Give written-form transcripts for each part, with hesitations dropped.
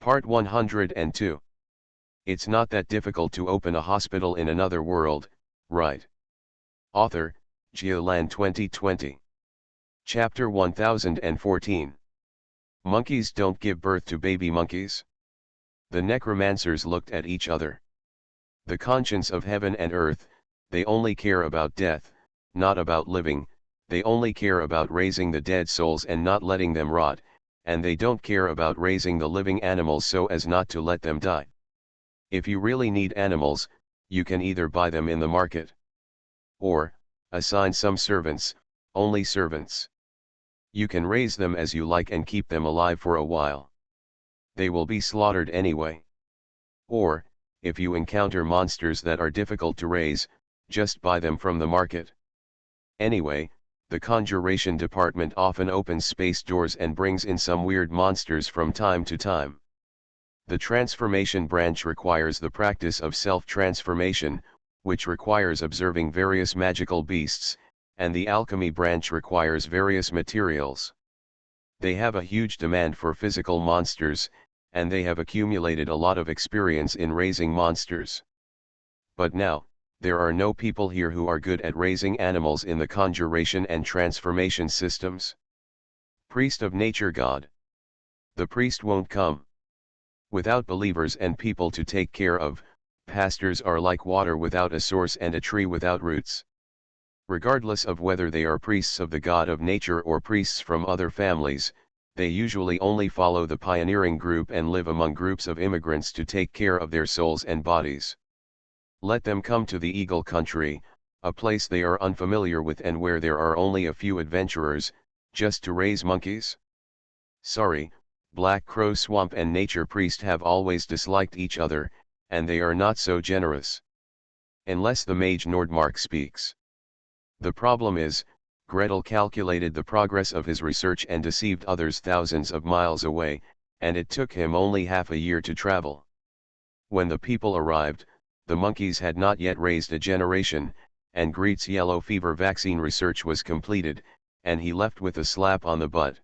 Part 102. It's not that difficult to open a hospital in another world, right? Author, Geolan 2020. Chapter 1014. Monkeys don't give birth to baby monkeys. The necromancers looked at each other. The conscience of heaven and earth, they only care about death, not about living, they only care about raising the dead souls and not letting them rot, and they don't care about raising the living animals so as not to let them die. If you really need animals, you can either buy them in the market, or assign some servants, only servants. You can raise them as you like and keep them alive for a while. They will be slaughtered anyway. Or, if you encounter monsters that are difficult to raise, just buy them from the market. Anyway, the conjuration department often opens space doors and brings in some weird monsters from time to time. The transformation branch requires the practice of self-transformation, which requires observing various magical beasts, and the alchemy branch requires various materials. They have a huge demand for physical monsters, and they have accumulated a lot of experience in raising monsters. But now, there are no people here who are good at raising animals in the conjuration and transformation systems. Priest of Nature God. The priest won't come. Without believers and people to take care of, pastors are like water without a source and a tree without roots. Regardless of whether they are priests of the God of nature or priests from other families, they usually only follow the pioneering group and live among groups of immigrants to take care of their souls and bodies. Let them come to the Eagle Country, a place they are unfamiliar with and where there are only a few adventurers, just to raise monkeys? Sorry, Black Crow Swamp and Nature Priest have always disliked each other, and they are not so generous. Unless the mage Nordmark speaks. The problem is, Gretel calculated the progress of his research and deceived others thousands of miles away, and it took him only half a year to travel. When the people arrived, the monkeys had not yet raised a generation, and Greet's yellow fever vaccine research was completed, and he left with a slap on the butt.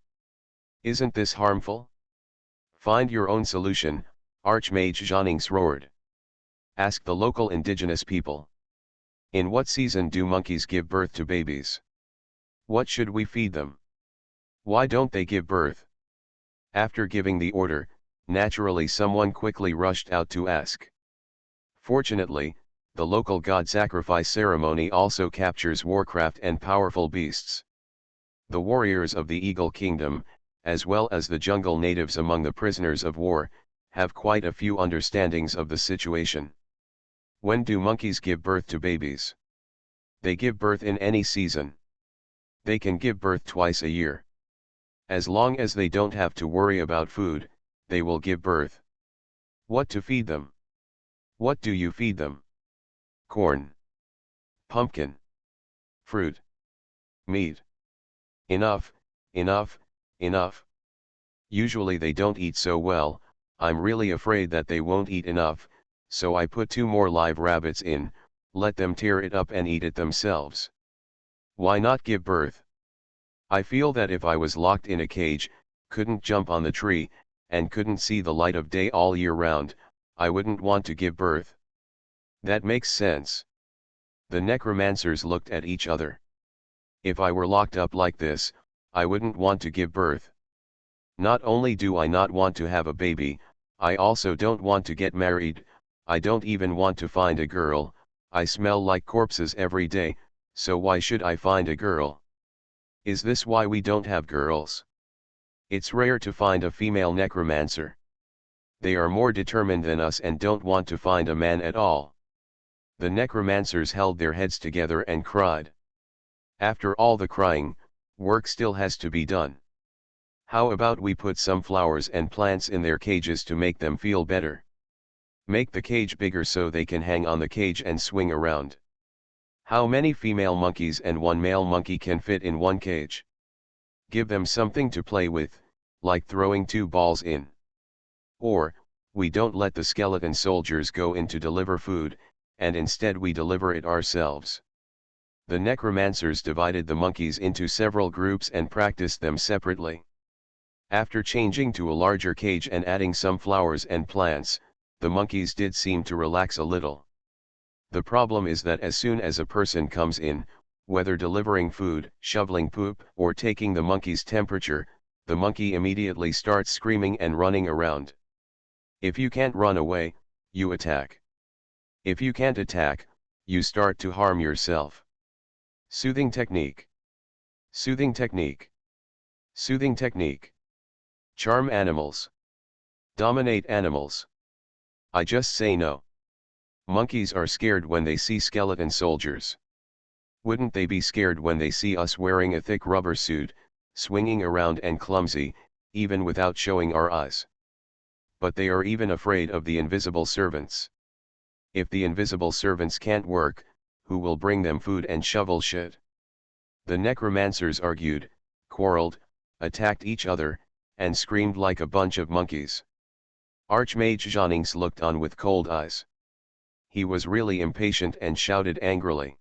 Isn't this harmful? Find your own solution, Archmage Zhonings roared. Ask the local indigenous people. In what season do monkeys give birth to babies? What should we feed them? Why don't they give birth? After giving the order, naturally someone quickly rushed out to ask. Fortunately, the local god sacrifice ceremony also captures warcraft and powerful beasts. The warriors of the Eagle Kingdom, as well as the jungle natives among the prisoners of war, have quite a few understandings of the situation. When do monkeys give birth to babies? They give birth in any season. They can give birth twice a year. As long as they don't have to worry about food, they will give birth. What to feed them? What do you feed them? Corn, pumpkin, fruit, meat. Enough, enough, enough. Usually they don't eat so well. I'm really afraid that they won't eat enough, so I put 2 more live rabbits in, let them tear it up and eat it themselves. Why not give birth? I feel that if I was locked in a cage, couldn't jump on the tree, and couldn't see the light of day all year round, I wouldn't want to give birth. That makes sense. The necromancers looked at each other. If I were locked up like this, I wouldn't want to give birth. Not only do I not want to have a baby, I also don't want to get married, I don't even want to find a girl, I smell like corpses every day, so why should I find a girl? Is this why we don't have girls? It's rare to find a female necromancer. They are more determined than us and don't want to find a man at all. The necromancers held their heads together and cried. After all the crying, work still has to be done. How about we put some flowers and plants in their cages to make them feel better? Make the cage bigger so they can hang on the cage and swing around. How many female monkeys and 1 male monkey can fit in one cage? Give them something to play with, like throwing 2 balls in. Or, we don't let the skeleton soldiers go in to deliver food, and instead we deliver it ourselves. The necromancers divided the monkeys into several groups and practiced them separately. After changing to a larger cage and adding some flowers and plants, the monkeys did seem to relax a little. The problem is that as soon as a person comes in, whether delivering food, shoveling poop, or taking the monkey's temperature, the monkey immediately starts screaming and running around. If you can't run away, you attack. If you can't attack, you start to harm yourself. Soothing technique. Soothing technique. Soothing technique. Charm animals. Dominate animals. I just say no. Monkeys are scared when they see skeleton soldiers. Wouldn't they be scared when they see us wearing a thick rubber suit, swinging around and clumsy, even without showing our eyes? But they are even afraid of the invisible servants. If the invisible servants can't work, who will bring them food and shovel shit? The necromancers argued, quarreled, attacked each other, and screamed like a bunch of monkeys. Archmage Jennings looked on with cold eyes. He was really impatient and shouted angrily.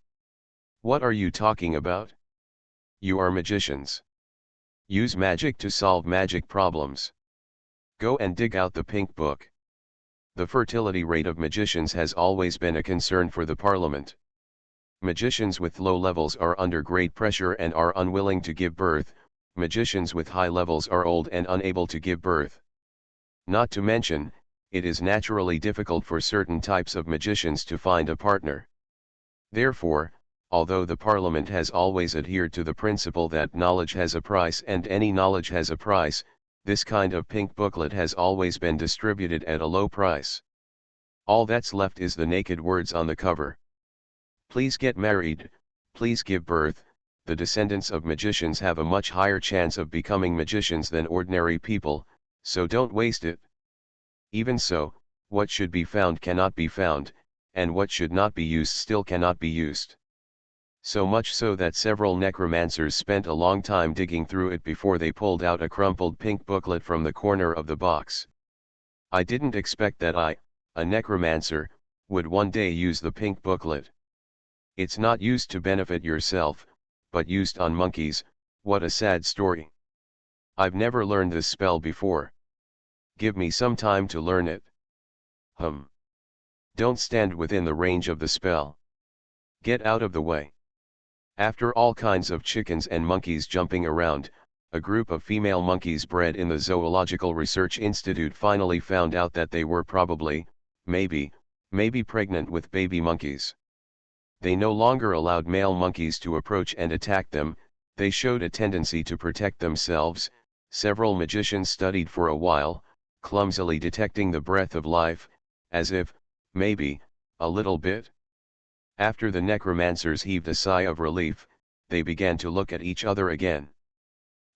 What are you talking about? You are magicians. Use magic to solve magic problems. Go and dig out the pink book. The fertility rate of magicians has always been a concern for the Parliament. Magicians with low levels are under great pressure and are unwilling to give birth. Magicians with high levels are old and unable to give birth. Not to mention, it is naturally difficult for certain types of magicians to find a partner. Therefore, although the Parliament has always adhered to the principle that knowledge has a price and any knowledge has a price, this kind of pink booklet has always been distributed at a low price. All that's left is the naked words on the cover. Please get married, please give birth. The descendants of magicians have a much higher chance of becoming magicians than ordinary people, so don't waste it. Even so, what should be found cannot be found, and what should not be used still cannot be used. So much so that several necromancers spent a long time digging through it before they pulled out a crumpled pink booklet from the corner of the box. I didn't expect that I, a necromancer, would one day use the pink booklet. It's not used to benefit yourself, but used on monkeys. What a sad story. I've never learned this spell before. Give me some time to learn it. Don't stand within the range of the spell. Get out of the way. After all kinds of chickens and monkeys jumping around, a group of female monkeys bred in the Zoological Research Institute finally found out that they were probably, maybe pregnant with baby monkeys. They no longer allowed male monkeys to approach and attack them. They showed a tendency to protect themselves. Several magicians studied for a while, clumsily detecting the breath of life, as if, maybe, a little bit. After the necromancers heaved a sigh of relief, they began to look at each other again.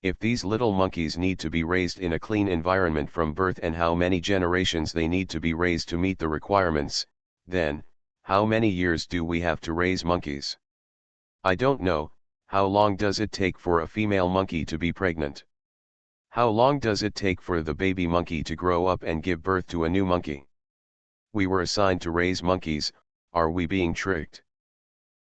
If these little monkeys need to be raised in a clean environment from birth and how many generations they need to be raised to meet the requirements, then, how many years do we have to raise monkeys? I don't know. How long does it take for a female monkey to be pregnant? How long does it take for the baby monkey to grow up and give birth to a new monkey? We were assigned to raise monkeys. Are we being tricked?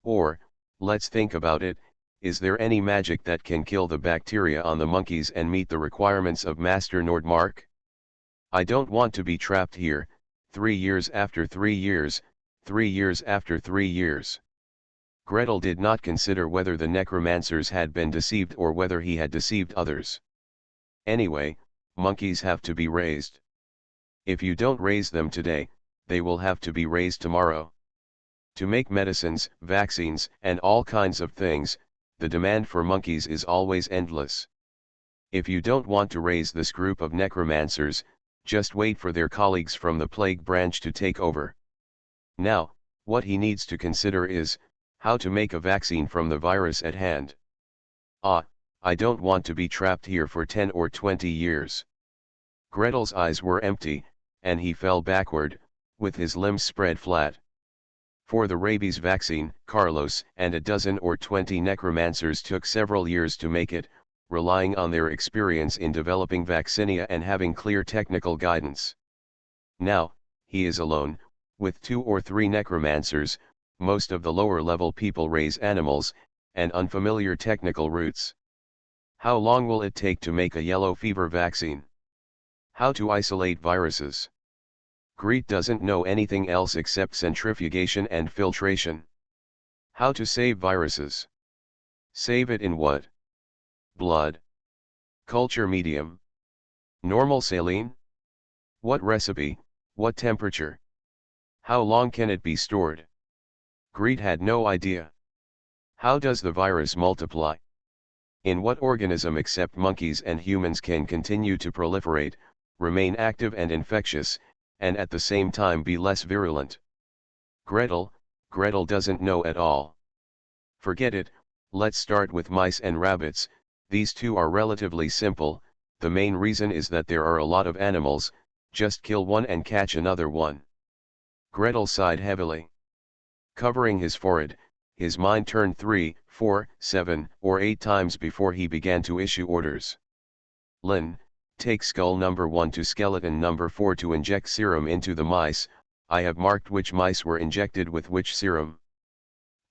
Or, let's think about it, is there any magic that can kill the bacteria on the monkeys and meet the requirements of Master Nordmark? I don't want to be trapped here, 3 years after 3 years, 3 years after 3 years. Gretel did not consider whether the necromancers had been deceived or whether he had deceived others. Anyway, monkeys have to be raised. If you don't raise them today, they will have to be raised tomorrow. To make medicines, vaccines, and all kinds of things, the demand for monkeys is always endless. If you don't want to raise this group of necromancers, just wait for their colleagues from the plague branch to take over. Now, what he needs to consider is, how to make a vaccine from the virus at hand. I don't want to be trapped here for 10 or 20 years. Gretel's eyes were empty, and he fell backward, with his limbs spread flat. For the rabies vaccine, Carlos and a dozen or 20 necromancers took several years to make it, relying on their experience in developing vaccinia and having clear technical guidance. Now, he is alone, with 2 or 3 necromancers. Most of the lower level people raise animals, and unfamiliar technical routes. How long will it take to make a yellow fever vaccine? How to isolate viruses? Greet doesn't know anything else except centrifugation and filtration. How to save viruses? Save it in what? Blood? Culture medium? Normal saline? What recipe, what temperature? How long can it be stored? Greet had no idea. How does the virus multiply? In what organism except monkeys and humans can continue to proliferate, remain active and infectious, and at the same time be less virulent? Gretel doesn't know at all. Forget it, let's start with mice and rabbits. These two are relatively simple. The main reason is that there are a lot of animals, just kill one and catch another one. Gretel sighed heavily. Covering his forehead, his mind turned 3, 4, 7, or 8 times before he began to issue orders. Lin, take skull number 1 to skeleton number 4 to inject serum into the mice. I have marked which mice were injected with which serum.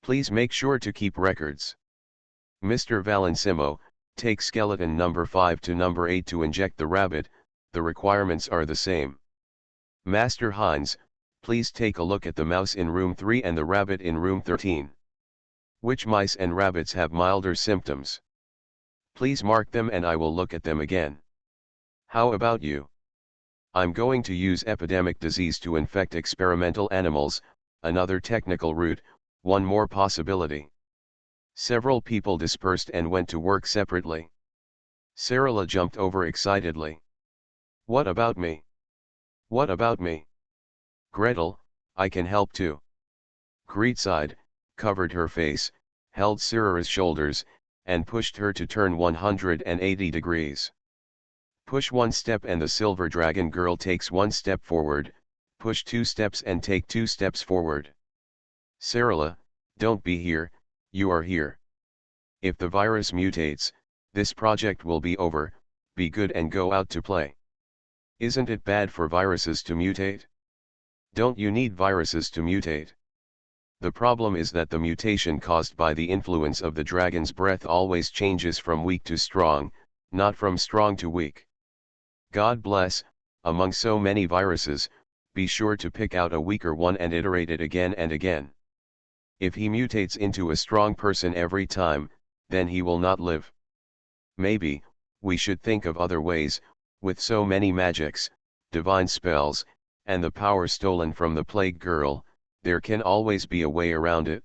Please make sure to keep records. Mr. Valensimo, take skeleton number 5 to number 8 to inject the rabbit. The requirements are the same. Master Hines, please take a look at the mouse in room 3 and the rabbit in room 13. Which mice and rabbits have milder symptoms? Please mark them and I will look at them again. How about you? I'm going to use epidemic disease to infect experimental animals, another technical route, one more possibility. Several people dispersed and went to work separately. Sarala jumped over excitedly. What about me? What about me? Gretel, I can help too. Greet sighed, covered her face, held Sarah's shoulders, and pushed her to turn 180 degrees. Push 1 step and the silver dragon girl takes 1 step forward, push 2 steps and take 2 steps forward. Sarala, don't be here, you are here. If the virus mutates, this project will be over, be good and go out to play. Isn't it bad for viruses to mutate? Don't you need viruses to mutate? The problem is that the mutation caused by the influence of the dragon's breath always changes from weak to strong, not from strong to weak. God bless, among so many viruses, be sure to pick out a weaker one and iterate it again and again. If he mutates into a strong person every time, then he will not live. Maybe, we should think of other ways. With so many magics, divine spells, and the power stolen from the plague girl, there can always be a way around it.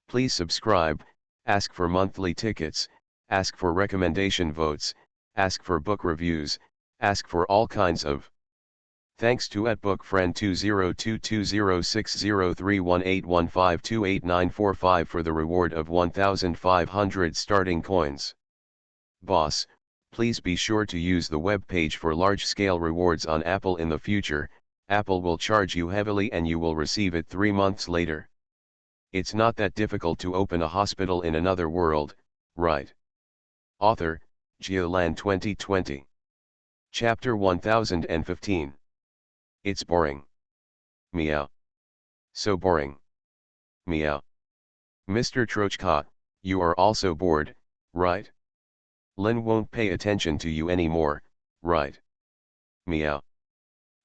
Please subscribe, ask for monthly tickets, ask for recommendation votes, ask for book reviews, ask for all kinds of. Thanks to @bookfriend 202206031815288945 for the reward of 1,500 starting coins. Boss, please be sure to use the web page for large-scale rewards on Apple in the future. Apple will charge you heavily and you will receive it 3 months later. It's not that difficult to open a hospital in another world, right? Author, Geolan 2020. Chapter 1015. It's boring. Meow. So boring. Meow. Mr. Trochka, you are also bored, right? Lin won't pay attention to you anymore, right? Meow.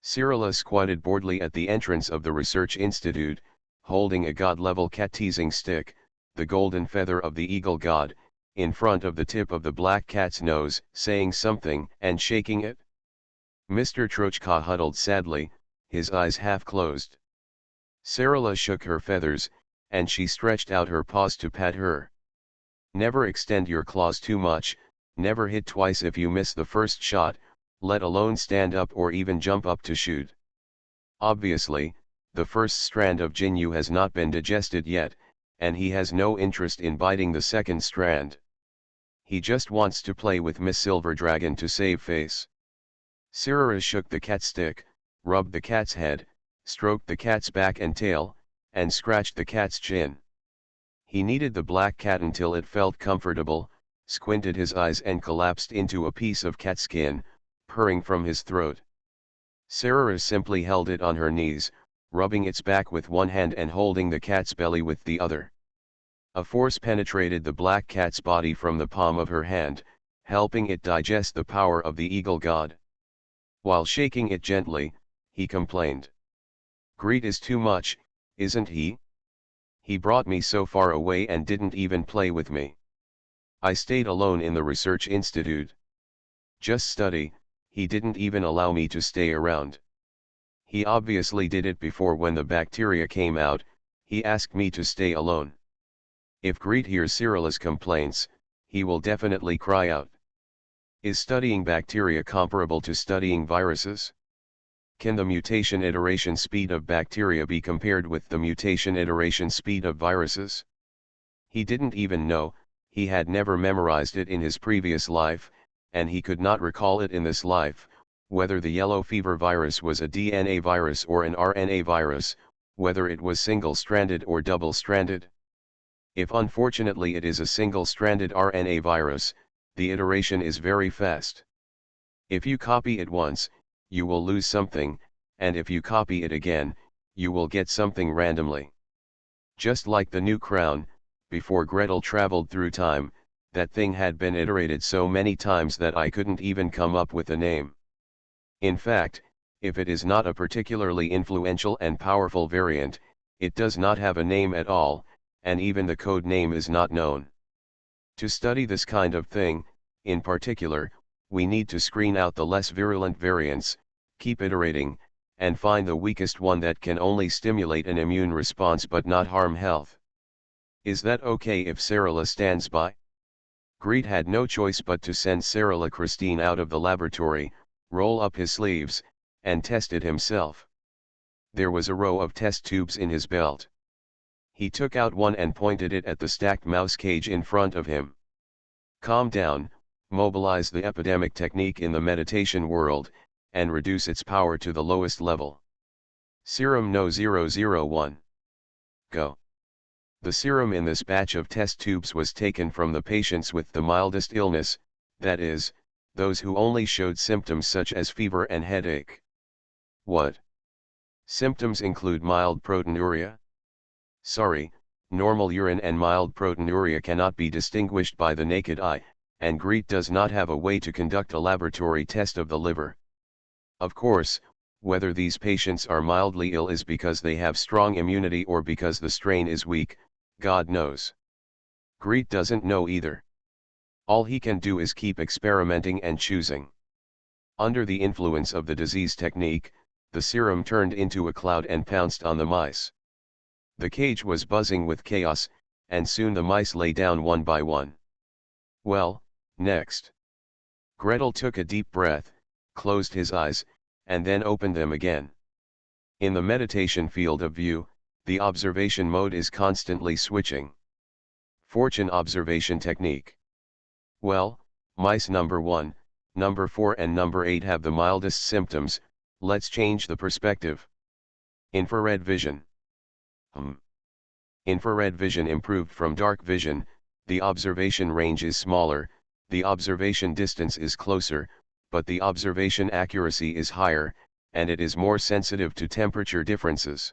Sarala squatted boredly at the entrance of the research institute, holding a god-level cat-teasing stick, the golden feather of the eagle god, in front of the tip of the black cat's nose, saying something and shaking it. Mr. Trochka huddled sadly, his eyes half closed. Sarala shook her feathers, and she stretched out her paws to pat her. Never extend your claws too much, never hit twice if you miss the first shot, let alone stand up or even jump up to shoot. Obviously, the first strand of Jinyu has not been digested yet, and he has no interest in biting the second strand. He just wants to play with Miss Silver Dragon to save face. Sarara shook the cat stick, rubbed the cat's head, stroked the cat's back and tail, and scratched the cat's chin. He kneaded the black cat until it felt comfortable, squinted his eyes and collapsed into a piece of cat skin, purring from his throat. Sarara simply held it on her knees, rubbing its back with one hand and holding the cat's belly with the other. A force penetrated the black cat's body from the palm of her hand, helping it digest the power of the eagle god. While shaking it gently, he complained. Greed is too much, isn't he? He brought me so far away and didn't even play with me. I stayed alone in the research institute. Just study, he didn't even allow me to stay around. He obviously did it before when the bacteria came out, he asked me to stay alone. If Greed hears Cyrilla's complaints, he will definitely cry out. Is studying bacteria comparable to studying viruses? Can the mutation iteration speed of bacteria be compared with the mutation iteration speed of viruses? He didn't even know, he had never memorized it in his previous life, and he could not recall it in this life, whether the yellow fever virus was a DNA virus or an RNA virus, whether it was single-stranded or double-stranded. If unfortunately it is a single-stranded RNA virus, the iteration is very fast. If you copy it once, you will lose something, and if you copy it again, you will get something randomly. Just like the new crown, before Gretel traveled through time, that thing had been iterated so many times that I couldn't even come up with a name. In fact, if it is not a particularly influential and powerful variant, it does not have a name at all, and even the code name is not known. To study this kind of thing, in particular, we need to screen out the less virulent variants, keep iterating, and find the weakest one that can only stimulate an immune response but not harm health. Is that okay if Cyrilla stands by? Greed had no choice but to send Cyrilla Christine out of the laboratory, roll up his sleeves, and test it himself. There was a row of test tubes in his belt. He took out one and pointed it at the stacked mouse cage in front of him. Calm down, mobilize the epidemic technique in the meditation world, and reduce its power to the lowest level. Serum No 001. Go. The serum in this batch of test tubes was taken from the patients with the mildest illness, that is, those who only showed symptoms such as fever and headache. What? Symptoms include mild proteinuria? Sorry, normal urine and mild proteinuria cannot be distinguished by the naked eye, and Greed does not have a way to conduct a laboratory test of the liver. Of course, whether these patients are mildly ill is because they have strong immunity or because the strain is weak, God knows. Greed doesn't know either. All he can do is keep experimenting and choosing. Under the influence of the disease technique, the serum turned into a cloud and pounced on the mice. The cage was buzzing with chaos, and soon the mice lay down one by one. Well, next. Gretel took a deep breath, closed his eyes, and then opened them again. In the meditation field of view, the observation mode is constantly switching. Fortune observation technique. Well, mice number 1, number 4 and number 8 have the mildest symptoms, let's change the perspective. Infrared vision. Infrared vision improved from dark vision, the observation range is smaller, the observation distance is closer, but the observation accuracy is higher, and it is more sensitive to temperature differences.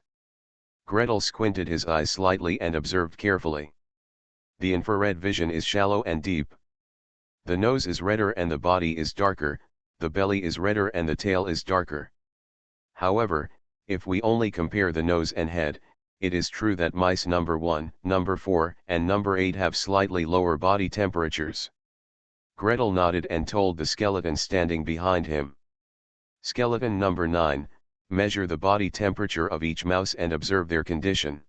Gretel squinted his eyes slightly and observed carefully. The infrared vision is shallow and deep. The nose is redder and the body is darker, the belly is redder and the tail is darker. However, if we only compare the nose and head, it is true that mice number 1, number 4, and number 8 have slightly lower body temperatures. Gretel nodded and told the skeleton standing behind him. Skeleton number 9, measure the body temperature of each mouse and observe their condition.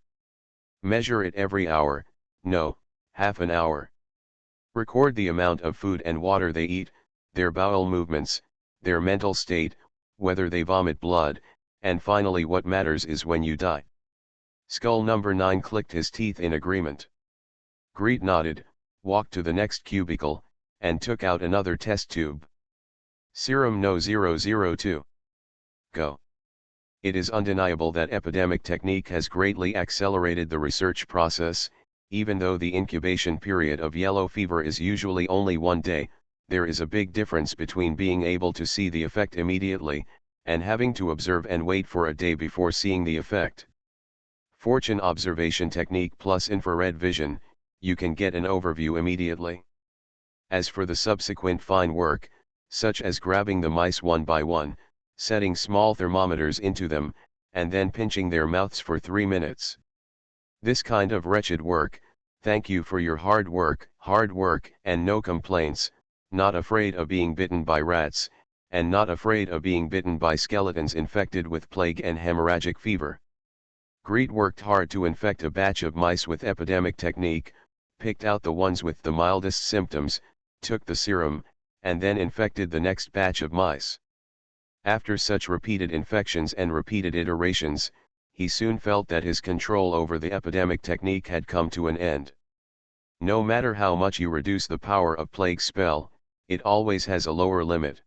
Measure it every hour, no, half an hour. Record the amount of food and water they eat, their bowel movements, their mental state, whether they vomit blood, and finally what matters is when you die. Skull number 9 clicked his teeth in agreement. Greed nodded, walked to the next cubicle, and took out another test tube. Serum No 002. Go. It is undeniable that epidemic technique has greatly accelerated the research process, even though the incubation period of yellow fever is usually only 1 day, there is a big difference between being able to see the effect immediately, and having to observe and wait for a day before seeing the effect. Fortune observation technique plus infrared vision, you can get an overview immediately. As for the subsequent fine work, such as grabbing the mice one by one, setting small thermometers into them, and then pinching their mouths for 3 minutes. This kind of wretched work, thank you for your hard work, and no complaints, not afraid of being bitten by rats, and not afraid of being bitten by skeletons infected with plague and hemorrhagic fever. Greet worked hard to infect a batch of mice with epidemic technique, picked out the ones with the mildest symptoms, took the serum, and then infected the next batch of mice. After such repeated infections and repeated iterations, he soon felt that his control over the epidemic technique had come to an end. No matter how much you reduce the power of plague spell, it always has a lower limit.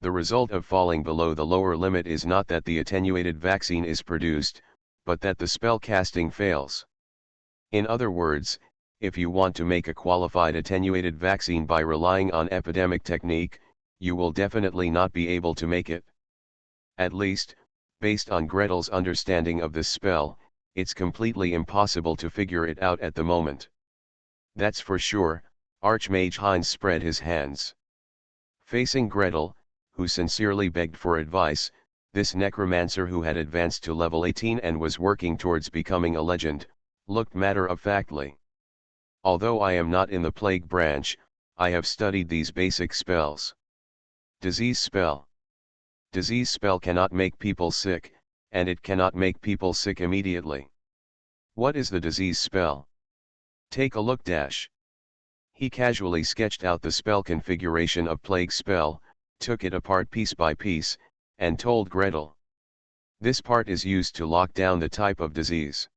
The result of falling below the lower limit is not that the attenuated vaccine is produced, but that the spell casting fails. In other words, if you want to make a qualified attenuated vaccine by relying on epidemic technique, you will definitely not be able to make it. At least, based on Gretel's understanding of this spell, it's completely impossible to figure it out at the moment. That's for sure. Archmage Heinz spread his hands. Facing Gretel, who sincerely begged for advice, this necromancer who had advanced to level 18 and was working towards becoming a legend, looked matter-of-factly. Although I am not in the plague branch, I have studied these basic spells. Disease spell. Disease spell cannot make people sick, and it cannot make people sick immediately. What is the disease spell? Take a look. He casually sketched out the spell configuration of plague spell, took it apart piece by piece, and told Gretel. This part is used to lock down the type of disease.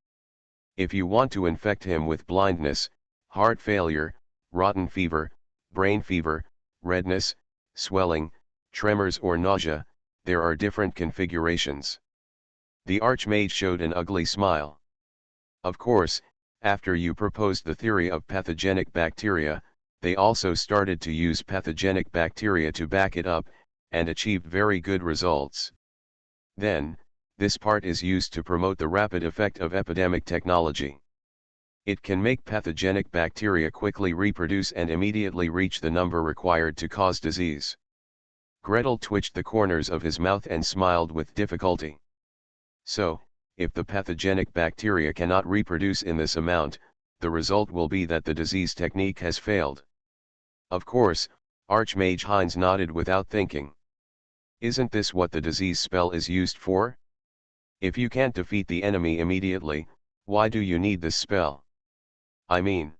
If you want to infect him with blindness, heart failure, rotten fever, brain fever, redness, swelling, tremors or nausea, there are different configurations. The Archmage showed an ugly smile. Of course, after you proposed the theory of pathogenic bacteria, they also started to use pathogenic bacteria to back it up, and achieved very good results. Then, this part is used to promote the rapid effect of epidemic technology. It can make pathogenic bacteria quickly reproduce and immediately reach the number required to cause disease. Gretel twitched the corners of his mouth and smiled with difficulty. So, if the pathogenic bacteria cannot reproduce in this amount, the result will be that the disease technique has failed. Of course, Archmage Heinz nodded without thinking. Isn't this what the disease spell is used for? If you can't defeat the enemy immediately, why do you need this spell? I mean.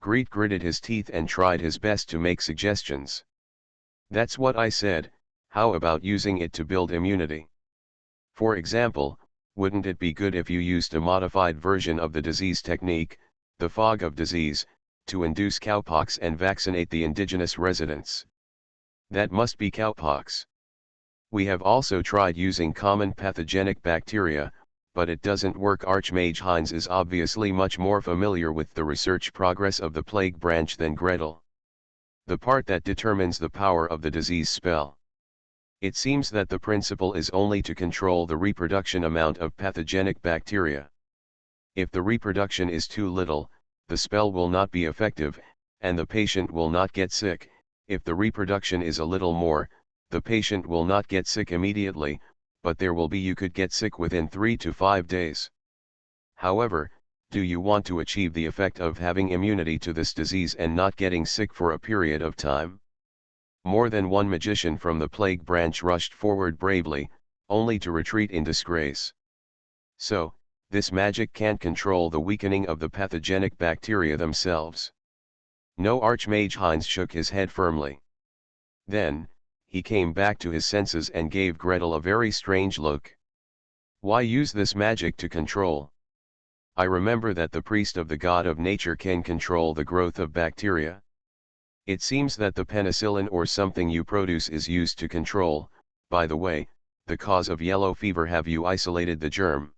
Greet gritted his teeth and tried his best to make suggestions. That's what I said. How about using it to build immunity? For example, wouldn't it be good if you used a modified version of the disease technique, the fog of disease, to induce cowpox and vaccinate the indigenous residents? That must be cowpox. We have also tried using common pathogenic bacteria, but it doesn't work. Archmage Heinz is obviously much more familiar with the research progress of the plague branch than Gretel. The part that determines the power of the disease spell. It seems that the principle is only to control the reproduction amount of pathogenic bacteria. If the reproduction is too little, the spell will not be effective, and the patient will not get sick. If the reproduction is a little more, the patient will not get sick immediately, but you could get sick within 3 to 5 days. However, do you want to achieve the effect of having immunity to this disease and not getting sick for a period of time? More than one magician from the plague branch rushed forward bravely, only to retreat in disgrace. So, this magic can't control the weakening of the pathogenic bacteria themselves. No. Archmage Heinz shook his head firmly. Then, he came back to his senses and gave Gretel a very strange look. Why use this magic to control? I remember that the priest of the god of nature can control the growth of bacteria. It seems that the penicillin or something you produce is used to control, by the way, the cause of yellow fever. Have you isolated the germ?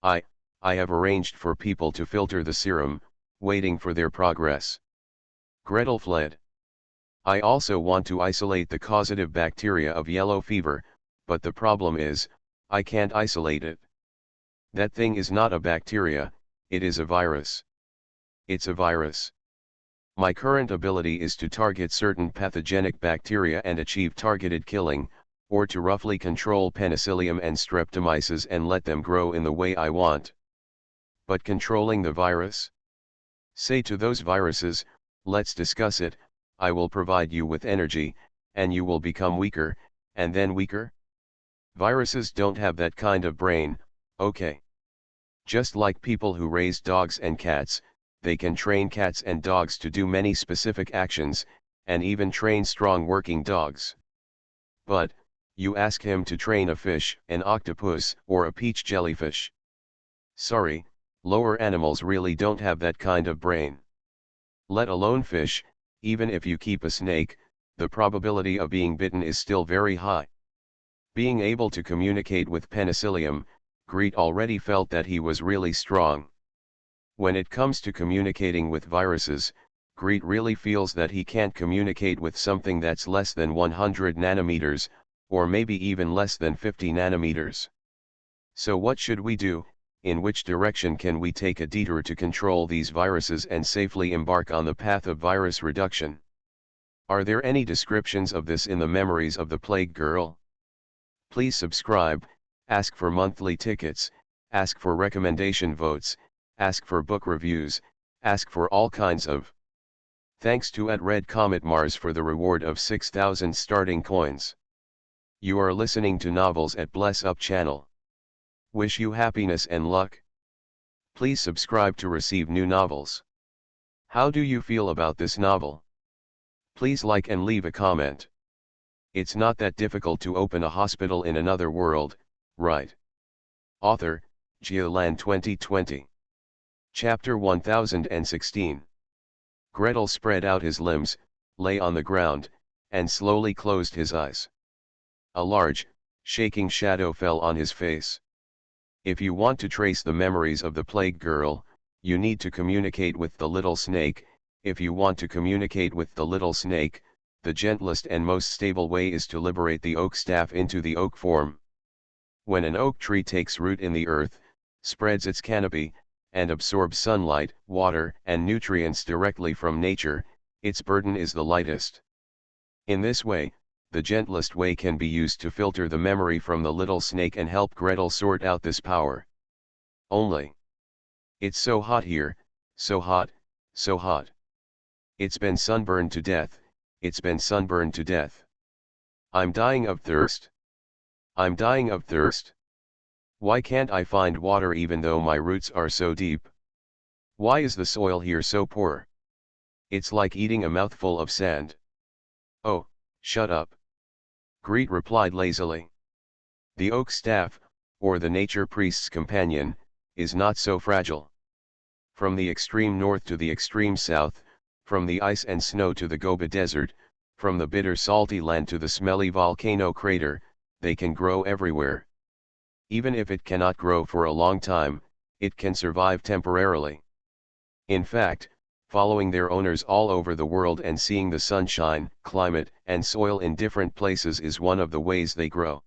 I have arranged for people to filter the serum, waiting for their progress. Gretel fled. I also want to isolate the causative bacteria of yellow fever, but the problem is, I can't isolate it. That thing is not a bacteria, it is a virus. It's a virus. My current ability is to target certain pathogenic bacteria and achieve targeted killing, or to roughly control penicillium and streptomyces and let them grow in the way I want. But controlling the virus? Say to those viruses, let's discuss it, I will provide you with energy, and you will become weaker, and then weaker? Viruses don't have that kind of brain, okay. Just like people who raise dogs and cats, they can train cats and dogs to do many specific actions, and even train strong working dogs. But, you ask him to train a fish, an octopus, or a peach jellyfish. Sorry, lower animals really don't have that kind of brain. Let alone fish, even if you keep a snake, the probability of being bitten is still very high. Being able to communicate with penicillium, Greet already felt that he was really strong. When it comes to communicating with viruses, Greet really feels that he can't communicate with something that's less than 100 nanometers, or maybe even less than 50 nanometers. So what should we do? In which direction can we take a detour to control these viruses and safely embark on the path of virus reduction? Are there any descriptions of this in the Memories of the Plague Girl? Please subscribe, ask for monthly tickets, ask for recommendation votes, ask for book reviews, ask for all kinds of. Thanks to @RedCometMars for the reward of 6,000 starting coins. You are listening to Novels at Bless Up channel. Wish you happiness and luck. Please subscribe to receive new novels. How do you feel about this novel? Please like and leave a comment. It's not that difficult to open a hospital in another world, right? Author, Giolan 2020. Chapter 1016. Gretel spread out his limbs, lay on the ground, and slowly closed his eyes. A large, shaking shadow fell on his face. If you want to trace the memories of the Plague Girl, you need to communicate with the little snake. If you want to communicate with the little snake, the gentlest and most stable way is to liberate the oak staff into the oak form. When an oak tree takes root in the earth, spreads its canopy, and absorbs sunlight, water, and nutrients directly from nature, its burden is the lightest. In this way, the gentlest way can be used to filter the memory from the little snake and help Gretel sort out this power. Only. It's so hot here, so hot, so hot. It's been sunburned to death, it's been sunburned to death. I'm dying of thirst. I'm dying of thirst. Why can't I find water even though my roots are so deep? Why is the soil here so poor? It's like eating a mouthful of sand. Oh, shut up. Greet replied lazily. The oak staff, or the nature priest's companion, is not so fragile. From the extreme north to the extreme south, from the ice and snow to the Gobi Desert, from the bitter salty land to the smelly volcano crater, they can grow everywhere. Even if it cannot grow for a long time, it can survive temporarily. In fact, following their owners all over the world and seeing the sunshine, climate, and soil in different places is one of the ways they grow.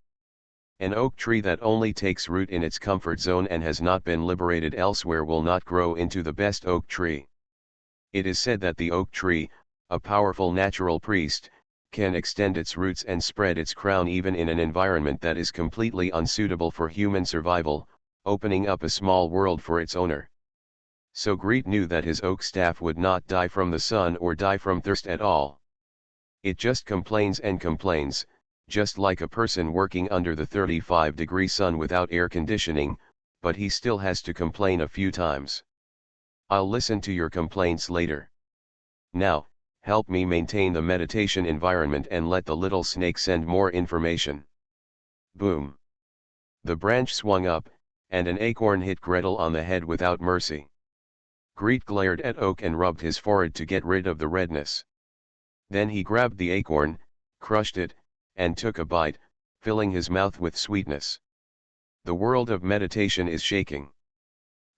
An oak tree that only takes root in its comfort zone and has not been liberated elsewhere will not grow into the best oak tree. It is said that the oak tree, a powerful natural priest, can extend its roots and spread its crown even in an environment that is completely unsuitable for human survival, opening up a small world for its owner. So Greet knew that his oak staff would not die from the sun or die from thirst at all. It just complains and complains, just like a person working under the 35-degree sun without air conditioning, but he still has to complain a few times. I'll listen to your complaints later. Now, help me maintain the meditation environment and let the little snake send more information. Boom. The branch swung up, and an acorn hit Gretel on the head without mercy. Greet glared at Oak and rubbed his forehead to get rid of the redness. Then he grabbed the acorn, crushed it, and took a bite, filling his mouth with sweetness. The world of meditation is shaking.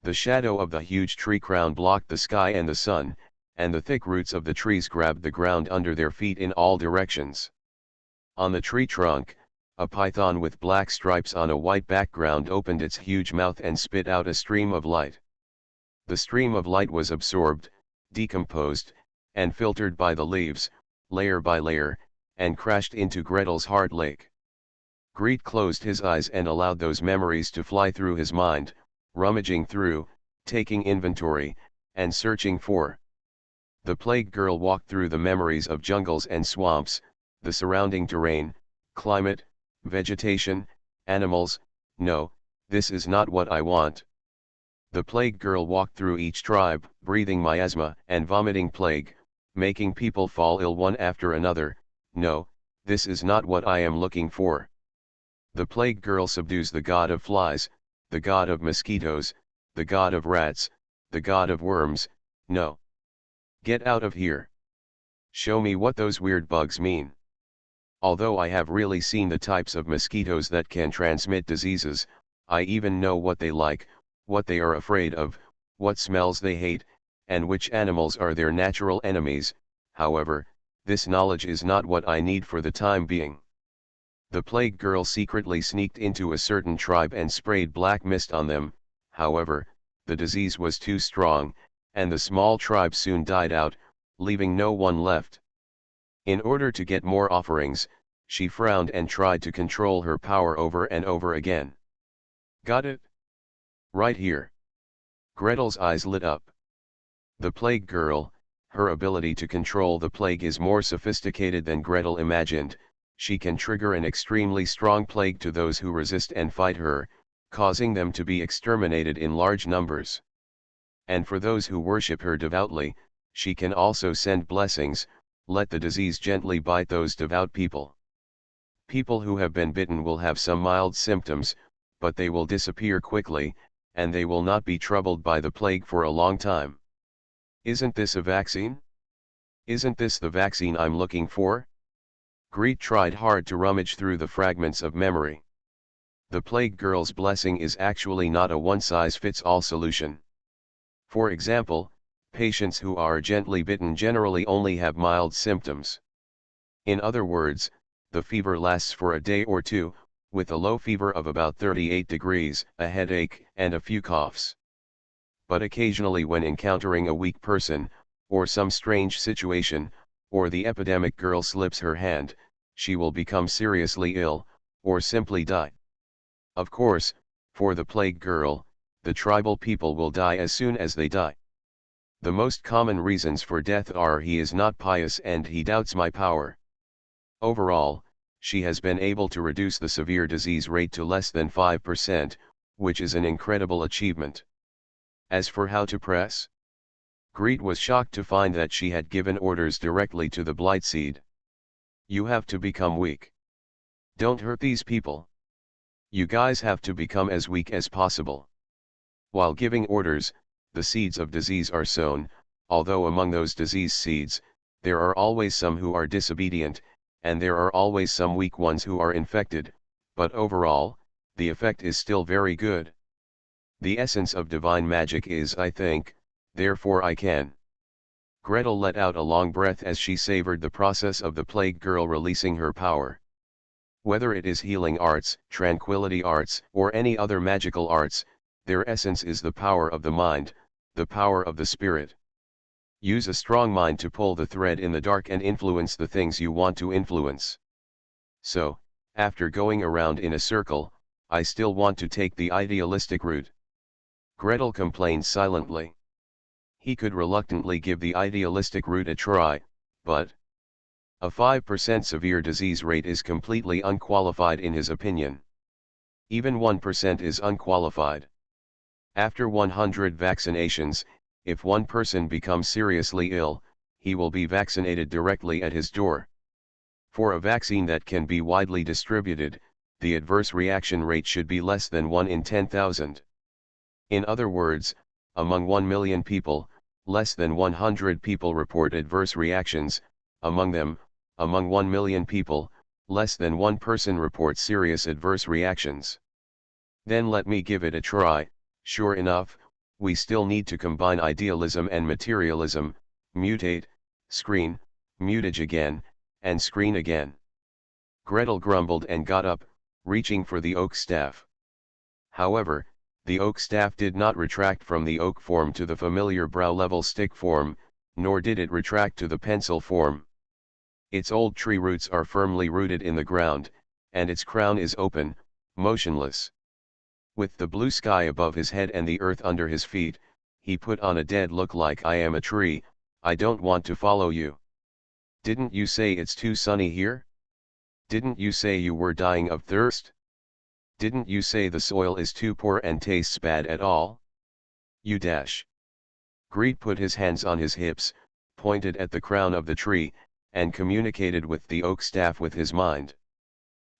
The shadow of the huge tree crown blocked the sky and the sun, and the thick roots of the trees grabbed the ground under their feet in all directions. On the tree trunk, a python with black stripes on a white background opened its huge mouth and spit out a stream of light. The stream of light was absorbed, decomposed, and filtered by the leaves, layer by layer, and crashed into Gretel's heart lake. Greet closed his eyes and allowed those memories to fly through his mind, rummaging through, taking inventory, and searching for. The plague girl walked through the memories of jungles and swamps, the surrounding terrain, climate, vegetation, animals. No, this is not what I want. The plague girl walked through each tribe, breathing miasma and vomiting plague, making people fall ill one after another. No, this is not what I am looking for. The plague girl subdues the god of flies, the god of mosquitoes, the god of rats, the god of worms. No. Get out of here. Show me what those weird bugs mean. Although I have really seen the types of mosquitoes that can transmit diseases, I even know what they like, what they are afraid of, what smells they hate, and which animals are their natural enemies. However, this knowledge is not what I need for the time being. The plague girl secretly sneaked into a certain tribe and sprayed black mist on them. However, the disease was too strong, and the small tribe soon died out, leaving no one left. In order to get more offerings, she frowned and tried to control her power over and over again. Got it? Right here. Gretel's eyes lit up. The plague girl, her ability to control the plague is more sophisticated than Gretel imagined. She can trigger an extremely strong plague to those who resist and fight her, causing them to be exterminated in large numbers. And for those who worship her devoutly, she can also send blessings. Let the disease gently bite those devout people. People who have been bitten will have some mild symptoms, but they will disappear quickly, and they will not be troubled by the plague for a long time. Isn't this a vaccine? Isn't this the vaccine I'm looking for? Greet tried hard to rummage through the fragments of memory. The plague girl's blessing is actually not a one-size-fits-all solution. For example, patients who are gently bitten generally only have mild symptoms. In other words, the fever lasts for a day or two, with a low fever of about 38 degrees, a headache, and a few coughs. But occasionally when encountering a weak person, or some strange situation, or the epidemic girl slips her hand, she will become seriously ill, or simply die. Of course, for the plague girl, the tribal people will die as soon as they die. The most common reasons for death are he is not pious and he doubts my power. Overall, she has been able to reduce the severe disease rate to less than 5%, which is an incredible achievement. As for how to press, Greet was shocked to find that she had given orders directly to the blight seed. You have to become weak. Don't hurt these people. You guys have to become as weak as possible. While giving orders, the seeds of disease are sown, although among those disease seeds, there are always some who are disobedient, and there are always some weak ones who are infected, but overall, the effect is still very good. The essence of divine magic is I think, therefore I can. Gretel let out a long breath as she savored the process of the plague girl releasing her power. Whether it is healing arts, tranquility arts, or any other magical arts, their essence is the power of the mind, the power of the spirit. Use a strong mind to pull the thread in the dark and influence the things you want to influence. So, after going around in a circle, I still want to take the idealistic route. Gretel complained silently. He could reluctantly give the idealistic route a try, but a 5% severe disease rate is completely unqualified in his opinion. Even 1% is unqualified. After 100 vaccinations, if one person becomes seriously ill, he will be vaccinated directly at his door. For a vaccine that can be widely distributed, the adverse reaction rate should be less than 1 in 10,000. In other words, among 1 million people, less than 100 people report adverse reactions. Among 1 million people, less than 1 person reports serious adverse reactions. Then let me give it a try. Sure enough, we still need to combine idealism and materialism, mutate, screen, mutage again, and screen again. Gretel grumbled and got up, reaching for the oak staff. However, the oak staff did not retract from the oak form to the familiar brow-level stick form. nor did it retract to the pencil form. Its old tree roots are firmly rooted in the ground, and its crown is open, motionless. With the blue sky above his head and the earth under his feet, he put on a dead look like, "I am a tree, I don't want to follow you. Didn't you say it's too sunny here? Didn't you say you were dying of thirst? Didn't you say the soil is too poor and tastes bad at all? You dash." Greed put his hands on his hips, pointed at the crown of the tree, and communicated with the oak staff with his mind.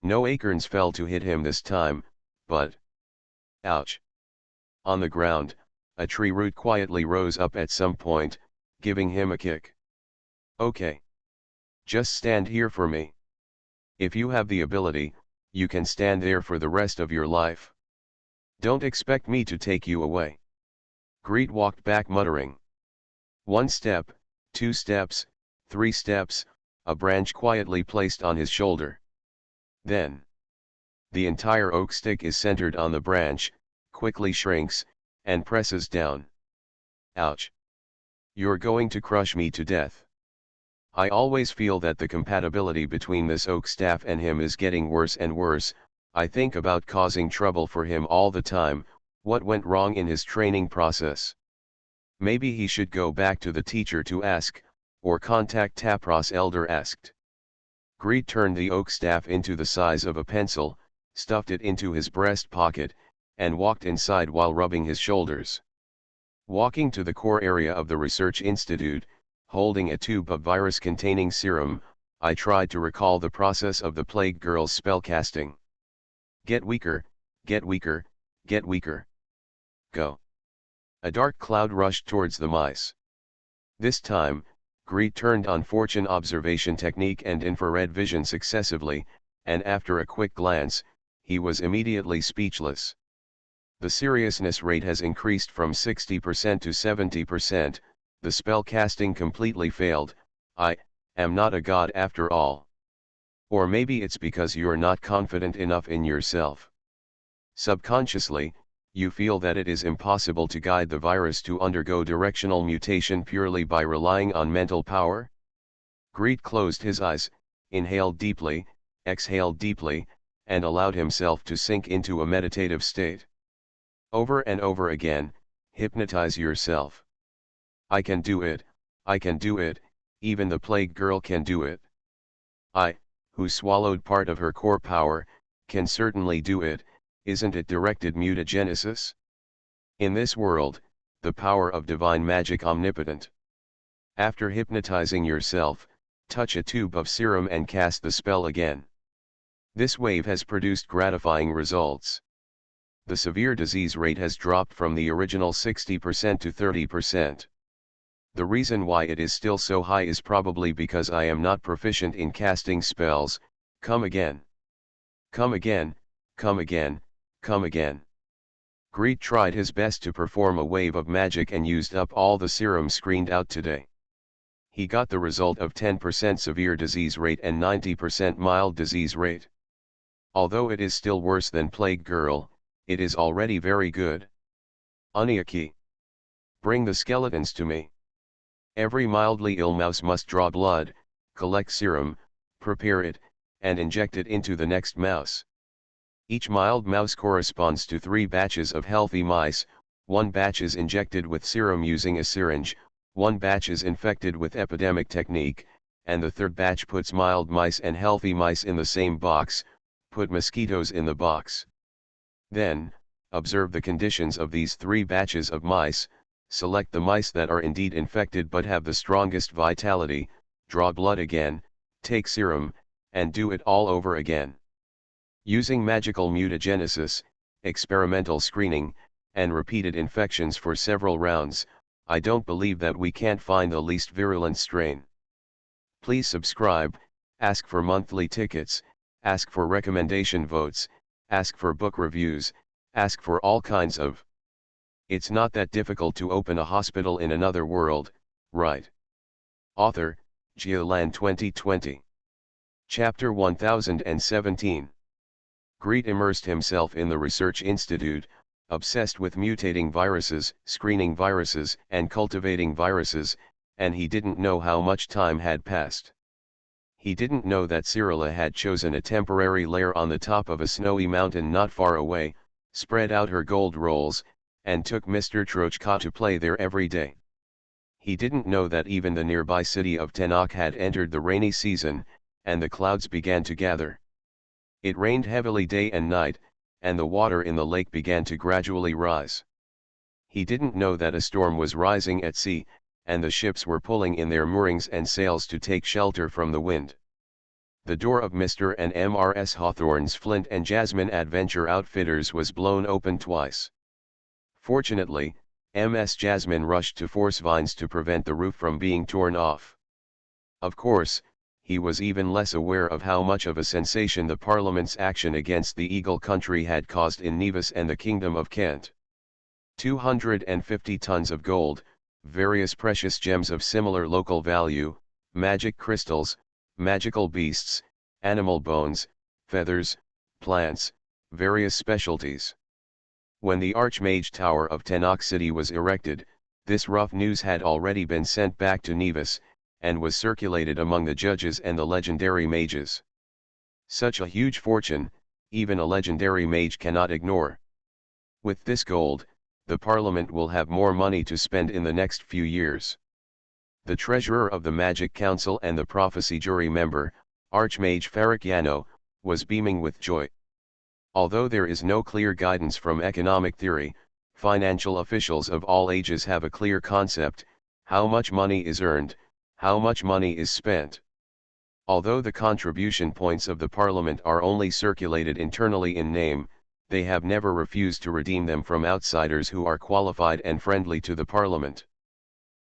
No acorns fell to hit him this time, but... ouch! On the ground, a tree root quietly rose up at some point, giving him a kick. "Okay. Just stand here for me. If you have the ability, you can stand there for the rest of your life. Don't expect me to take you away." Greed walked back muttering. 1 step, 2 steps, 3 steps, a branch quietly placed on his shoulder. Then, the entire oak stick is centered on the branch, quickly shrinks, and presses down. "Ouch! You're going to crush me to death. I always feel that the compatibility between this oak staff and him is getting worse and worse. I think about causing trouble for him all the time. What went wrong in his training process? Maybe he should go back to the teacher to ask, or contact Tapros Elder asked." Greed turned the oak staff into the size of a pencil, stuffed it into his breast pocket, and walked inside while rubbing his shoulders. Walking to the core area of the research institute, holding a tube of virus-containing serum, I tried to recall the process of the plague girl's spellcasting. Get weaker, get weaker, get weaker. Go. A dark cloud rushed towards the mice. This time, Greed turned on fortune observation technique and infrared vision successively, and after a quick glance, he was immediately speechless. The seriousness rate has increased from 60% to 70%, the spell casting completely failed. I am not a god after all. Or maybe it's because you're not confident enough in yourself. Subconsciously, you feel that it is impossible to guide the virus to undergo directional mutation purely by relying on mental power? Greed closed his eyes, inhaled deeply, exhaled deeply, and allowed himself to sink into a meditative state. Over and over again, hypnotize yourself. I can do it, I can do it, even the plague girl can do it. I, who swallowed part of her core power, can certainly do it. Isn't it directed mutagenesis? In this world, the power of divine magic omnipotent. After hypnotizing yourself, touch a tube of serum and cast the spell again. This wave has produced gratifying results. The severe disease rate has dropped from the original 60% to 30%. The reason why it is still so high is probably because I am not proficient in casting spells. Come again. Come again, come again, come again. Greed tried his best to perform a wave of magic and used up all the serum screened out today. He got the result of 10% severe disease rate and 90% mild disease rate. Although it is still worse than Plague Girl, it is already very good. Oniaki. Bring the skeletons to me. Every mildly ill mouse must draw blood, collect serum, prepare it, and inject it into the next mouse. Each mild mouse corresponds to 3 batches of healthy mice. 1 batch is injected with serum using a syringe, 1 batch is infected with epidemic technique, and the 3rd batch puts mild mice and healthy mice in the same box. Put mosquitoes in the box. Then, observe the conditions of these 3 batches of mice. Select the mice that are indeed infected but have the strongest vitality, draw blood again, take serum, and do it all over again. Using magical mutagenesis, experimental screening, and repeated infections for several rounds, I don't believe that we can't find the least virulent strain. Please subscribe, ask for monthly tickets, ask for recommendation votes, ask for book reviews, ask for all kinds of... It's not that difficult to open a hospital in another world, right? Author, Geoland 2020. Chapter 1017. Greed immersed himself in the research institute, obsessed with mutating viruses, screening viruses, and cultivating viruses, and he didn't know how much time had passed. He didn't know that Cyrilla had chosen a temporary lair on the top of a snowy mountain not far away, spread out her gold rolls, and took Mr. Trochka to play there every day. He didn't know that even the nearby city of Tenok had entered the rainy season, and the clouds began to gather. It rained heavily day and night, and the water in the lake began to gradually rise. He didn't know that a storm was rising at sea, and the ships were pulling in their moorings and sails to take shelter from the wind. The door of Mr. and Mrs. Hawthorne's Flint and Jasmine Adventure Outfitters was blown open twice. Fortunately, Ms. Jasmine rushed to force vines to prevent the roof from being torn off. Of course, he was even less aware of how much of a sensation the Parliament's action against the Eagle Country had caused in Nevis and the Kingdom of Kent. 250 tons of gold, various precious gems of similar local value, magic crystals, magical beasts, animal bones, feathers, plants, various specialties. When the Archmage Tower of Tenok City was erected, this rough news had already been sent back to Nevis, and was circulated among the judges and the legendary mages. Such a huge fortune, even a legendary mage cannot ignore. With this gold, the Parliament will have more money to spend in the next few years. The treasurer of the Magic Council and the prophecy jury member, Archmage Farrakhiano, was beaming with joy. Although there is no clear guidance from economic theory, financial officials of all ages have a clear concept: how much money is earned, how much money is spent. Although the contribution points of the Parliament are only circulated internally in name, they have never refused to redeem them from outsiders who are qualified and friendly to the Parliament.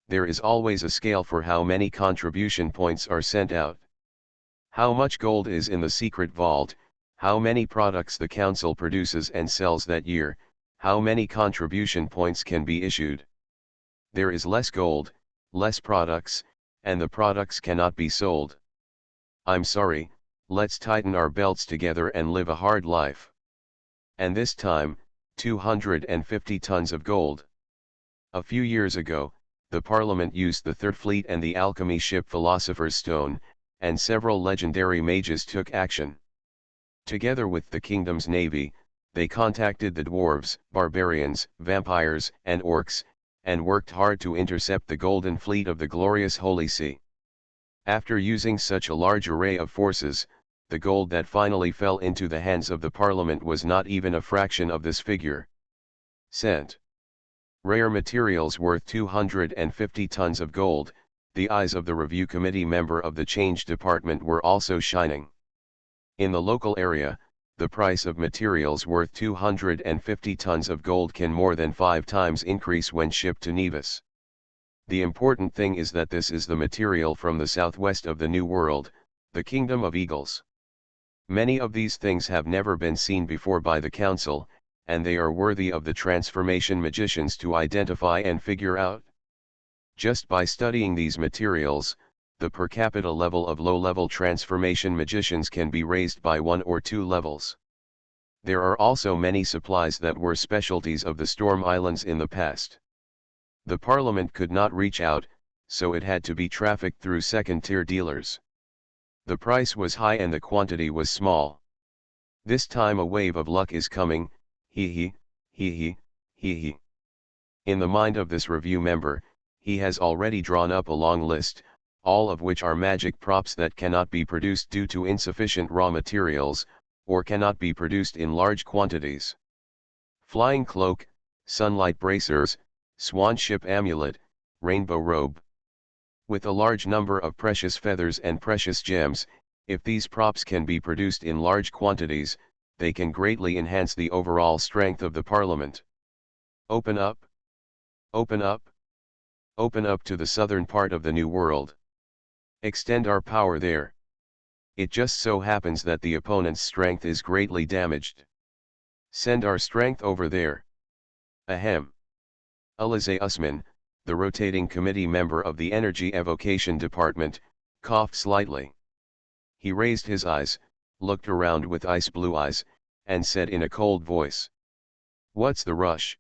There is always a scale for how many contribution points are sent out. How much gold is in the secret vault, how many products the council produces and sells that year, how many contribution points can be issued. There is less gold, less products, and the products cannot be sold. I'm sorry, let's tighten our belts together and live a hard life. And this time, 250 tons of gold. A few years ago, the Parliament used the Third Fleet and the alchemy ship Philosopher's Stone, and several legendary mages took action. Together with the kingdom's navy, they contacted the dwarves, barbarians, vampires, and orcs, and worked hard to intercept the golden fleet of the glorious Holy See. After using such a large array of forces, the gold that finally fell into the hands of the Parliament was not even a fraction of this figure. Sent. Rare materials worth 250 tons of gold. The eyes of the review committee member of the change department were also shining. In the local area, the price of materials worth 250 tons of gold can more than 5 times increase when shipped to Nevis. The important thing is that this is the material from the southwest of the New World, the Kingdom of Eagles. Many of these things have never been seen before by the Council, and they are worthy of the transformation magicians to identify and figure out. Just by studying these materials, the per capita level of low-level transformation magicians can be raised by 1 or 2 levels. There are also many supplies that were specialties of the Storm Islands in the past. The Parliament could not reach out, so it had to be trafficked through second-tier dealers. The price was high and the quantity was small. This time a wave of luck is coming, hee hee, hee hee, hee hee. In the mind of this review member, he has already drawn up a long list, all of which are magic props that cannot be produced due to insufficient raw materials, or cannot be produced in large quantities. Flying cloak, sunlight bracers, swan ship amulet, rainbow robe. With a large number of precious feathers and precious gems, if these props can be produced in large quantities, they can greatly enhance the overall strength of the Parliament. Open up! Open up! Open up to the southern part of the New World. Extend our power there. It just so happens that the opponent's strength is greatly damaged. Send our strength over there. Ahem. Alizé Usman, the rotating committee member of the Energy Evocation Department, coughed slightly. He raised his eyes, looked around with ice blue eyes, and said in a cold voice, "What's the rush?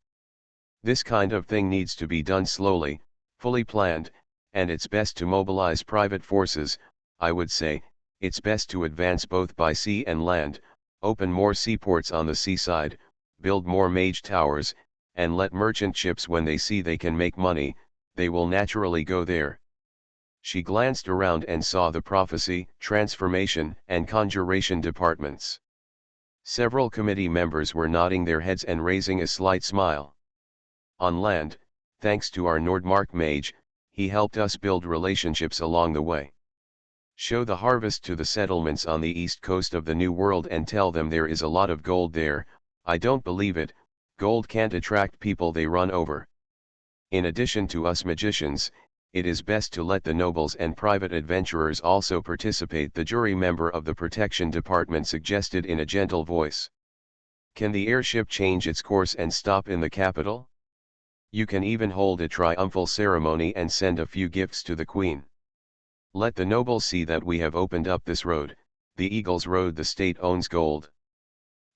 This kind of thing needs to be done slowly, fully planned, and it's best to mobilize private forces. I would say, it's best to advance both by sea and land, open more seaports on the seaside, build more mage towers, and let merchant ships, when they see they can make money, they will naturally go there. She glanced around and saw the prophecy, transformation, and conjuration departments. Several committee members were nodding their heads and raising a slight smile. On land, thanks to our Nordmark mage, he helped us build relationships along the way. Show the harvest to the settlements on the east coast of the New World and tell them there is a lot of gold there. I don't believe it, gold can't attract people, they run over. In addition to us magicians, it is best to let the nobles and private adventurers also participate, the jury member of the protection department suggested in a gentle voice. Can the airship change its course and stop in the capital? You can even hold a triumphal ceremony and send a few gifts to the queen. Let the nobles see that we have opened up this road, the Eagle's Road. The state owns gold.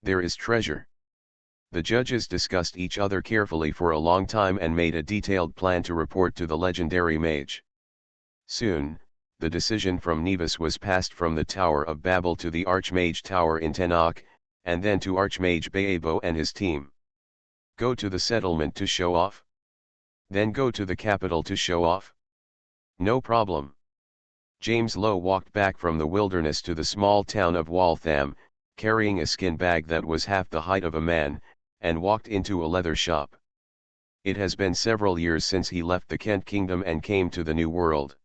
There is treasure. The judges discussed each other carefully for a long time and made a detailed plan to report to the legendary mage. Soon, the decision from Nevis was passed from the Tower of Babel to the Archmage Tower in Tenach, and then to Archmage Baebo and his team. Go to the settlement to show off? Then go to the capital to show off? No problem. James Lowe walked back from the wilderness to the small town of Waltham, carrying a skin bag that was half the height of a man, and walked into a leather shop. It has been several years since he left the Kent Kingdom and came to the New World.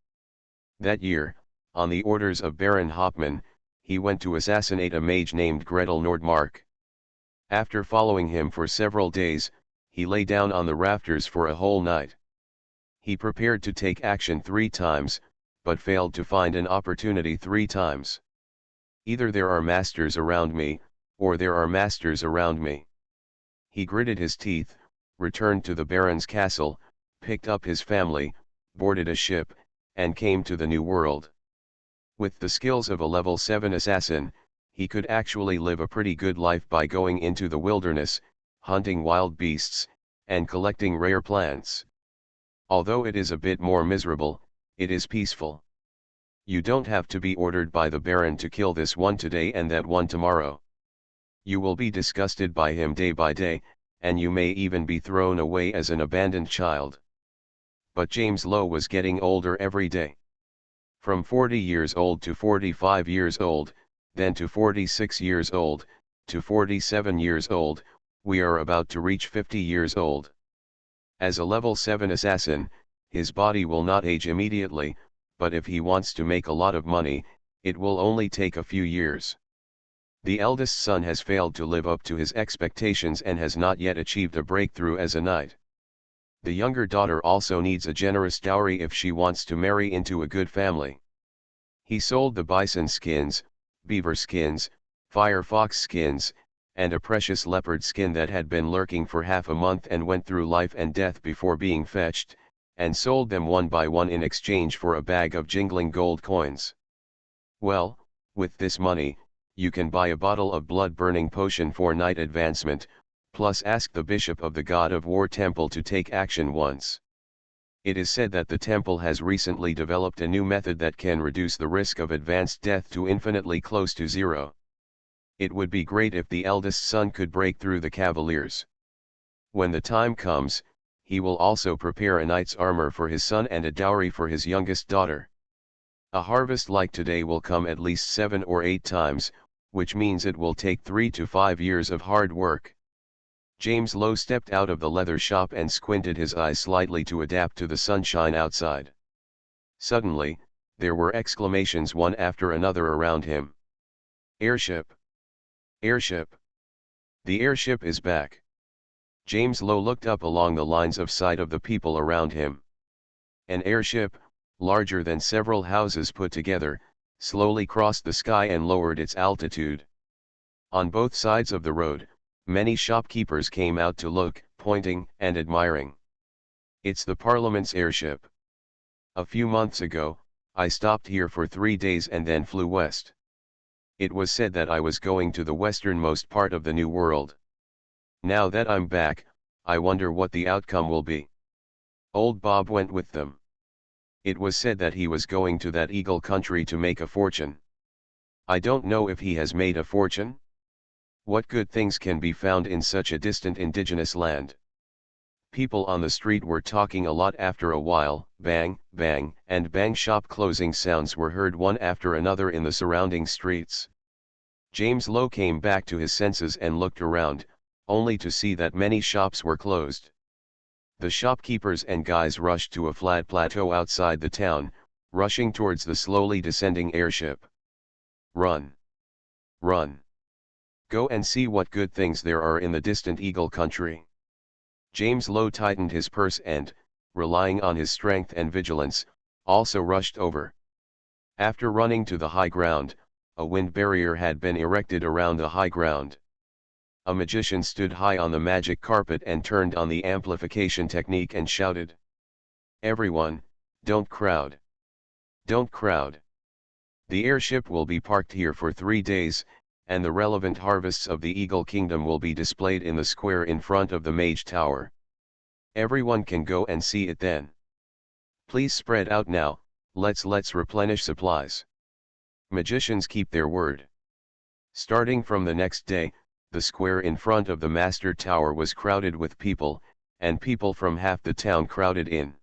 That year, on the orders of Baron Hopman, he went to assassinate a mage named Gretel Nordmark. After following him for several days, he lay down on the rafters for a whole night. He prepared to take action 3 times, but failed to find an opportunity 3 times. Either there are masters around me, or there are masters around me. He gritted his teeth, returned to the Baron's castle, picked up his family, boarded a ship, and came to the New World. With the skills of a level 7 assassin, he could actually live a pretty good life by going into the wilderness, hunting wild beasts, and collecting rare plants. Although it is a bit more miserable, it is peaceful. You don't have to be ordered by the Baron to kill this one today and that one tomorrow. You will be disgusted by him day by day, and you may even be thrown away as an abandoned child. But James Lowe was getting older every day. From 40 years old to 45 years old, then to 46 years old, to 47 years old, we are about to reach 50 years old. As a level 7 assassin, his body will not age immediately, but if he wants to make a lot of money, it will only take a few years. The eldest son has failed to live up to his expectations and has not yet achieved a breakthrough as a knight. The younger daughter also needs a generous dowry if she wants to marry into a good family. He sold the bison skins, beaver skins, firefox skins, and a precious leopard skin that had been lurking for half a month and went through life and death before being fetched, and sold them one by one in exchange for a bag of jingling gold coins. Well, with this money, you can buy a bottle of blood-burning potion for knight advancement, plus ask the bishop of the God of War temple to take action once. It is said that the temple has recently developed a new method that can reduce the risk of advanced death to infinitely close to 0. It would be great if the eldest son could break through the Cavaliers. When the time comes, he will also prepare a knight's armor for his son and a dowry for his youngest daughter. A harvest like today will come at least 7 or 8 times, which means it will take 3 to 5 years of hard work. James Lowe stepped out of the leather shop and squinted his eyes slightly to adapt to the sunshine outside. Suddenly, there were exclamations one after another around him. Airship! Airship! The airship is back! James Lowe looked up along the lines of sight of the people around him. An airship, larger than several houses put together, slowly crossed the sky and lowered its altitude. On both sides of the road, many shopkeepers came out to look, pointing and admiring. It's the Parliament's airship. A few months ago, I stopped here for 3 days and then flew west. It was said that I was going to the westernmost part of the New World. Now that I'm back, I wonder what the outcome will be. Old Bob went with them. It was said that he was going to that eagle country to make a fortune. I don't know if he has made a fortune. What good things can be found in such a distant indigenous land? People on the street were talking a lot. After a while, bang, bang, and bang shop closing sounds were heard one after another in the surrounding streets. James Lowe came back to his senses and looked around, only to see that many shops were closed. The shopkeepers and guys rushed to a flat plateau outside the town, rushing towards the slowly descending airship. Run! Run! Go and see what good things there are in the distant eagle country. James Lowe tightened his purse and, relying on his strength and vigilance, also rushed over. After running to the high ground, a wind barrier had been erected around the high ground. A magician stood high on the magic carpet and turned on the amplification technique and shouted, "Everyone, don't crowd. Don't crowd. The airship will be parked here for 3 days, and the relevant harvests of the Eagle Kingdom will be displayed in the square in front of the Mage Tower. Everyone can go and see it then. Please spread out now, let's replenish supplies." Magicians keep their word. Starting from the next day, the square in front of the Master Tower was crowded with people, and people from half the town crowded in.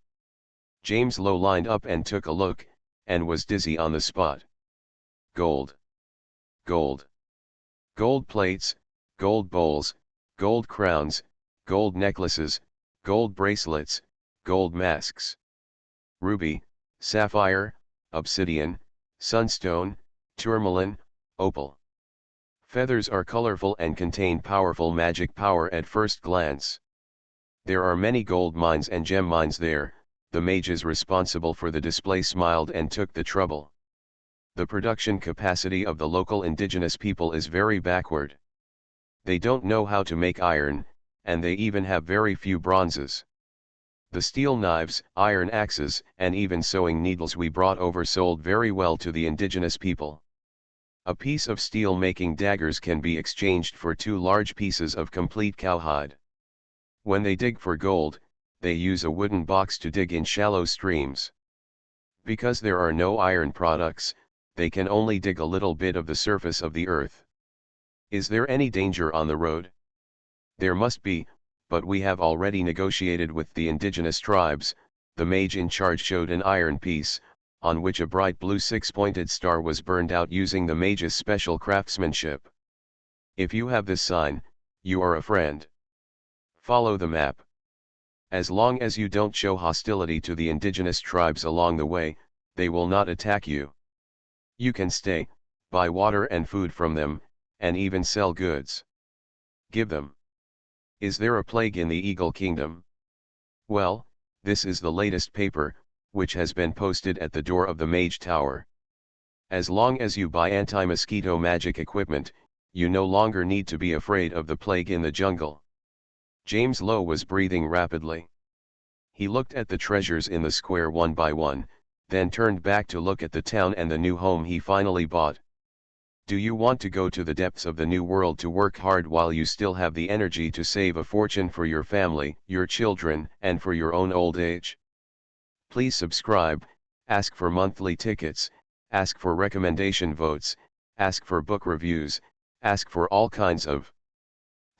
James Lowe lined up and took a look, and was dizzy on the spot. Gold. Gold. Gold plates, gold bowls, gold crowns, gold necklaces, gold bracelets, gold masks. Ruby, sapphire, obsidian, sunstone, tourmaline, opal. Feathers are colorful and contain powerful magic power at first glance. There are many gold mines and gem mines there. The mages responsible for the display smiled and took the trouble. The production capacity of the local indigenous people is very backward. They don't know how to make iron, and they even have very few bronzes. The steel knives, iron axes, and even sewing needles we brought over sold very well to the indigenous people. A piece of steel making daggers can be exchanged for 2 large pieces of complete cowhide. When they dig for gold, they use a wooden box to dig in shallow streams. Because there are no iron products, they can only dig a little bit of the surface of the earth. Is there any danger on the road? There must be, but we have already negotiated with the indigenous tribes. The mage in charge showed an iron piece, on which a bright blue 6-pointed star was burned out using the mage's special craftsmanship. If you have this sign, you are a friend. Follow the map. As long as you don't show hostility to the indigenous tribes along the way, they will not attack you. You can stay, buy water and food from them, and even sell goods. Give them. Is there a plague in the Eagle Kingdom? Well, this is the latest paper, which has been posted at the door of the Mage Tower. As long as you buy anti-mosquito magic equipment, you no longer need to be afraid of the plague in the jungle. James Lowe was breathing rapidly. He looked at the treasures in the square one by one, then turned back to look at the town and the new home he finally bought. Do you want to go to the depths of the new world to work hard while you still have the energy to save a fortune for your family, your children, and for your own old age? Please subscribe, ask for monthly tickets, ask for recommendation votes, ask for book reviews, ask for all kinds of.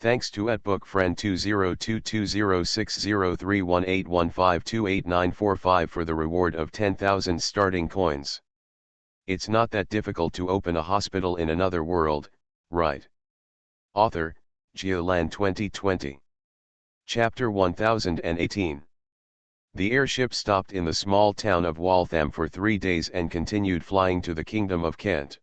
Thanks to @bookfriend 202206031815288945 for the reward of 10,000 starting coins. It's not that difficult to open a hospital in another world, right? Author, Giolan 2020. Chapter 1018. The airship stopped in the small town of Waltham for 3 days and continued flying to the Kingdom of Kent.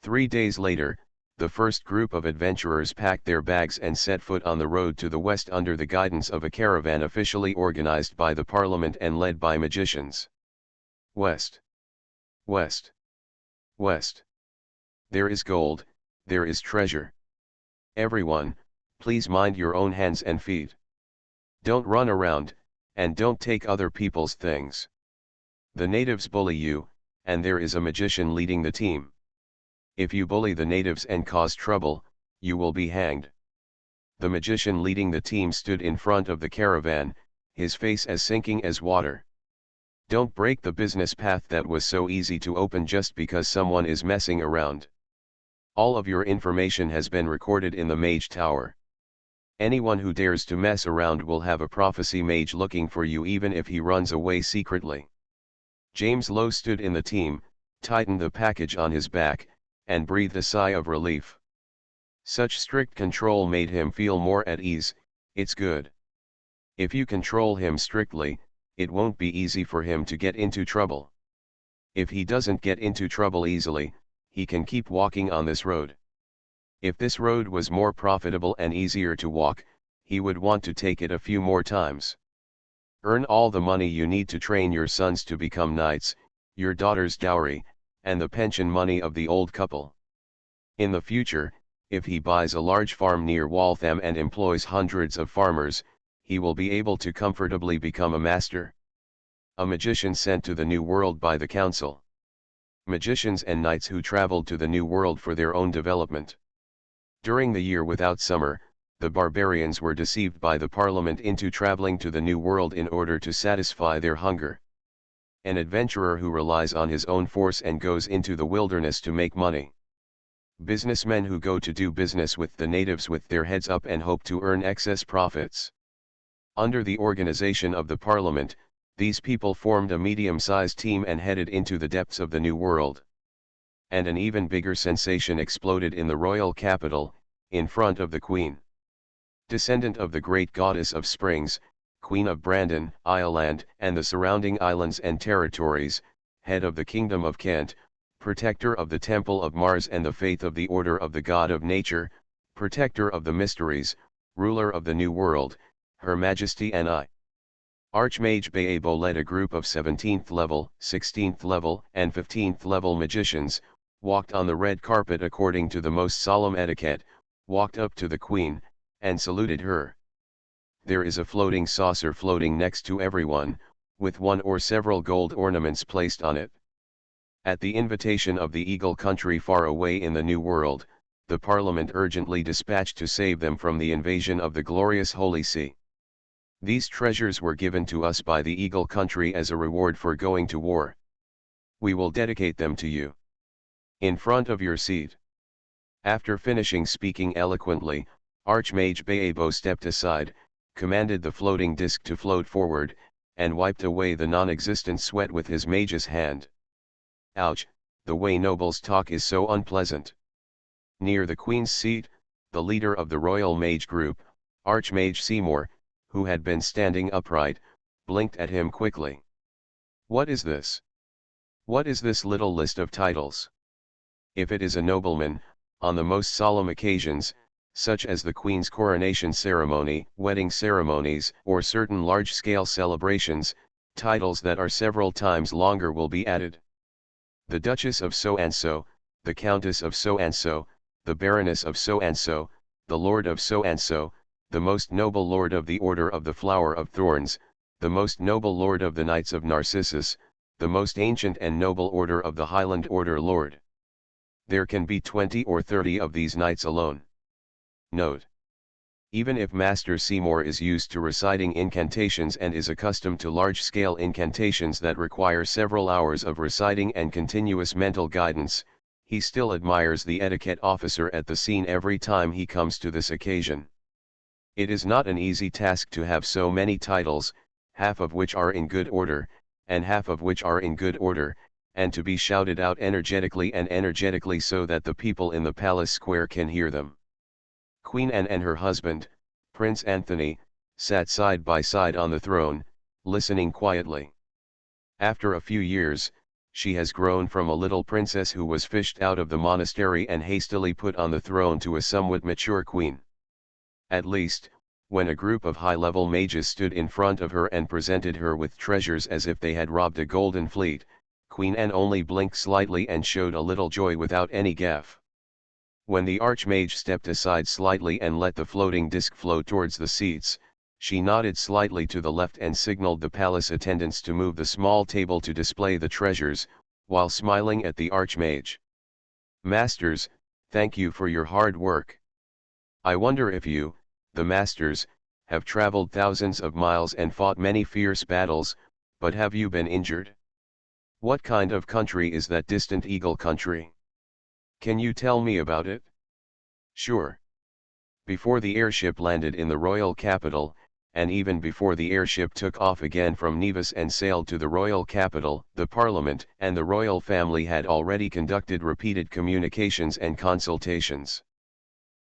3 days later, the first group of adventurers packed their bags and set foot on the road to the west under the guidance of a caravan officially organized by the Parliament and led by magicians. West. West. West. There is gold, there is treasure. Everyone, please mind your own hands and feet. Don't run around, and don't take other people's things. The natives bully you, and there is a magician leading the team. If you bully the natives and cause trouble, you will be hanged. The magician leading the team stood in front of the caravan, his face as sinking as water. Don't break the business path that was so easy to open just because someone is messing around. All of your information has been recorded in the Mage Tower. Anyone who dares to mess around will have a prophecy mage looking for you even if he runs away secretly. James Lowe stood in the team, tightened the package on his back, and breathed a sigh of relief. Such strict control made him feel more at ease. It's good. If you control him strictly, it won't be easy for him to get into trouble. If he doesn't get into trouble easily, he can keep walking on this road. If this road was more profitable and easier to walk, he would want to take it a few more times. Earn all the money you need to train your sons to become knights, your daughter's dowry, and the pension money of the old couple. In the future, if he buys a large farm near Waltham and employs hundreds of farmers, he will be able to comfortably become a master. A magician sent to the New World by the Council. Magicians and knights who traveled to the New World for their own development. During the year without summer, the barbarians were deceived by the Parliament into traveling to the New World in order to satisfy their hunger. An adventurer who relies on his own force and goes into the wilderness to make money. Businessmen who go to do business with the natives with their heads up and hope to earn excess profits. Under the organization of the Parliament, these people formed a medium-sized team and headed into the depths of the New World. And an even bigger sensation exploded in the royal capital, in front of the Queen. Descendant of the great goddess of springs, Queen of Brandon, Ireland, and the surrounding islands and territories, head of the Kingdom of Kent, protector of the Temple of Mars and the faith of the Order of the God of Nature, protector of the mysteries, ruler of the New World, Her Majesty and I. Archmage Baebo led a group of 17th level, 16th level, and 15th level magicians, walked on the red carpet according to the most solemn etiquette, walked up to the Queen, and saluted her. There is a floating saucer floating next to everyone, with one or several gold ornaments placed on it. At the invitation of the Eagle country far away in the New World, the Parliament urgently dispatched to save them from the invasion of the glorious Holy See. These treasures were given to us by the Eagle country as a reward for going to war. We will dedicate them to you. In front of your seat. After finishing speaking eloquently, Archmage Baebo stepped aside, commanded the floating disc to float forward, and wiped away the non-existent sweat with his mage's hand. Ouch, the way nobles talk is so unpleasant. Near the Queen's seat, the leader of the Royal Mage group, Archmage Seymour, who had been standing upright, blinked at him quickly. What is this? What is this little list of titles? If it is a nobleman, on the most solemn occasions, such as the Queen's coronation ceremony, wedding ceremonies, or certain large-scale celebrations, titles that are several times longer will be added. The Duchess of so-and-so, the Countess of so-and-so, the Baroness of so-and-so, the Lord of so-and-so, the most noble Lord of the Order of the Flower of Thorns, the most noble Lord of the Knights of Narcissus, the most ancient and noble Order of the Highland Order Lord. There can be 20 or 30 of these knights alone. Note: even if Master Seymour is used to reciting incantations and is accustomed to large-scale incantations that require several hours of reciting and continuous mental guidance, he still admires the etiquette officer at the scene every time he comes to this occasion. It is not an easy task to have so many titles, half of which are in good order, and half of which are in good order, and to be shouted out energetically so that the people in the palace square can hear them. Queen Anne and her husband, Prince Anthony, sat side by side on the throne, listening quietly. After a few years, she has grown from a little princess who was fished out of the monastery and hastily put on the throne to a somewhat mature queen. At least, when a group of high-level mages stood in front of her and presented her with treasures as if they had robbed a golden fleet, Queen Anne only blinked slightly and showed a little joy without any gaffe. When the Archmage stepped aside slightly and let the floating disc float towards the seats, she nodded slightly to the left and signaled the palace attendants to move the small table to display the treasures, while smiling at the Archmage. Masters, thank you for your hard work. I wonder if you, the masters, have traveled thousands of miles and fought many fierce battles, but have you been injured? What kind of country is that distant eagle country? Can you tell me about it? Sure. Before the airship landed in the royal capital, and even before the airship took off again from Nevis and sailed to the royal capital, the parliament and the royal family had already conducted repeated communications and consultations.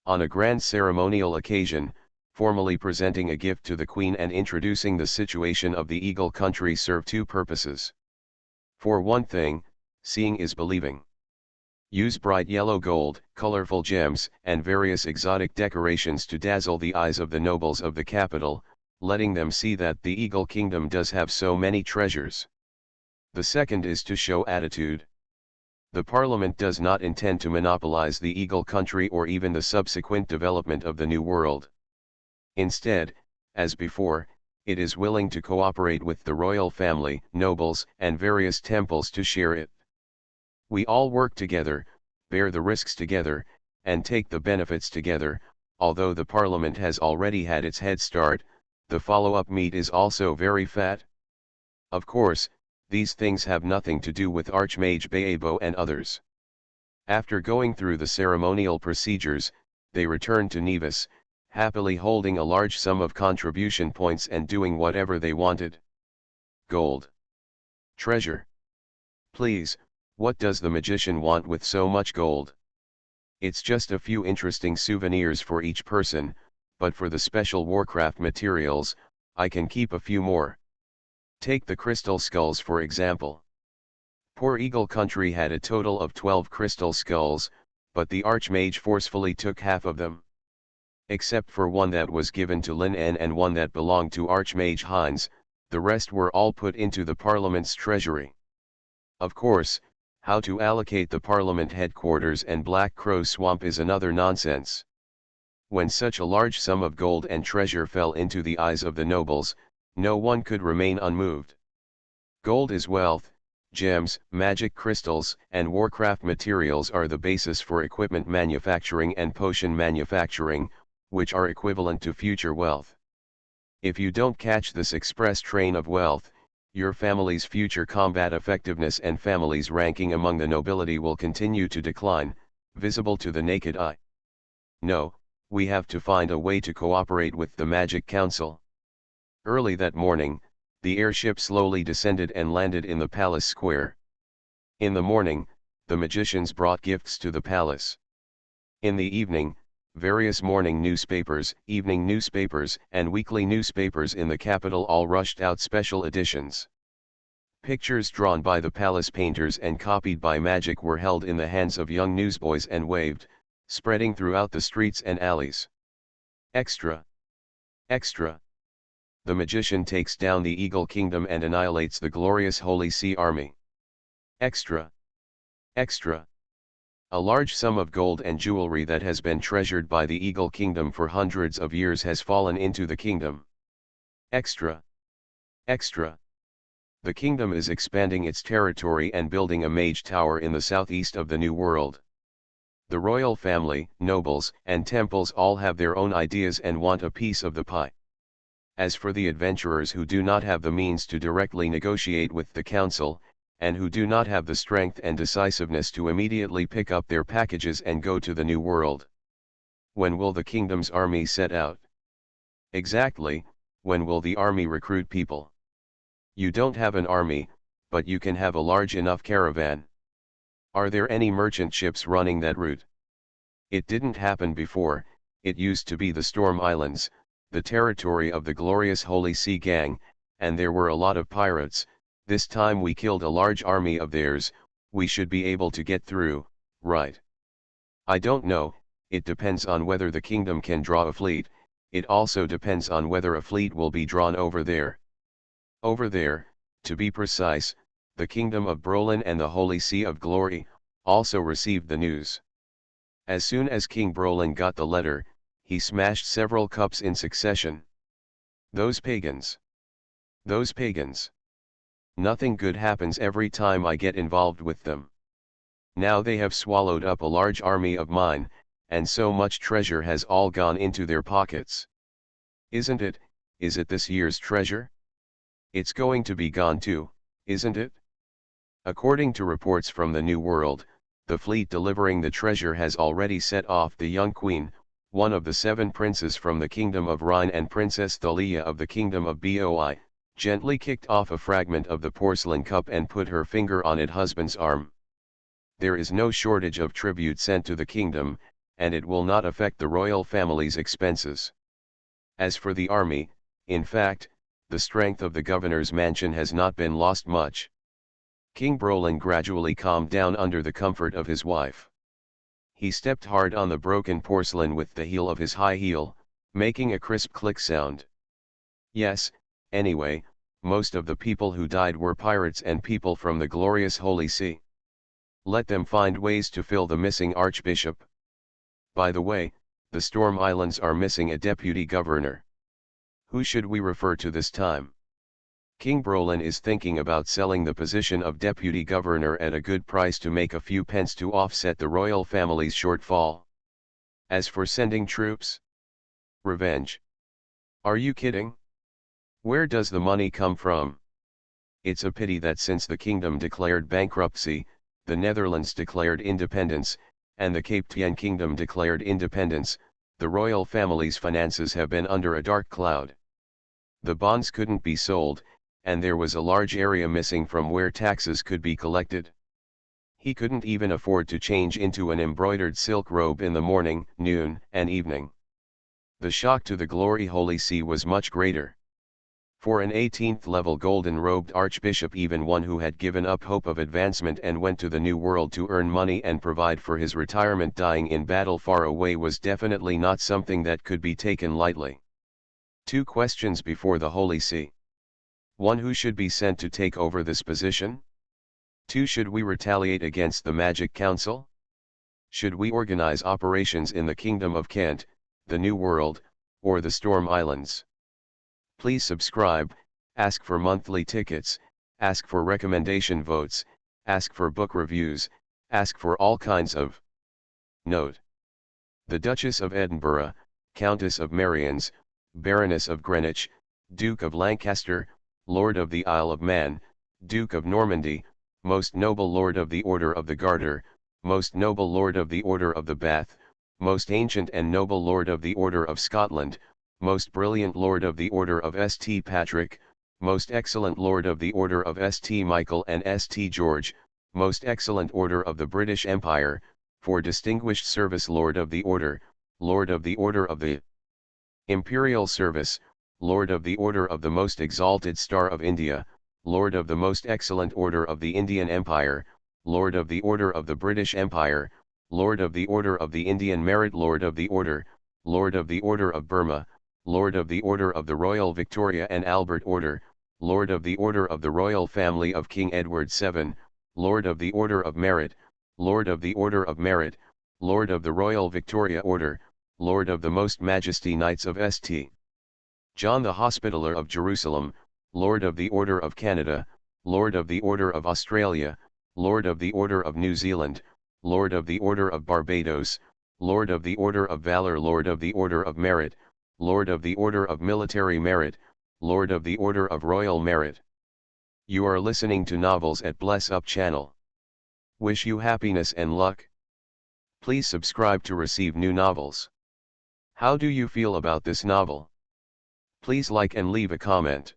On a grand ceremonial occasion, formally presenting a gift to the Queen and introducing the situation of the eagle country serve two purposes. For one thing, seeing is believing. Use bright yellow gold, colorful gems, and various exotic decorations to dazzle the eyes of the nobles of the capital, letting them see that the Eagle Kingdom does have so many treasures. The second is to show attitude. The Parliament does not intend to monopolize the Eagle Country or even the subsequent development of the New World. Instead, as before, it is willing to cooperate with the royal family, nobles, and various temples to share it. We all work together, bear the risks together, and take the benefits together. Although the Parliament has already had its head start, the follow-up meat is also very fat. Of course, these things have nothing to do with Archmage Baebo and others. After going through the ceremonial procedures, they returned to Nevis, happily holding a large sum of contribution points and doing whatever they wanted. Gold. Treasure. Please, what does the magician want with so much gold? It's just a few interesting souvenirs for each person, but for the special Warcraft materials, I can keep a few more. Take the crystal skulls for example. Poor Eagle Country had a total of 12 crystal skulls, but the Archmage forcefully took half of them. Except for one that was given to Lin En and one that belonged to Archmage Hines, the rest were all put into the Parliament's treasury. Of course, how to allocate the Parliament headquarters and Black Crow Swamp is another nonsense. When such a large sum of gold and treasure fell into the eyes of the nobles, no one could remain unmoved. Gold is wealth, gems, magic crystals, and Warcraft materials are the basis for equipment manufacturing and potion manufacturing, which are equivalent to future wealth. If you don't catch this express train of wealth, your family's future combat effectiveness and family's ranking among the nobility will continue to decline, visible to the naked eye. No, we have to find a way to cooperate with the Magic Council. Early that morning, the airship slowly descended and landed in the palace square. In the morning, the magicians brought gifts to the palace. In the evening, various morning newspapers, evening newspapers, and weekly newspapers in the capital all rushed out special editions. Pictures drawn by the palace painters and copied by magic were held in the hands of young newsboys and waved, spreading throughout the streets and alleys. Extra! Extra! The magician takes down the Eagle Kingdom and annihilates the glorious Holy See army. Extra! Extra! A large sum of gold and jewelry that has been treasured by the Eagle Kingdom for hundreds of years has fallen into the kingdom. Extra! Extra! The kingdom is expanding its territory and building a mage tower in the southeast of the New World. The royal family, nobles, and temples all have their own ideas and want a piece of the pie. As for the adventurers who do not have the means to directly negotiate with the council, and who do not have the strength and decisiveness to immediately pick up their packages and go to the New World. When will the kingdom's army set out? Exactly, when will the army recruit people? You don't have an army, but you can have a large enough caravan. Are there any merchant ships running that route? It didn't happen before. It used to be the Storm Islands, the territory of the glorious Holy See Gang, and there were a lot of pirates. This time we killed a large army of theirs. We should be able to get through, right? I don't know, it depends on whether the kingdom can draw a fleet. It also depends on whether a fleet will be drawn over there. Over there, to be precise, the kingdom of Brolin and the Holy See of Glory also received the news. As soon as King Brolin got the letter, he smashed several cups in succession. Those pagans! Those pagans! Nothing good happens every time I get involved with them. Now they have swallowed up a large army of mine, and so much treasure has all gone into their pockets. Isn't it? Is it this year's treasure? It's going to be gone too, isn't it? According to reports from the New World, the fleet delivering the treasure has already set off. The young queen, one of the 7 princes from the kingdom of Rhine and Princess Thalia of the kingdom of Boi, gently kicked off a fragment of the porcelain cup and put her finger on its husband's arm. There is no shortage of tribute sent to the kingdom, and it will not affect the royal family's expenses. As for the army, in fact, the strength of the governor's mansion has not been lost much. King Brolin gradually calmed down under the comfort of his wife. He stepped hard on the broken porcelain with the heel of his high heel, making a crisp click sound. Yes, anyway, most of the people who died were pirates and people from the glorious Holy See. Let them find ways to fill the missing archbishop. By the way, the Storm Islands are missing a deputy governor. Who should we refer to this time? King Brolin is thinking about selling the position of deputy governor at a good price to make a few pence to offset the royal family's shortfall. As for sending troops? Revenge. Are you kidding? Where does the money come from? It's a pity that since the kingdom declared bankruptcy, the Netherlands declared independence, and the Cape Town Kingdom declared independence, the royal family's finances have been under a dark cloud. The bonds couldn't be sold, and there was a large area missing from where taxes could be collected. He couldn't even afford to change into an embroidered silk robe in the morning, noon, and evening. The shock to the Glory Holy See was much greater. For an 18th-level golden-robed archbishop, even one who had given up hope of advancement and went to the New World to earn money and provide for his retirement dying in battle far away, was definitely not something that could be taken lightly. 2 questions before the Holy See. 1. Who should be sent to take over this position? 2. Should we retaliate against the Magic Council? Should we organize operations in the Kingdom of Kent, the New World, or the Storm Islands? Please subscribe, ask for monthly tickets, ask for recommendation votes, ask for book reviews, ask for all kinds of. Note: the Duchess of Edinburgh, Countess of Marians, Baroness of Greenwich, Duke of Lancaster, Lord of the Isle of Man, Duke of Normandy, Most Noble Lord of the Order of the Garter, Most Noble Lord of the Order of the Bath, Most Ancient and Noble Lord of the Order of Scotland, Most Brilliant Lord of the Order of St. Patrick, Most Excellent Lord of the Order of St. Michael and St. George, Most Excellent Order of the British Empire, for Distinguished Service Lord of the Order of the Imperial Service, Lord of the Order of the Most Exalted Star of India, Lord of the Most Excellent Order of the Indian Empire, Lord of the Order of the British Empire, Lord of the Order of the Indian Merit, Lord of the Order of Burma, Lord of the Order of the Royal Victoria and Albert Order, Lord of the Order of the Royal Family of King Edward VII, Lord of the Order of Merit, Lord of the Order of Merit, Lord of the Royal Victoria Order, Lord of the Most Majesty Knights of St. John the Hospitaller of Jerusalem, Lord of the Order of Canada, Lord of the Order of Australia, Lord of the Order of New Zealand, Lord of the Order of Barbados, Lord of the Order of Valor, Lord of the Order of Merit, Lord of the Order of Military Merit, Lord of the Order of Royal Merit. You are listening to Novels at Bless Up channel. Wish you happiness and luck. Please subscribe to receive new novels. How do you feel about this novel? Please like and leave a comment.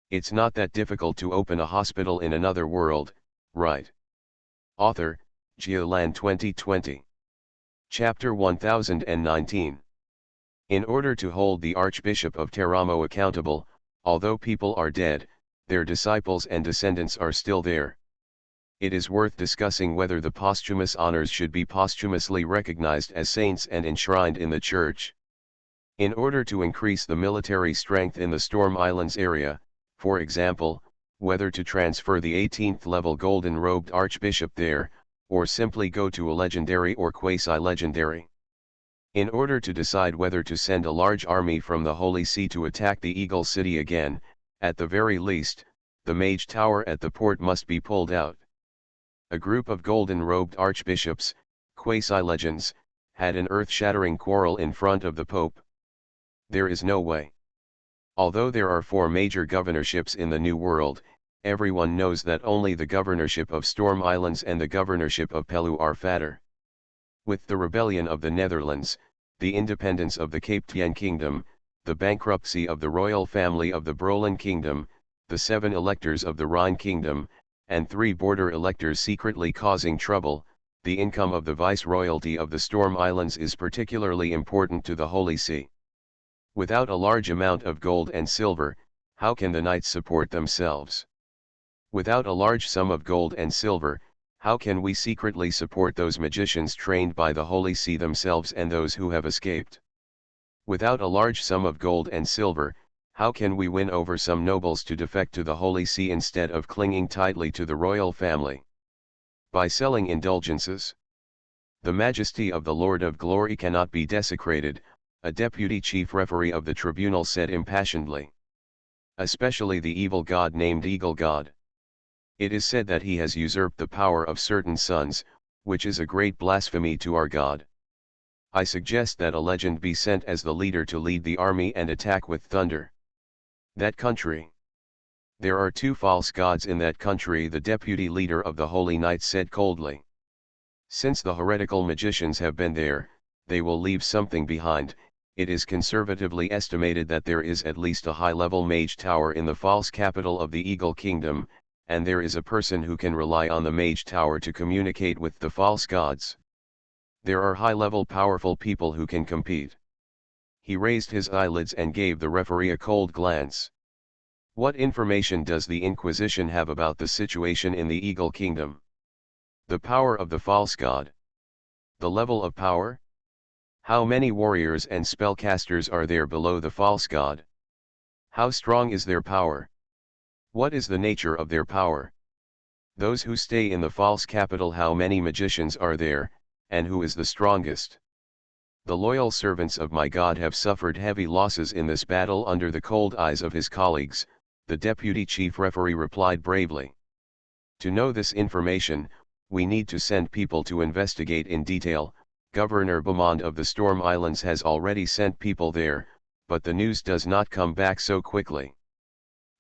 It's not that difficult to open a hospital in another world, right? Author, Geoland 2020. Chapter 1019. In order to hold the Archbishop of Teramo accountable, although people are dead, their disciples and descendants are still there. It is worth discussing whether the posthumous honors should be posthumously recognized as saints and enshrined in the Church. In order to increase the military strength in the Storm Islands area, for example, whether to transfer the 18th-level golden-robed Archbishop there, or simply go to a legendary or quasi-legendary. In order to decide whether to send a large army from the Holy See to attack the Eagle City again, at the very least, the Mage Tower at the port must be pulled out. A group of golden-robed archbishops, quasi-legends, had an earth-shattering quarrel in front of the Pope. There is no way. Although there are 4 major governorships in the New World, everyone knows that only the governorship of Storm Islands and the governorship of Pelu are fatter. With the rebellion of the Netherlands, the independence of the Cape Tien Kingdom, the bankruptcy of the royal family of the Brolen Kingdom, the 7 electors of the Rhine Kingdom, and 3 border electors secretly causing trouble, the income of the viceroyalty of the Storm Islands is particularly important to the Holy See. Without a large amount of gold and silver, how can the knights support themselves? Without a large sum of gold and silver, how can we secretly support those magicians trained by the Holy See themselves and those who have escaped? Without a large sum of gold and silver, how can we win over some nobles to defect to the Holy See instead of clinging tightly to the royal family? By selling indulgences. The majesty of the Lord of Glory cannot be desecrated, a deputy chief referee of the tribunal said impassionedly. Especially the evil god named Eagle God. It is said that he has usurped the power of certain sons, which is a great blasphemy to our God. I suggest that a legend be sent as the leader to lead the army and attack with thunder. That country. There are 2 false gods in that country, the deputy leader of the Holy Knights said coldly. Since the heretical magicians have been there, they will leave something behind. It is conservatively estimated that there is at least a high-level mage tower in the false capital of the Eagle Kingdom, and there is a person who can rely on the mage tower to communicate with the false gods. There are high-level powerful people who can compete. He raised his eyelids and gave the referee a cold glance. What information does the Inquisition have about the situation in the Eagle Kingdom? The power of the false god. The level of power? How many warriors and spellcasters are there below the false god? How strong is their power? What is the nature of their power? Those who stay in the false capital, how many magicians are there, and who is the strongest? The loyal servants of my God have suffered heavy losses in this battle under the cold eyes of his colleagues, the deputy chief referee replied bravely. To know this information, we need to send people to investigate in detail. Governor Beaumont of the Storm Islands has already sent people there, but the news does not come back so quickly.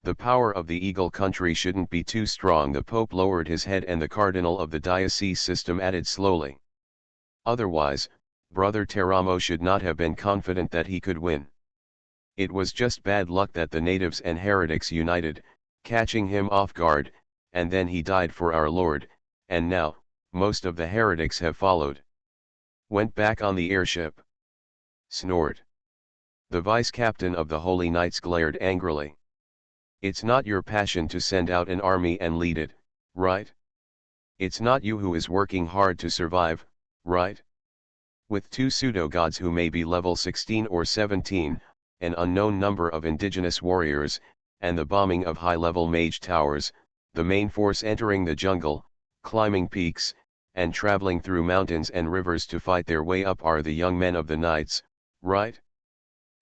The power of the Eagle country shouldn't be too strong. The Pope lowered his head and the cardinal of the diocese system added slowly. Otherwise, Brother Teramo should not have been confident that he could win. It was just bad luck that the natives and heretics united, catching him off guard, and then he died for our Lord, and now, most of the heretics have followed. Went back on the airship. Snored. The vice-captain of the Holy Knights glared angrily. It's not your passion to send out an army and lead it, right? It's not you who is working hard to survive, right? With 2 pseudo-gods who may be level 16 or 17, an unknown number of indigenous warriors, and the bombing of high-level mage towers, the main force entering the jungle, climbing peaks, and traveling through mountains and rivers to fight their way up are the young men of the knights, right?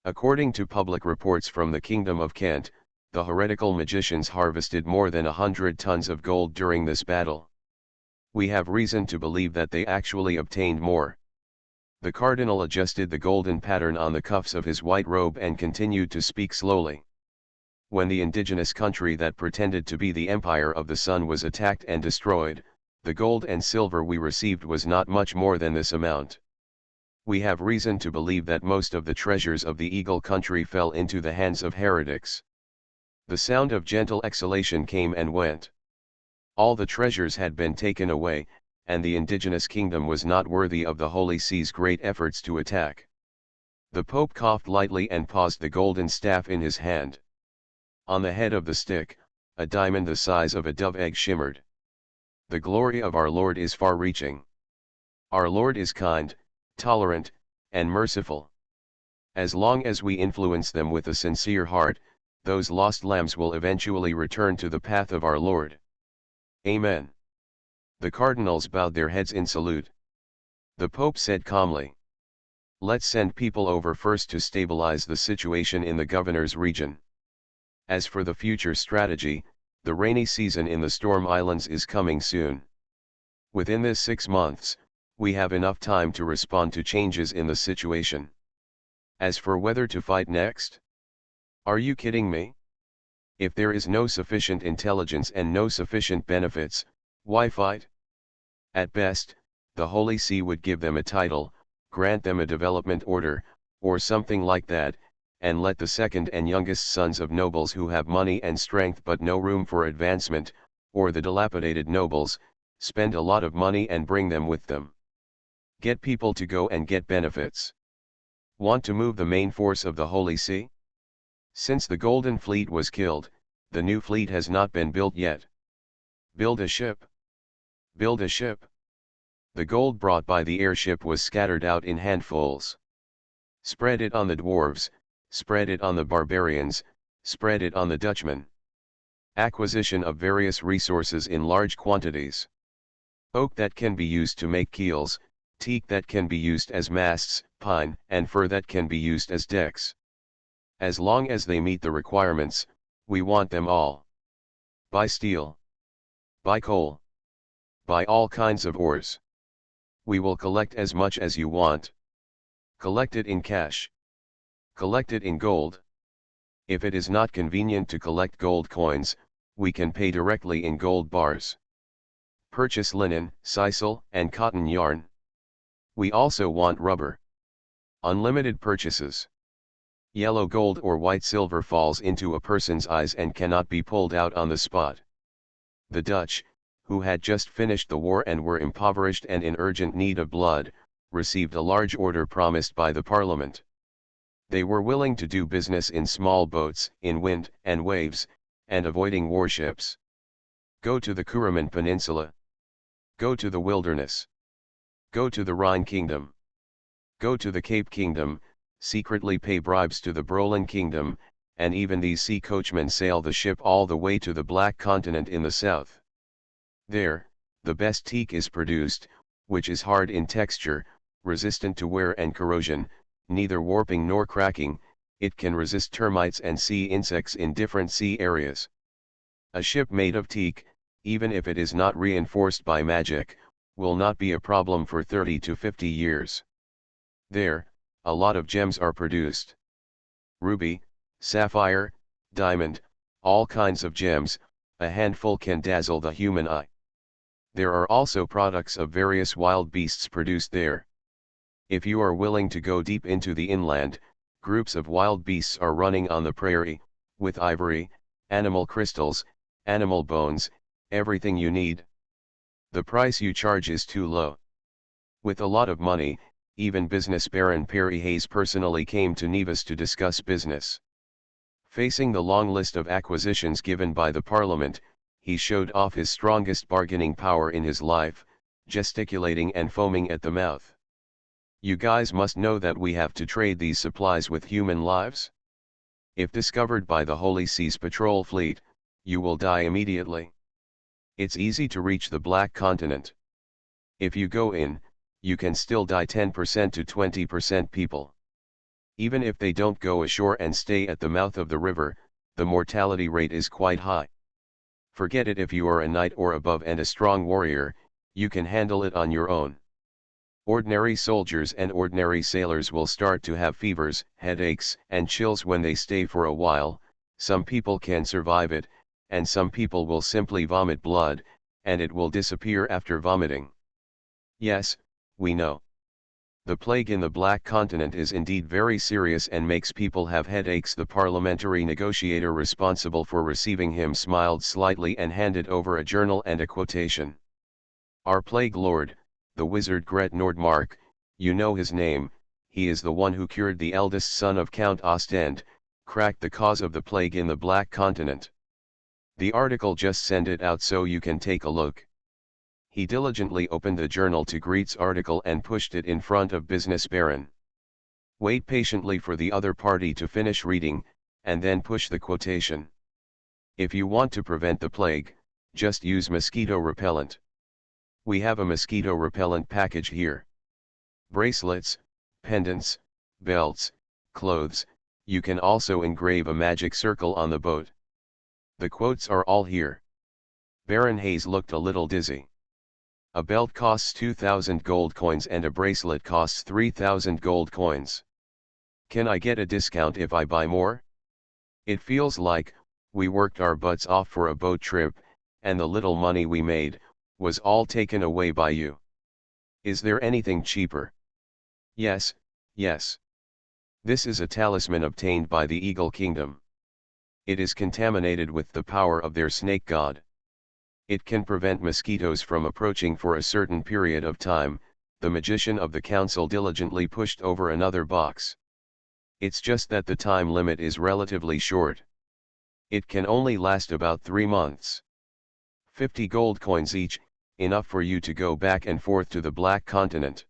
According to public reports from the Kingdom of Kent, the heretical magicians harvested more than 100 tons of gold during this battle. We have reason to believe that they actually obtained more. The cardinal adjusted the golden pattern on the cuffs of his white robe and continued to speak slowly. When the indigenous country that pretended to be the Empire of the Sun was attacked and destroyed, the gold and silver we received was not much more than this amount. We have reason to believe that most of the treasures of the Eagle country fell into the hands of heretics. The sound of gentle exhalation came and went. All the treasures had been taken away, and the indigenous kingdom was not worthy of the Holy See's great efforts to attack. The Pope coughed lightly and paused, the golden staff in his hand. On the head of the stick, a diamond the size of a dove egg shimmered. The glory of our Lord is far-reaching. Our Lord is kind, tolerant, and merciful. As long as we influence them with a sincere heart, those lost lambs will eventually return to the path of our Lord. Amen. The cardinals bowed their heads in salute. The Pope said calmly, "Let's send people over first to stabilize the situation in the governor's region. As for the future strategy, the rainy season in the Storm Islands is coming soon. Within this 6 months, we have enough time to respond to changes in the situation. As for whether to fight next, Are you kidding me? If there is no sufficient intelligence and no sufficient benefits, why fight? At best, the Holy See would give them a title, grant them a development order, or something like that, and let the second and youngest sons of nobles who have money and strength but no room for advancement, or the dilapidated nobles, spend a lot of money and bring them with them. Get people to go and get benefits. Want to move the main force of the Holy See? Since the Golden Fleet was killed, the new fleet has not been built yet. Build a ship. Build a ship. The gold brought by the airship was scattered out in handfuls. Spread it on the dwarves, spread it on the barbarians, spread it on the Dutchmen. Acquisition of various resources in large quantities. Oak that can be used to make keels, teak that can be used as masts, pine and fir that can be used as decks. As long as they meet the requirements, we want them all. Buy steel. Buy coal. Buy all kinds of ores. We will collect as much as you want. Collect it in cash. Collect it in gold. If it is not convenient to collect gold coins, we can pay directly in gold bars. Purchase linen, sisal, and cotton yarn. We also want rubber. Unlimited purchases. Yellow gold or white silver falls into a person's eyes and cannot be pulled out on the spot. The Dutch, who had just finished the war and were impoverished and in urgent need of blood, received a large order promised by the Parliament. They were willing to do business in small boats, in wind and waves, and avoiding warships. Go to the Kuraman Peninsula. Go to the wilderness. Go to the Rhine Kingdom. Go to the Cape Kingdom, secretly pay bribes to the Brolin Kingdom, and even these sea coachmen sail the ship all the way to the Black Continent in the south. There, the best teak is produced, which is hard in texture, resistant to wear and corrosion, neither warping nor cracking, it can resist termites and sea insects in different sea areas. A ship made of teak, even if it is not reinforced by magic, will not be a problem for 30 to 50 years. There, a lot of gems are produced. Ruby, sapphire, diamond, all kinds of gems, a handful can dazzle the human eye. There are also products of various wild beasts produced there. If you are willing to go deep into the inland, groups of wild beasts are running on the prairie, with ivory, animal crystals, animal bones, everything you need. The price you charge is too low. With a lot of money, even business baron Perry Hayes personally came to Nevis to discuss business. Facing the long list of acquisitions given by the Parliament, he showed off his strongest bargaining power in his life, gesticulating and foaming at the mouth. You guys must know that we have to trade these supplies with human lives. If discovered by the Holy Sea's patrol fleet, you will die immediately. It's easy to reach the Black Continent. If you go in, you can still die 10% to 20% people. Even if they don't go ashore and stay at the mouth of the river, the mortality rate is quite high. Forget it if you are a knight or above and a strong warrior, you can handle it on your own. Ordinary soldiers and ordinary sailors will start to have fevers, headaches, and chills when they stay for a while. Some people can survive it, and some people will simply vomit blood, and it will disappear after vomiting. Yes, we know. The plague in the Black Continent is indeed very serious and makes people have headaches. The parliamentary negotiator responsible for receiving him smiled slightly and handed over a journal and a quotation. Our plague lord, the wizard Gret Nordmark, you know his name, he is the one who cured the eldest son of Count Ostend, cracked the cause of the plague in the Black Continent. The article just send it out so you can take a look. He diligently opened the journal to Gret's article and pushed it in front of business baron. Wait patiently for the other party to finish reading, and then push the quotation. If you want to prevent the plague, just use mosquito repellent. We have a mosquito repellent package here. Bracelets, pendants, belts, clothes, you can also engrave a magic circle on the boat. The quotes are all here. Baron Hayes looked a little dizzy. A belt costs 2,000 gold coins and a bracelet costs 3,000 gold coins. Can I get a discount if I buy more? It feels like, we worked our butts off for a boat trip, and the little money we made, was all taken away by you. Is there anything cheaper? Yes, yes. This is a talisman obtained by the Eagle Kingdom. It is contaminated with the power of their snake god. It can prevent mosquitoes from approaching for a certain period of time. The magician of the council diligently pushed over another box. It's just that the time limit is relatively short. It can only last about 3 months. 50 gold coins each, enough for you to go back and forth to the Black Continent.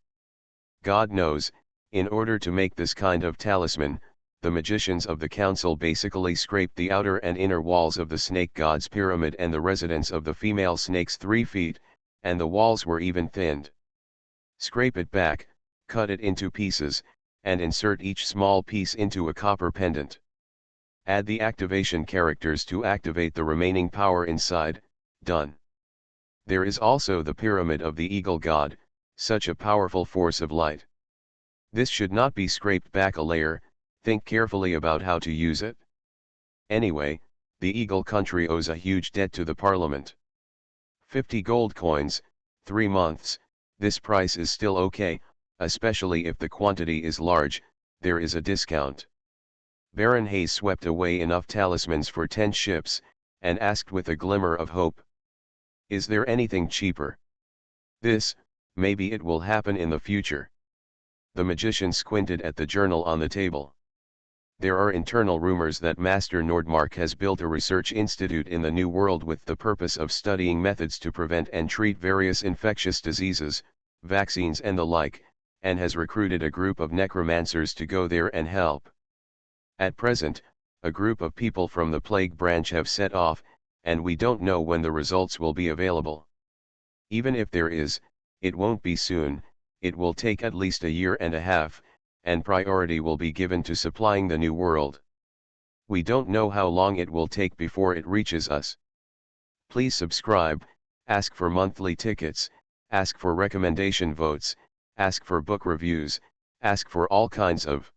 God knows, in order to make this kind of talisman, the magicians of the council basically scraped the outer and inner walls of the snake god's pyramid and the residence of the female snakes 3 feet, and the walls were even thinned. Scrape it back, cut it into pieces, and insert each small piece into a copper pendant. Add the activation characters to activate the remaining power inside. Done. There is also the pyramid of the eagle god, such a powerful force of light. This should not be scraped back a layer. Think carefully about how to use it. Anyway, the Eagle country owes a huge debt to the parliament. 50 gold coins, 3 months, this price is still okay, especially if the quantity is large, there is a discount. Baron Hayes swept away enough talismans for 10 ships, and asked with a glimmer of hope. Is there anything cheaper? This, maybe it will happen in the future. The magician squinted at the journal on the table. There are internal rumors that Master Nordmark has built a research institute in the New World with the purpose of studying methods to prevent and treat various infectious diseases, vaccines and the like, and has recruited a group of necromancers to go there and help. At present, a group of people from the Plague Branch have set off, and we don't know when the results will be available. Even if there is, it won't be soon, it will take at least a year and a half, and priority will be given to supplying the New World. We don't know how long it will take before it reaches us. Please subscribe, ask for monthly tickets, ask for recommendation votes, ask for book reviews, ask for all kinds of.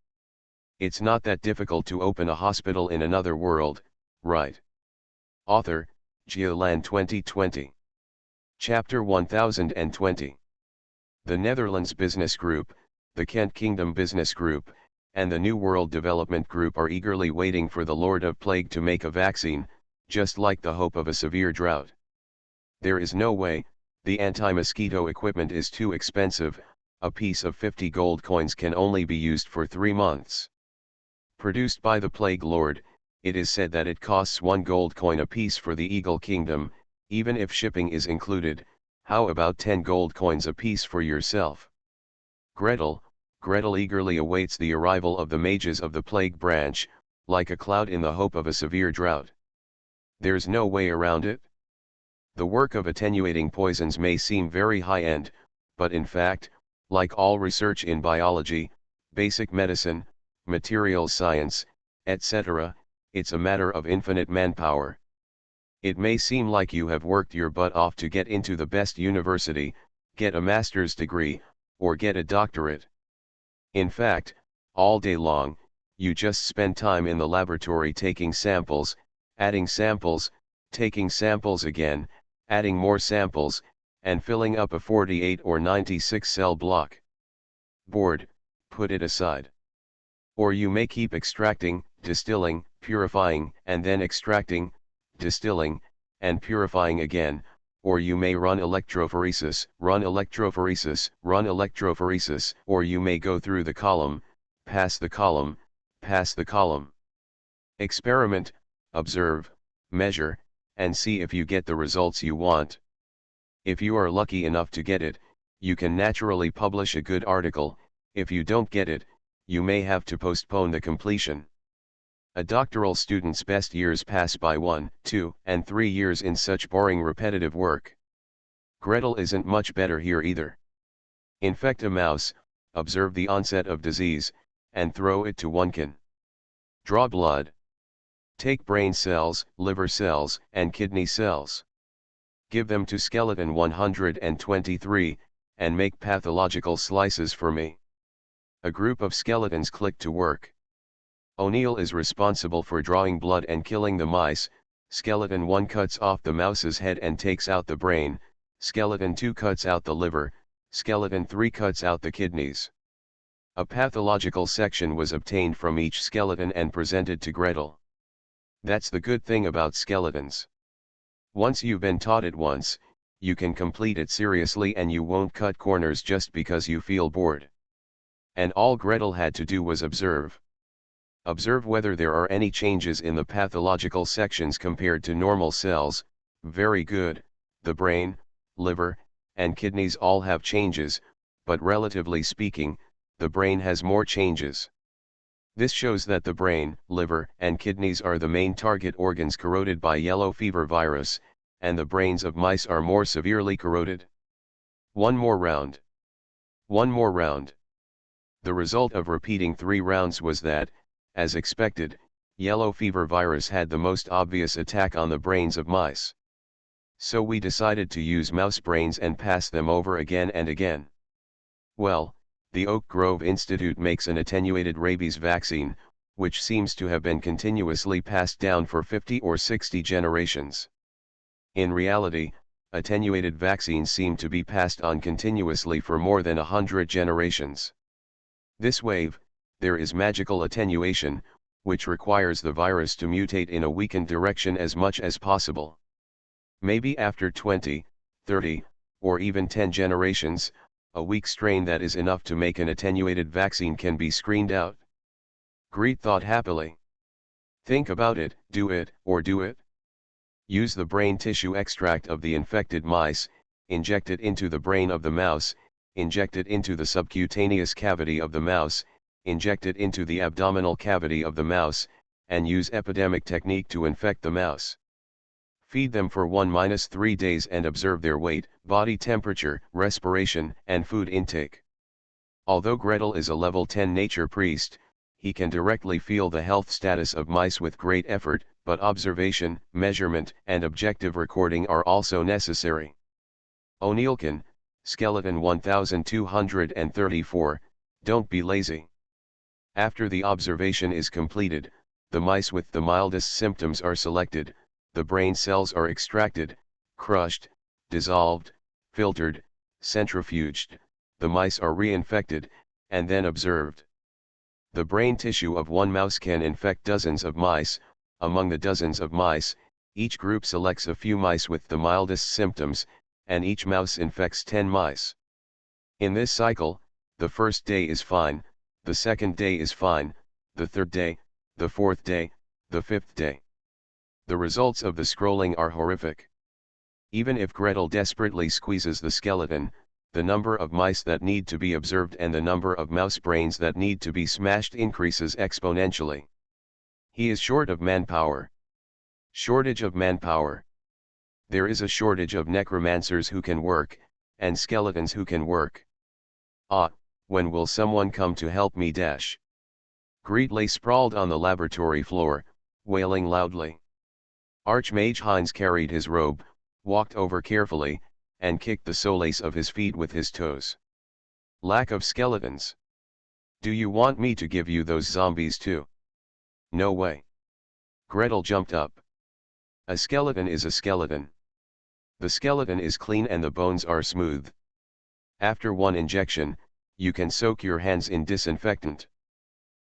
It's not that difficult to open a hospital in another world, right? Author, Geoland 2020. Chapter 1020. The Netherlands Business Group, the Kent Kingdom Business Group, and the New World Development Group are eagerly waiting for the Lord of Plague to make a vaccine, just like the hope of a severe drought. There is no way, the anti-mosquito equipment is too expensive, a piece of 50 gold coins can only be used for 3 months. Produced by the Plague Lord, it is said that it costs 1 gold coin apiece for the Eagle Kingdom, even if shipping is included. How about 10 gold coins apiece for yourself? Gretel eagerly awaits the arrival of the mages of the Plague Branch, like a cloud in the hope of a severe drought. There's no way around it. The work of attenuating poisons may seem very high-end, but in fact, like all research in biology, basic medicine, materials science, etc., it's a matter of infinite manpower. It may seem like you have worked your butt off to get into the best university, get a master's degree, or get a doctorate. In fact, all day long, you just spend time in the laboratory taking samples, adding samples, taking samples again, adding more samples, and filling up a 48 or 96 cell block. Bored, put it aside. Or you may keep extracting, distilling, purifying, and then extracting, distilling, and purifying again, or you may run electrophoresis, or you may go through the column, pass the column, pass the column. Experiment, observe, measure, and see if you get the results you want. If you are lucky enough to get it, you can naturally publish a good article. If you don't get it, you may have to postpone the completion. A doctoral student's best years pass by 1, 2, and 3 years in such boring repetitive work. Gretel isn't much better here either. Infect a mouse, observe the onset of disease, and throw it to Wunken. Draw blood. Take brain cells, liver cells, and kidney cells. Give them to skeleton 123, and make pathological slices for me. A group of skeletons clicked to work. O'Neill is responsible for drawing blood and killing the mice. Skeleton 1 cuts off the mouse's head and takes out the brain, Skeleton 2 cuts out the liver, Skeleton 3 cuts out the kidneys. A pathological section was obtained from each skeleton and presented to Gretel. That's the good thing about skeletons. Once you've been taught it once, you can complete it seriously and you won't cut corners just because you feel bored. And all Gretel had to do was observe. Observe whether there are any changes in the pathological sections compared to normal cells. Very good, the brain, liver, and kidneys all have changes, but relatively speaking, the brain has more changes. This shows that the brain, liver, and kidneys are the main target organs corroded by yellow fever virus, and the brains of mice are more severely corroded. One more round. One more round. The result of repeating 3 rounds was that, as expected, yellow fever virus had the most obvious attack on the brains of mice. So we decided to use mouse brains and pass them over again and again. Well, the Oak Grove Institute makes an attenuated rabies vaccine, which seems to have been continuously passed down for 50 or 60 generations. In reality, attenuated vaccines seem to be passed on continuously for more than 100 generations. This wave, there is magical attenuation, which requires the virus to mutate in a weakened direction as much as possible. Maybe after 20, 30, or even 10 generations, a weak strain that is enough to make an attenuated vaccine can be screened out. Greet thought happily. Think about it, do it, or do it. Use the brain tissue extract of the infected mice, inject it into the brain of the mouse, inject it into the subcutaneous cavity of the mouse, inject it into the abdominal cavity of the mouse, and use epidemic technique to infect the mouse. Feed them for 1-3 days and observe their weight, body temperature, respiration, and food intake. Although Gretel is a level 10 nature priest, he can directly feel the health status of mice with great effort, but observation, measurement, and objective recording are also necessary. O'Neill can, Skeleton 1234, don't be lazy. After the observation is completed, the mice with the mildest symptoms are selected, the brain cells are extracted, crushed, dissolved, filtered, centrifuged, the mice are reinfected, and then observed. The brain tissue of one mouse can infect dozens of mice. Among the dozens of mice, each group selects a few mice with the mildest symptoms, and each mouse infects 10 mice. In this cycle, the first day is fine, the second day is fine, the third day, the fourth day, the fifth day. The results of the scrolling are horrific. Even if Gretel desperately squeezes the skeleton, the number of mice that need to be observed and the number of mouse brains that need to be smashed increases exponentially. He is short of manpower. Shortage of manpower. There is a shortage of necromancers who can work, and skeletons who can work. Ah, when will someone come to help me dash? Greet lay sprawled on the laboratory floor, wailing loudly. Archmage Hines carried his robe, walked over carefully, and kicked the solace of his feet with his toes. Lack of skeletons. Do you want me to give you those zombies too? No way. Gretel jumped up. A skeleton is a skeleton. The skeleton is clean and the bones are smooth. After one injection, you can soak your hands in disinfectant.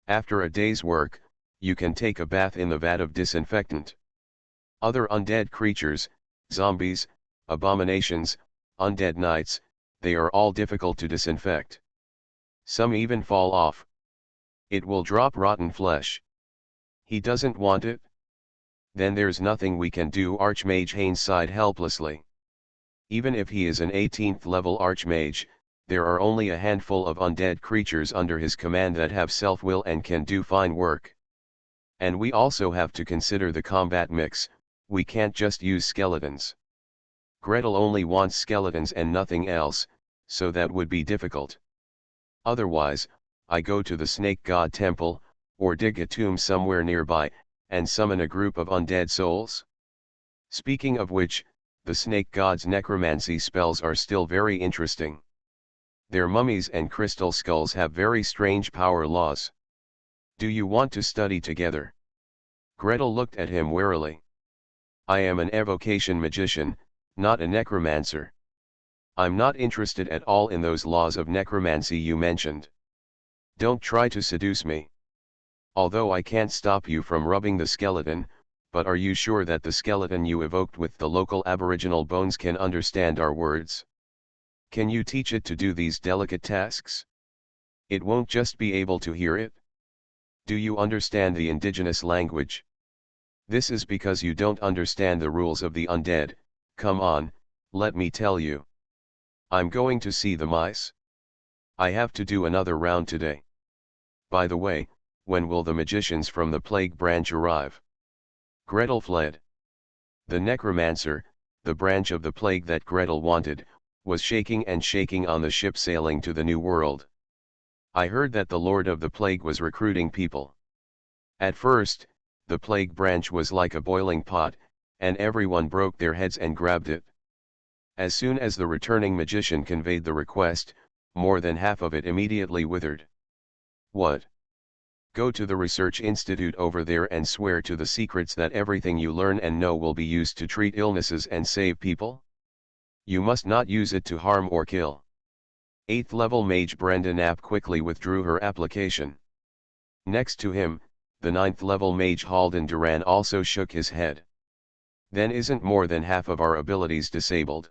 After a day's work, you can take a bath in the vat of disinfectant. Other undead creatures, zombies, abominations, undead knights, they are all difficult to disinfect. Some even fall off. It will drop rotten flesh. He doesn't want it? Then there's nothing we can do. Archmage Haynes sighed helplessly. Even if he is an 18th level archmage, there are only a handful of undead creatures under his command that have self-will and can do fine work. And we also have to consider the combat mix, we can't just use skeletons. Gretel only wants skeletons and nothing else, so that would be difficult. Otherwise, I go to the snake god temple, or dig a tomb somewhere nearby, and summon a group of undead souls. Speaking of which, the snake god's necromancy spells are still very interesting. Their mummies and crystal skulls have very strange power laws. Do you want to study together? Gretel looked at him warily. I am an evocation magician, not a necromancer. I'm not interested at all in those laws of necromancy you mentioned. Don't try to seduce me. Although I can't stop you from rubbing the skeleton, but are you sure that the skeleton you evoked with the local aboriginal bones can understand our words? Can you teach it to do these delicate tasks? It won't just be able to hear it. Do you understand the indigenous language? This is because you don't understand the rules of the undead. Come on, let me tell you. I'm going to see the mice. I have to do another round today. By the way, when will the magicians from the plague branch arrive? Gretel fled. The necromancer, the branch of the plague that Gretel wanted, was shaking and shaking on the ship sailing to the New World. I heard that the Lord of the Plague was recruiting people. At first, the plague branch was like a boiling pot, and everyone broke their heads and grabbed it. As soon as the returning magician conveyed the request, more than half of it immediately withered. What? Go to the research institute over there and swear to the secrets that everything you learn and know will be used to treat illnesses and save people? You must not use it to harm or kill. 8th level mage Brenda Knapp quickly withdrew her application. Next to him, the 9th level mage Halden Duran also shook his head. Then isn't more than half of our abilities disabled?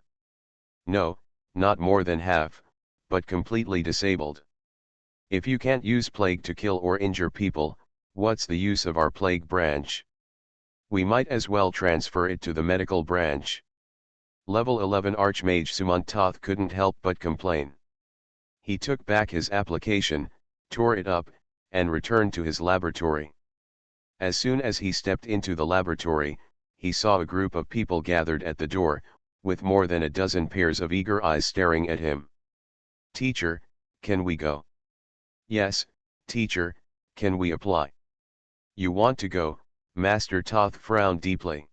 No, not more than half, but completely disabled. If you can't use plague to kill or injure people, what's the use of our plague branch? We might as well transfer it to the medical branch. Level 11 Archmage Sumantoth couldn't help but complain. He took back his application, tore it up, and returned to his laboratory. As soon as he stepped into the laboratory, he saw a group of people gathered at the door, with more than a dozen pairs of eager eyes staring at him. Teacher, can we go? Yes, teacher, can we apply? You want to go? Master Toth frowned deeply.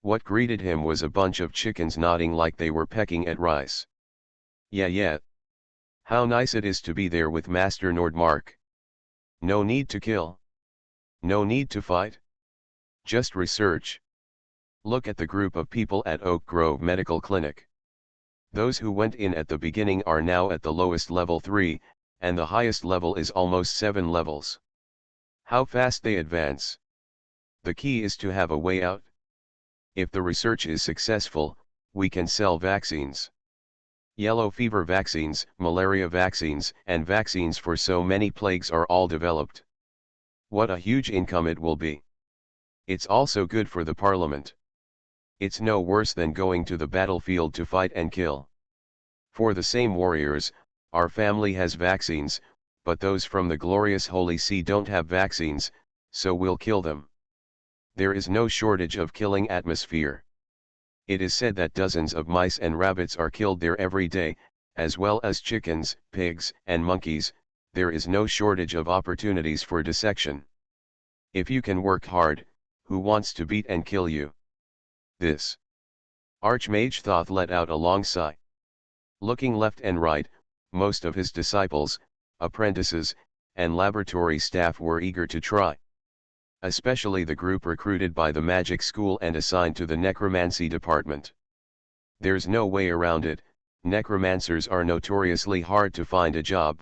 What greeted him was a bunch of chickens nodding like they were pecking at rice. Yeah. How nice it is to be there with Master Nordmark. No need to kill. No need to fight. Just research. Look at the group of people at Oak Grove Medical Clinic. Those who went in at the beginning are now at the lowest level 3, and the highest level is almost 7 levels. How fast they advance. The key is to have a way out. If the research is successful, we can sell vaccines. Yellow fever vaccines, malaria vaccines, and vaccines for so many plagues are all developed. What a huge income it will be. It's also good for the parliament. It's no worse than going to the battlefield to fight and kill. For the same warriors, our family has vaccines, but those from the glorious Holy See don't have vaccines, so we'll kill them. There is no shortage of killing atmosphere. It is said that dozens of mice and rabbits are killed there every day, as well as chickens, pigs, and monkeys. There is no shortage of opportunities for dissection. If you can work hard, who wants to beat and kill you? This. Archmage Thoth let out a long sigh. Looking left and right, most of his disciples, apprentices, and laboratory staff were eager to try. Especially the group recruited by the magic school and assigned to the necromancy department. There's no way around it, necromancers are notoriously hard to find a job.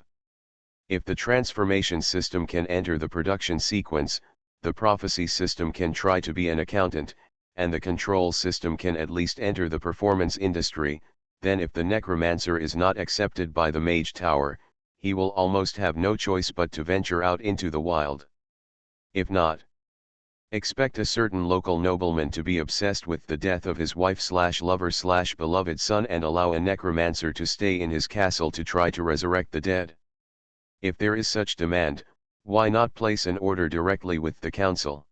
If the transformation system can enter the production sequence, the prophecy system can try to be an accountant, and the control system can at least enter the performance industry. Then if the necromancer is not accepted by the mage tower, he will almost have no choice but to venture out into the wild. If not, expect a certain local nobleman to be obsessed with the death of his wife/lover/beloved son and allow a necromancer to stay in his castle to try to resurrect the dead. If there is such demand, why not place an order directly with the council?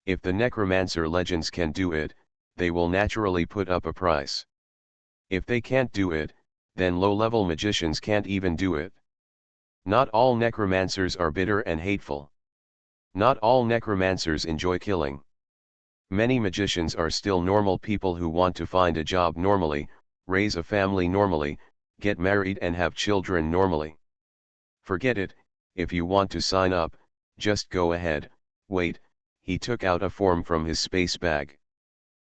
If the necromancer legends can do it, they will naturally put up a price. If they can't do it, then low-level magicians can't even do it. Not all necromancers are bitter and hateful. Not all necromancers enjoy killing. Many magicians are still normal people who want to find a job normally, raise a family normally, get married and have children normally. Forget it. If you want to sign up, Just go ahead. Wait, he took out a form from his space bag.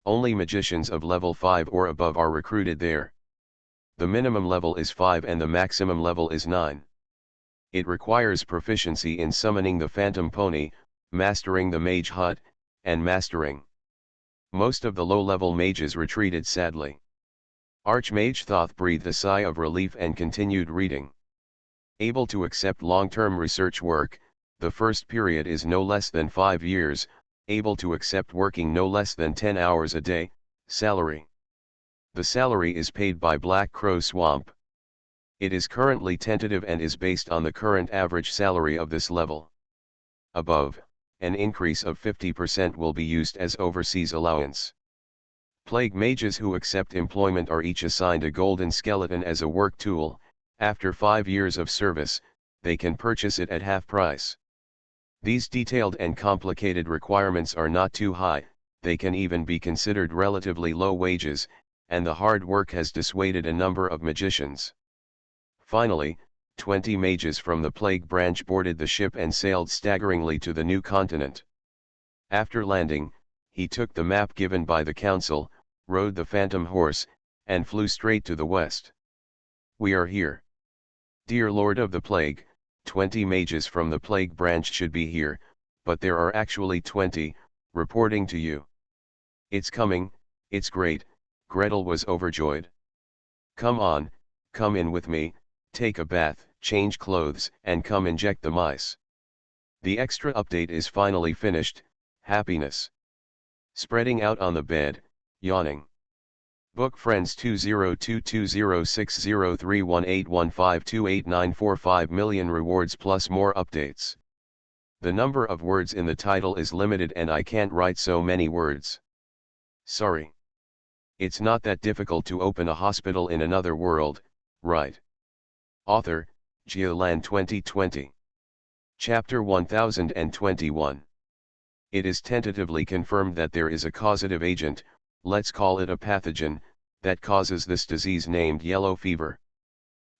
Only magicians of level 5 or above are recruited there. The minimum level is 5 and the maximum level is 9. It requires proficiency in summoning the Phantom Pony, mastering the Mage Hut, and mastering. Most of the low-level mages retreated sadly. Archmage Thoth breathed a sigh of relief and continued reading. Able to accept long-term research work, the first period is no less than 5 years, able to accept working no less than 10 hours a day, salary. The salary is paid by Black Crow Swamp. It is currently tentative and is based on the current average salary of this level. Above, an increase of 50% will be used as overseas allowance. Plague mages who accept employment are each assigned a golden skeleton as a work tool. After 5 years of service, they can purchase it at half price. These detailed and complicated requirements are not too high, they can even be considered relatively low wages, and the hard work has dissuaded a number of magicians. Finally, 20 mages from the Plague branch boarded the ship and sailed staggeringly to the new continent. After landing, he took the map given by the council, rode the phantom horse, and flew straight to the west. We are here. Dear Lord of the Plague, 20 mages from the Plague branch should be here, but there are actually 20, reporting to you. It's coming, it's great, Gretel was overjoyed. Come on, come in with me, take a bath, change clothes, and come inject the mice. The extra update is finally finished, happiness. Spreading out on the bed, yawning. Book friends 20220603181528945 million rewards plus more updates. The number of words in the title is limited and I can't write so many words. Sorry. It's not that difficult to open a hospital in another world, right? Author, Geoland 2020. Chapter 1021. It is tentatively confirmed that there is a causative agent, let's call it a pathogen, that causes this disease named yellow fever.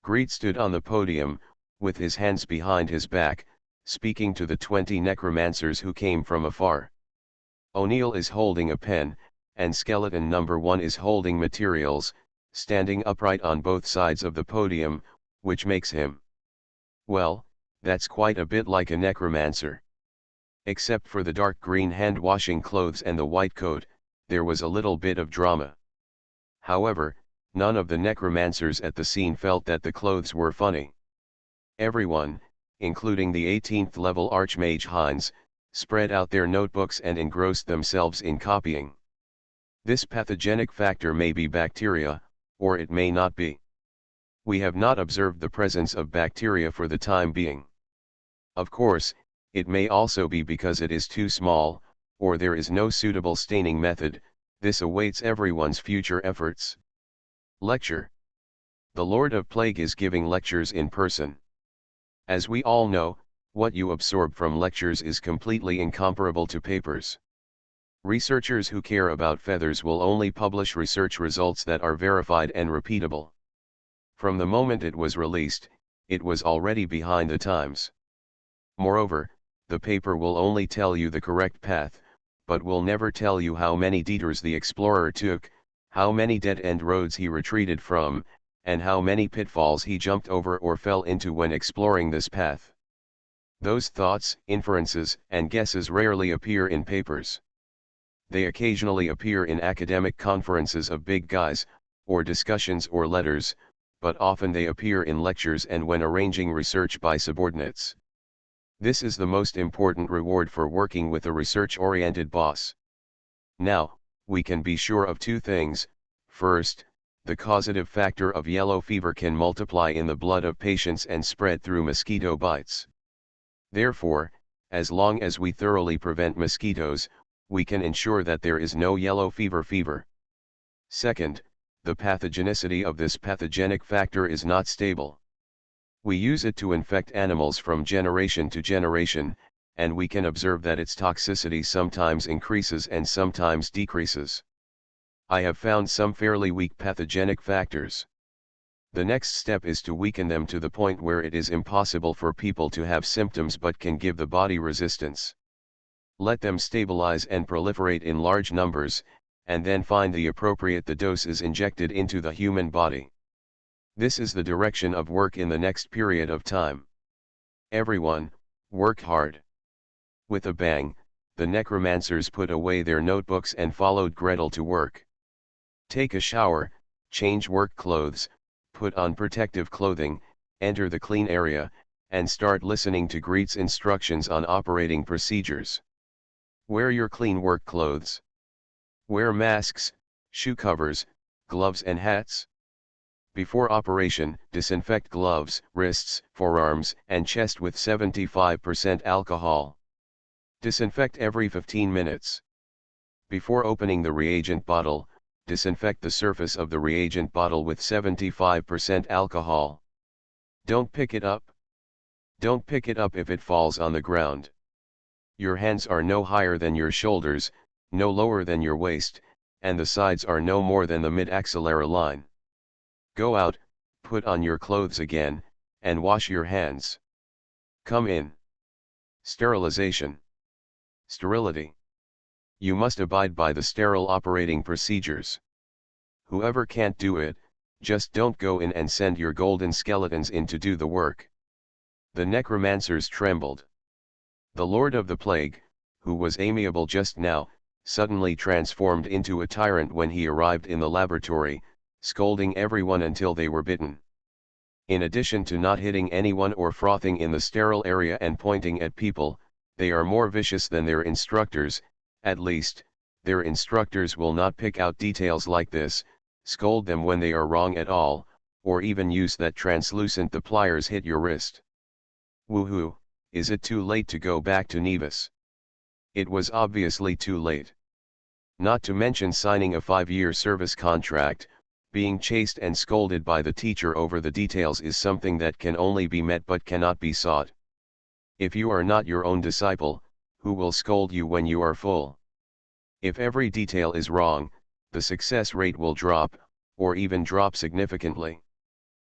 Greed stood on the podium, with his hands behind his back, speaking to the 20 necromancers who came from afar. O'Neill is holding a pen, and skeleton number 1 is holding materials, standing upright on both sides of the podium, which makes him, well, that's quite a bit like a necromancer. Except for the dark green hand-washing clothes and the white coat, there was a little bit of drama. However, none of the necromancers at the scene felt that the clothes were funny. Everyone, including the 18th level Archmage Heinz, spread out their notebooks and engrossed themselves in copying. This pathogenic factor may be bacteria, or it may not be. We have not observed the presence of bacteria for the time being. Of course, it may also be because it is too small, or there is no suitable staining method. This awaits everyone's future efforts. Lecture. The Lord of Plague is giving lectures in person. As we all know, what you absorb from lectures is completely incomparable to papers. Researchers who care about feathers will only publish research results that are verified and repeatable. From the moment it was released, it was already behind the times. Moreover, the paper will only tell you the correct path, but will never tell you how many detours the explorer took, how many dead-end roads he retreated from, and how many pitfalls he jumped over or fell into when exploring this path. Those thoughts, inferences, and guesses rarely appear in papers. They occasionally appear in academic conferences of big guys, or discussions or letters, but often they appear in lectures and when arranging research by subordinates. This is the most important reward for working with a research-oriented boss. Now, we can be sure of two things. First, the causative factor of yellow fever can multiply in the blood of patients and spread through mosquito bites. Therefore, as long as we thoroughly prevent mosquitoes, we can ensure that there is no yellow fever. Second, the pathogenicity of this pathogenic factor is not stable. We use it to infect animals from generation to generation, and we can observe that its toxicity sometimes increases and sometimes decreases. I have found some fairly weak pathogenic factors. The next step is to weaken them to the point where it is impossible for people to have symptoms but can give the body resistance. Let them stabilize and proliferate in large numbers, and then find the appropriate dose is injected into the human body. This is the direction of work in the next period of time. Everyone, work hard. With a bang, the necromancers put away their notebooks and followed Gretel to work. Take a shower, change work clothes, put on protective clothing, enter the clean area, and start listening to Greet's instructions on operating procedures. Wear your clean work clothes. Wear masks, shoe covers, gloves and hats. Before operation, disinfect gloves, wrists, forearms, and chest with 75% alcohol. Disinfect every 15 minutes. Before opening the reagent bottle, disinfect the surface of the reagent bottle with 75% alcohol. Don't pick it up. Don't pick it up if it falls on the ground. Your hands are no higher than your shoulders, no lower than your waist, and the sides are no more than the mid-axillary line. Go out, put on your clothes again, and wash your hands. Come in. Sterilization. Sterility. You must abide by the sterile operating procedures. Whoever can't do it, just don't go in and send your golden skeletons in to do the work. The necromancers trembled. The Lord of the Plague, who was amiable just now, suddenly transformed into a tyrant when he arrived in the laboratory, scolding everyone until they were bitten. In addition to not hitting anyone or frothing in the sterile area and pointing at people, they are more vicious than their instructors. At least, their instructors will not pick out details like this, scold them when they are wrong at all, or even use that translucent the pliers hit your wrist. Woohoo, is it too late to go back to Nevis? It was obviously too late. Not to mention signing a 5-year service contract, being chased and scolded by the teacher over the details is something that can only be met but cannot be sought. If you are not your own disciple, who will scold you when you are full? If every detail is wrong, the success rate will drop, or even drop significantly.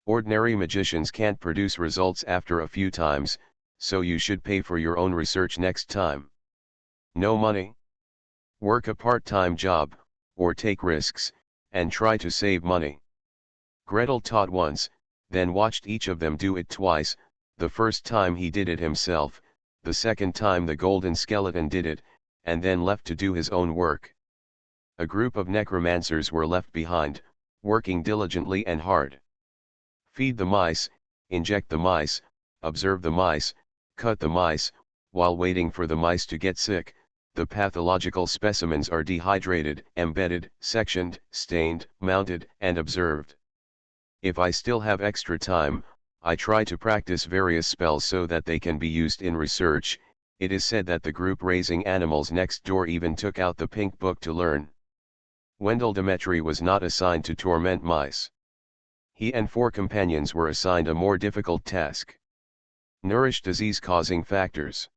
Ordinary magicians can't produce results after a few times, so you should pay for your own research next time. No money? Work a part-time job, or take risks, and try to save money. Gretel taught once, then watched each of them do it twice. The first time he did it himself, the second time the golden skeleton did it, and then left to do his own work. A group of necromancers were left behind, working diligently and hard. Feed the mice, inject the mice, observe the mice, cut the mice. While waiting for the mice to get sick, the pathological specimens are dehydrated, embedded, sectioned, stained, mounted, and observed. If I still have extra time, I try to practice various spells so that they can be used in research. It is said that the group raising animals next door even took out the pink book to learn. Wendell Demetri was not assigned to torment mice. He and 4 companions were assigned a more difficult task. Nourish disease-causing factors.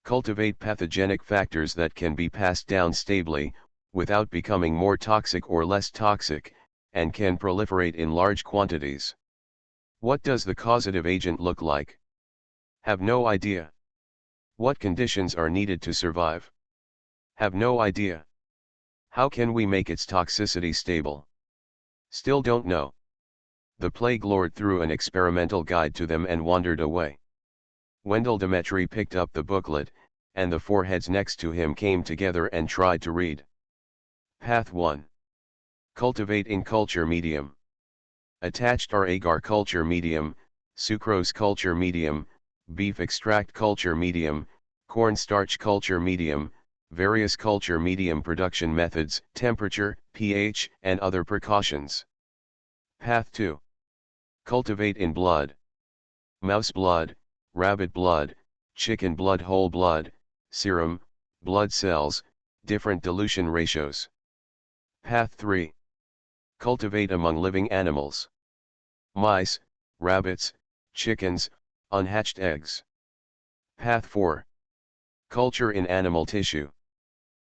Cultivate pathogenic factors that can be passed down stably, without becoming more toxic or less toxic, and can proliferate in large quantities. What does the causative agent look like? Have no idea. What conditions are needed to survive? Have no idea. How can we make its toxicity stable? Still don't know. The Plague Lord threw an experimental guide to them and wandered away. Wendell Demetri picked up the booklet, and the 4 heads next to him came together and tried to read. Path 1. Cultivate in culture medium. Attached are agar culture medium, sucrose culture medium, beef extract culture medium, cornstarch culture medium, various culture medium production methods, temperature, pH, and other precautions. Path 2. Cultivate in blood. Mouse blood, rabbit blood, chicken blood, whole blood, serum, blood cells, different dilution ratios. Path 3. Cultivate among living animals. Mice, rabbits, chickens, unhatched eggs. Path 4. Culture in animal tissue.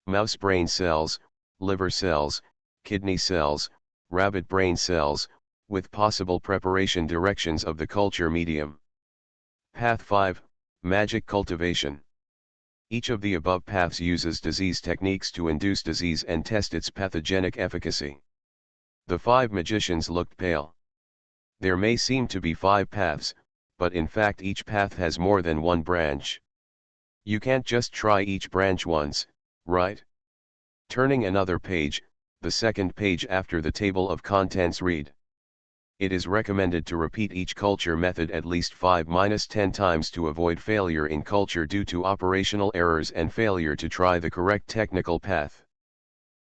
Mouse brain cells, liver cells, kidney cells, rabbit brain cells, with possible preparation directions of the culture medium. Path 5, Magic Cultivation. Each of the above paths uses disease techniques to induce disease and test its pathogenic efficacy. The 5 magicians looked pale. There may seem to be 5 paths, but in fact each path has more than one branch. You can't just try each branch once, right? Turning another page, the second page after the table of contents read. It is recommended to repeat each culture method at least 5-10 times to avoid failure in culture due to operational errors and failure to try the correct technical path.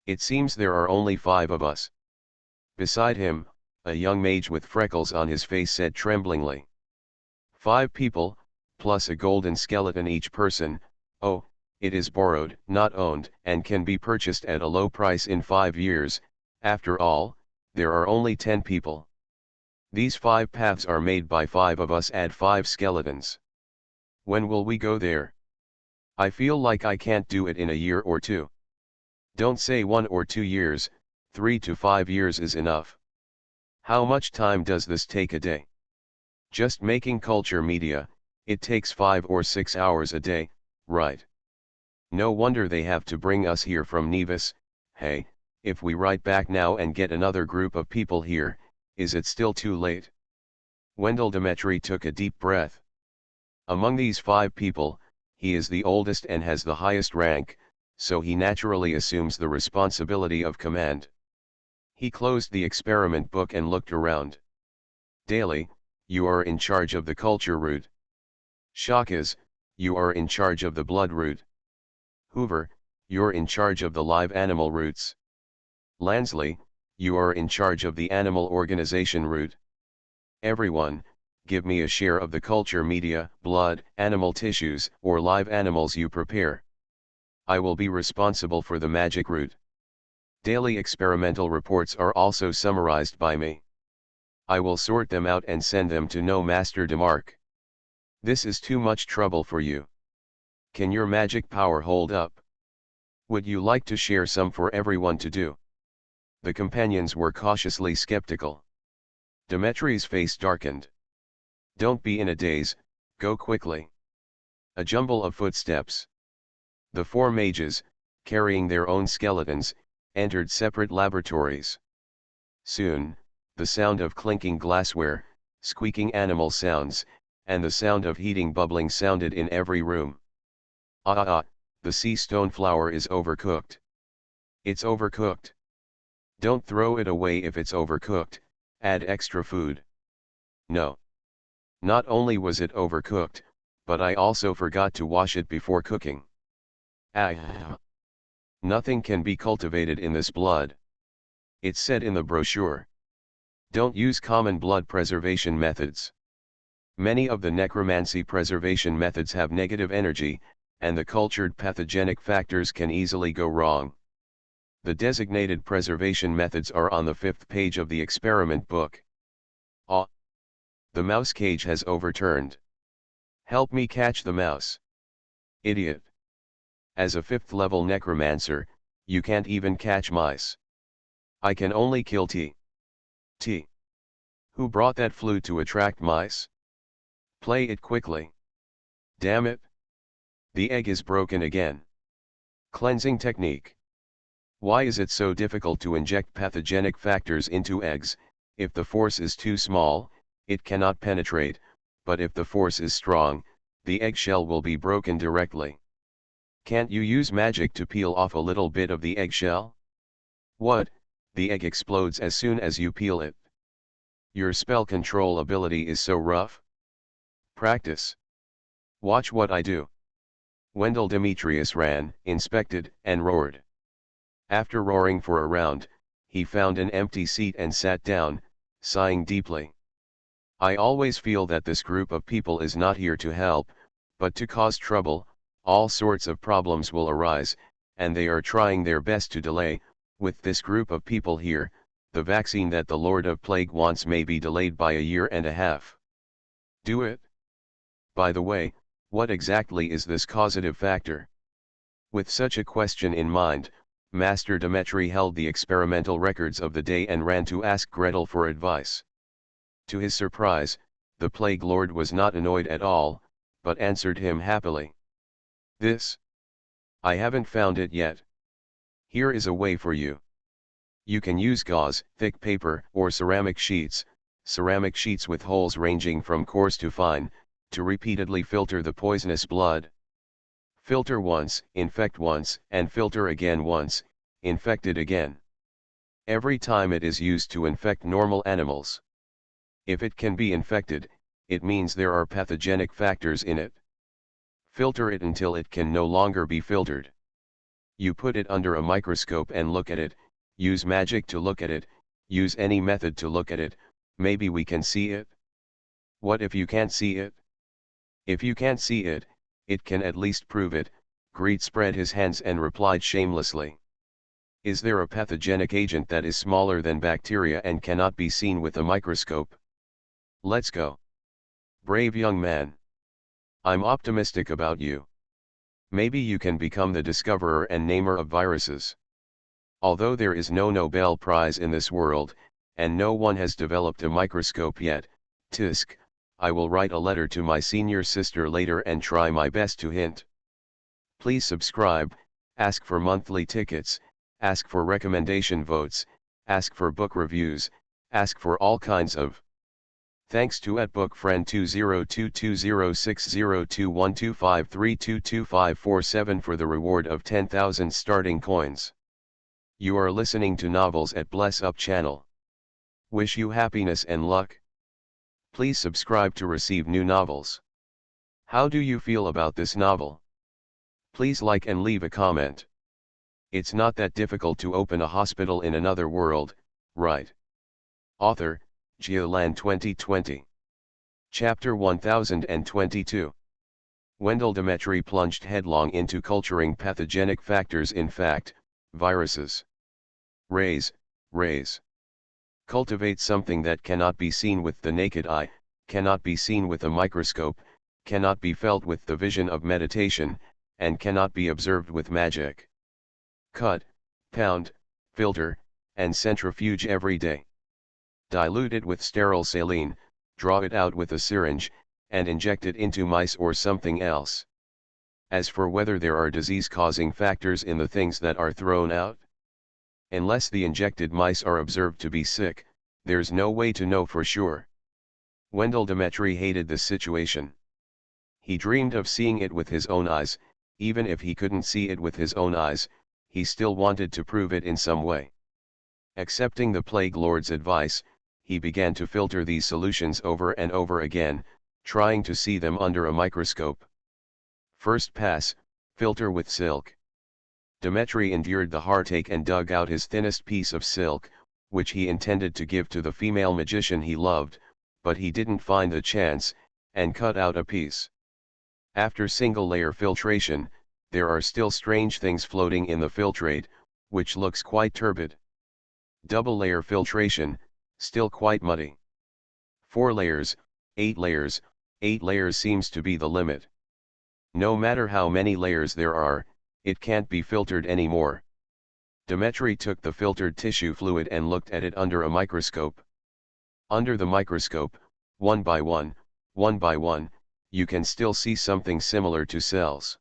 It seems there are only 5 of us. Beside him, a young mage with freckles on his face said tremblingly. 5 people, plus a golden skeleton each person. Oh, it is borrowed, not owned, and can be purchased at a low price in 5 years. After all, there are only 10 people. These 5 paths are made by 5 of us. Add 5 skeletons. When will we go there? I feel like I can't do it in a year or 2. Don't say 1 or 2 years, 3 to 5 years is enough. How much time does this take a day? Just making culture media, it takes 5 or 6 hours a day, right? No wonder they have to bring us here from Nevis. Hey, if we write back now and get another group of people here, is it still too late? Wendell Demetri took a deep breath. Among these 5 people, he is the oldest and has the highest rank, so he naturally assumes the responsibility of command. He closed the experiment book and looked around. Daly, you are in charge of the culture route. Shakas, you are in charge of the blood route. Hoover, you're in charge of the live animal routes. Lansley, you are in charge of the animal organization route. Everyone, give me a share of the culture media, blood, animal tissues, or live animals you prepare. I will be responsible for the magic route. Daily experimental reports are also summarized by me. I will sort them out and send them to No Master DeMarc. This is too much trouble for you. Can your magic power hold up? Would you like to share some for everyone to do? The companions were cautiously skeptical. Demetri's face darkened. Don't be in a daze, go quickly. A jumble of footsteps. The 4 mages, carrying their own skeletons, entered separate laboratories. Soon, the sound of clinking glassware, squeaking animal sounds, and the sound of heating bubbling sounded in every room. The sea stone flour is overcooked. It's overcooked. Don't throw it away if it's overcooked, add extra food. No. Not only was it overcooked, but I also forgot to wash it before cooking. Nothing can be cultivated in this blood. It said in the brochure. Don't use common blood preservation methods. Many of the necromancy preservation methods have negative energy, and the cultured pathogenic factors can easily go wrong. The designated preservation methods are on the 5th page of the experiment book. The mouse cage has overturned. Help me catch the mouse. Idiot. As a 5th level necromancer, you can't even catch mice. I can only kill T. Who brought that flute to attract mice? Play it quickly. Damn it. The egg is broken again. Cleansing technique. Why is it so difficult to inject pathogenic factors into eggs? If the force is too small, it cannot penetrate, but if the force is strong, the eggshell will be broken directly. Can't you use magic to peel off a little bit of the eggshell? What? The egg explodes as soon as you peel it. Your spell control ability is so rough. Practice. Watch what I do. Wendell Demetrius ran, inspected, and roared. After roaring for a round, he found an empty seat and sat down, sighing deeply. I always feel that this group of people is not here to help, but to cause trouble. All sorts of problems will arise, and they are trying their best to delay. With this group of people here, the vaccine that the Lord of Plague wants may be delayed by a year and a half. Do it. By the way, what exactly is this causative factor? With such a question in mind, Master Demetri held the experimental records of the day and ran to ask Gretel for advice. To his surprise, the Plague Lord was not annoyed at all, but answered him happily. "This? I haven't found it yet. Here is a way for you. You can use gauze, thick paper, or ceramic sheets with holes ranging from coarse to fine, to repeatedly filter the poisonous blood. Filter once, infect once, and filter again once, infected again. Every time it is used to infect normal animals. If it can be infected, it means there are pathogenic factors in it. Filter it until it can no longer be filtered. You put it under a microscope and look at it, use magic to look at it, use any method to look at it, maybe we can see it. What if you can't see it? If you can't see it, it can at least prove it." Greed spread his hands and replied shamelessly. "Is there a pathogenic agent that is smaller than bacteria and cannot be seen with a microscope? Let's go. Brave young man. I'm optimistic about you. Maybe you can become the discoverer and namer of viruses. Although there is no Nobel Prize in this world, and no one has developed a microscope yet, tisk, I will write a letter to my senior sister later and try my best to hint. Please subscribe, ask for monthly tickets, ask for recommendation votes, ask for book reviews, ask for all kinds of. Thanks to @bookfriend 202206021253222547 for the reward of 10,000 starting coins. You are listening to Novels at Bless Up channel. Wish you happiness and luck. Please subscribe to receive new novels. How do you feel about this novel? Please like and leave a comment. It's not that difficult to open a hospital in another world, right? Author, Geoland 2020. Chapter 1022. Wendell Demetri plunged headlong into culturing pathogenic factors, in fact, viruses. Raise. Cultivate something that cannot be seen with the naked eye, cannot be seen with a microscope, cannot be felt with the vision of meditation, and cannot be observed with magic. Cut, pound, filter, and centrifuge every day. Dilute it with sterile saline, draw it out with a syringe, and inject it into mice or something else. As for whether there are disease-causing factors in the things that are thrown out, unless the injected mice are observed to be sick, there's no way to know for sure. Wendell Demetri hated this situation. He dreamed of seeing it with his own eyes. Even if he couldn't see it with his own eyes, he still wanted to prove it in some way. Accepting the Plague Lord's advice, he began to filter these solutions over and over again, trying to see them under a microscope. First pass, filter with silk. Demetri endured the heartache and dug out his thinnest piece of silk, which he intended to give to the female magician he loved, but he didn't find the chance, and cut out a piece. After single-layer filtration, there are still strange things floating in the filtrate, which looks quite turbid. Double-layer filtration, still quite muddy. 4 layers, 8 layers, 8 layers seems to be the limit. No matter how many layers there are, it can't be filtered anymore. Demetri took the filtered tissue fluid and looked at it under a microscope. Under the microscope, one by one, you can still see something similar to cells.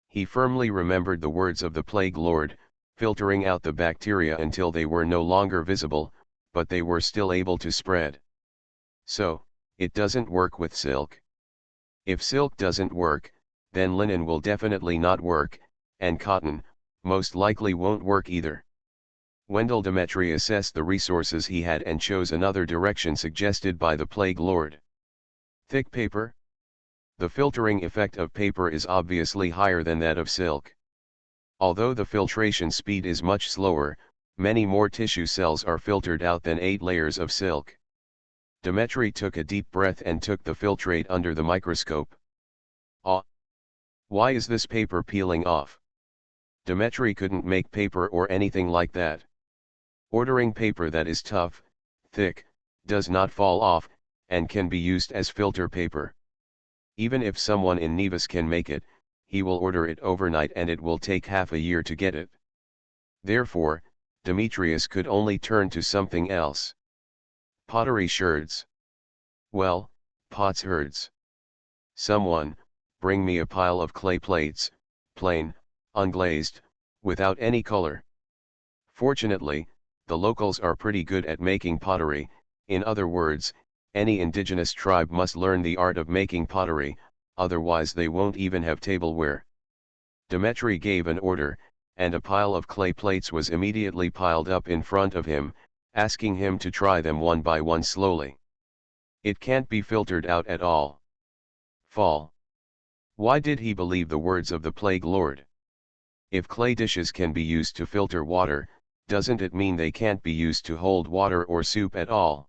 He firmly remembered the words of the Plague Lord, filtering out the bacteria until they were no longer visible, but they were still able to spread. So, it doesn't work with silk. If silk doesn't work, then linen will definitely not work, and cotton, most likely won't work either. Wendell Demetri assessed the resources he had and chose another direction suggested by the Plague Lord. Thick paper? The filtering effect of paper is obviously higher than that of silk. Although the filtration speed is much slower, many more tissue cells are filtered out than 8 layers of silk. Demetri took a deep breath and took the filtrate under the microscope. Ah! Why is this paper peeling off? Demetri couldn't make paper or anything like that. Ordering paper that is tough, thick, does not fall off, and can be used as filter paper. Even if someone in Nevis can make it, he will order it overnight and it will take half a year to get it. Therefore, Demetrius could only turn to something else. Pottery sherds. Well, potsherds. Someone, bring me a pile of clay plates, plain, unglazed, without any color. Fortunately, the locals are pretty good at making pottery. In other words, any indigenous tribe must learn the art of making pottery, otherwise they won't even have tableware. Dmitri gave an order, and a pile of clay plates was immediately piled up in front of him, asking him to try them one by one slowly. It can't be filtered out at all. Fall. Why did he believe the words of the Plague Lord? If clay dishes can be used to filter water, doesn't it mean they can't be used to hold water or soup at all?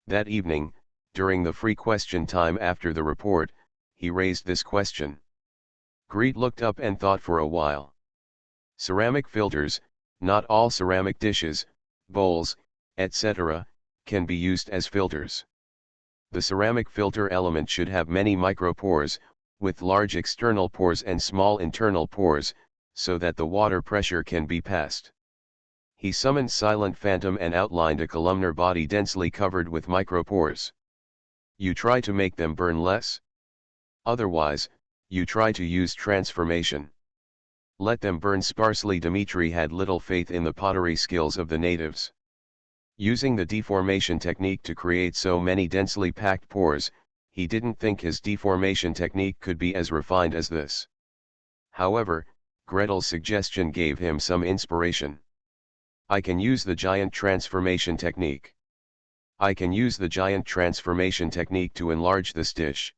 That evening, during the free question time after the report, he raised this question. Greet looked up and thought for a while. Ceramic filters, not all ceramic dishes, bowls, etc., can be used as filters. The ceramic filter element should have many micropores, with large external pores and small internal pores, so that the water pressure can be passed. He summoned Silent Phantom and outlined a columnar body densely covered with micropores. You try to make them burn less? Otherwise, you try to use transformation. Let them burn sparsely. Dmitri had little faith in the pottery skills of the natives. Using the deformation technique to create so many densely packed pores, he didn't think his deformation technique could be as refined as this. However, Gretel's suggestion gave him some inspiration. I can use the giant transformation technique. I can use the giant transformation technique to enlarge this dish.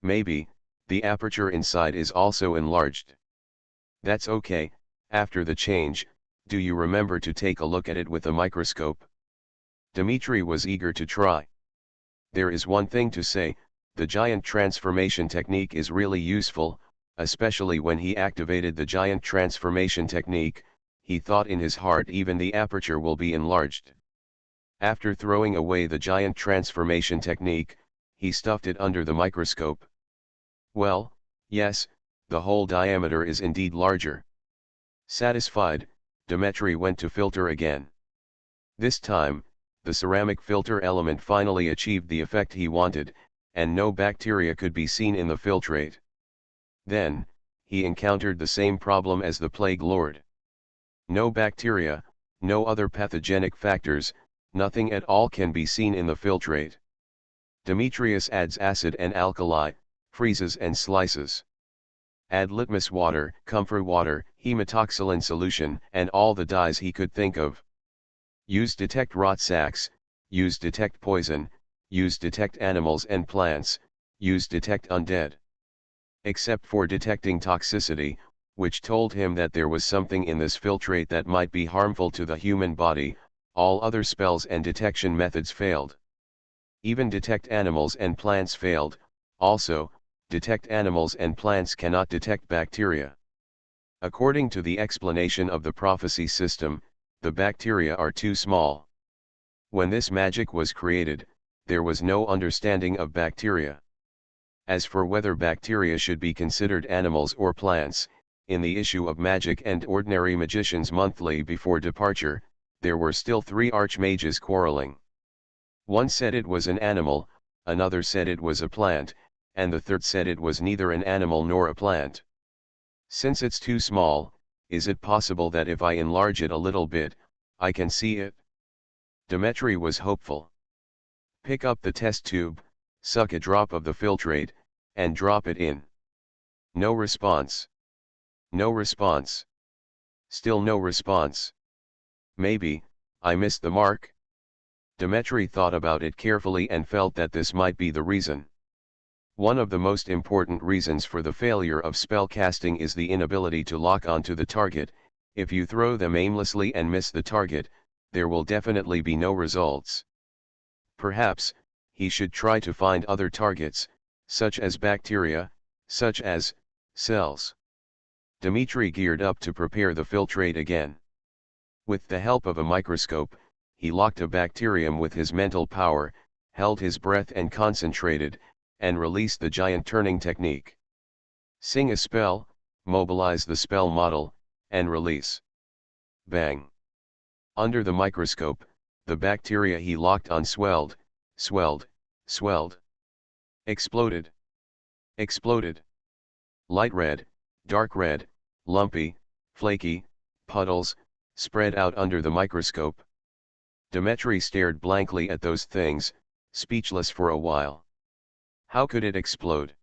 Maybe, the aperture inside is also enlarged. That's okay. After the change, do you remember to take a look at it with a microscope? Dmitri was eager to try. There is one thing to say, the giant transformation technique is really useful, especially when he activated the giant transformation technique, he thought in his heart even the aperture will be enlarged. After throwing away the giant transformation technique, he stuffed it under the microscope. Well, yes, the whole diameter is indeed larger. Satisfied, Dmitri went to filter again. This time, the ceramic filter element finally achieved the effect he wanted, and no bacteria could be seen in the filtrate. Then, he encountered the same problem as the Plague Lord. No bacteria, no other pathogenic factors, nothing at all can be seen in the filtrate. Demetrius adds acid and alkali, freezes and slices. Add litmus water, comfrey water, hematoxylin solution, and all the dyes he could think of. Use detect rot sacks, use detect poison, use detect animals and plants, use detect undead. Except for detecting toxicity, which told him that there was something in this filtrate that might be harmful to the human body, all other spells and detection methods failed. Even detect animals and plants failed. Also, detect animals and plants cannot detect bacteria. According to the explanation of the prophecy system, the bacteria are too small. When this magic was created, there was no understanding of bacteria. As for whether bacteria should be considered animals or plants, in the issue of Magic and Ordinary Magicians Monthly before departure, there were still 3 archmages quarreling. One said it was an animal, another said it was a plant, and the third said it was neither an animal nor a plant. Since it's too small, is it possible that if I enlarge it a little bit, I can see it? Dmitri was hopeful. Pick up the test tube, suck a drop of the filtrate, and drop it in. No response. No response. Still no response. Maybe, I missed the mark? Dmitri thought about it carefully and felt that this might be the reason. One of the most important reasons for the failure of spell casting is the inability to lock onto the target. If you throw them aimlessly and miss the target, there will definitely be no results. Perhaps, he should try to find other targets, such as bacteria, such as cells. Dmitri geared up to prepare the filtrate again. With the help of a microscope, he locked a bacterium with his mental power, held his breath and concentrated, and released the giant turning technique. Sing a spell, mobilize the spell model, and release. Bang! Under the microscope, the bacteria he locked on swelled, swelled, exploded, exploded. Light red, dark red, lumpy, flaky, puddles, spread out under the microscope. Dmitri stared blankly at those things, speechless for a while. How could it explode?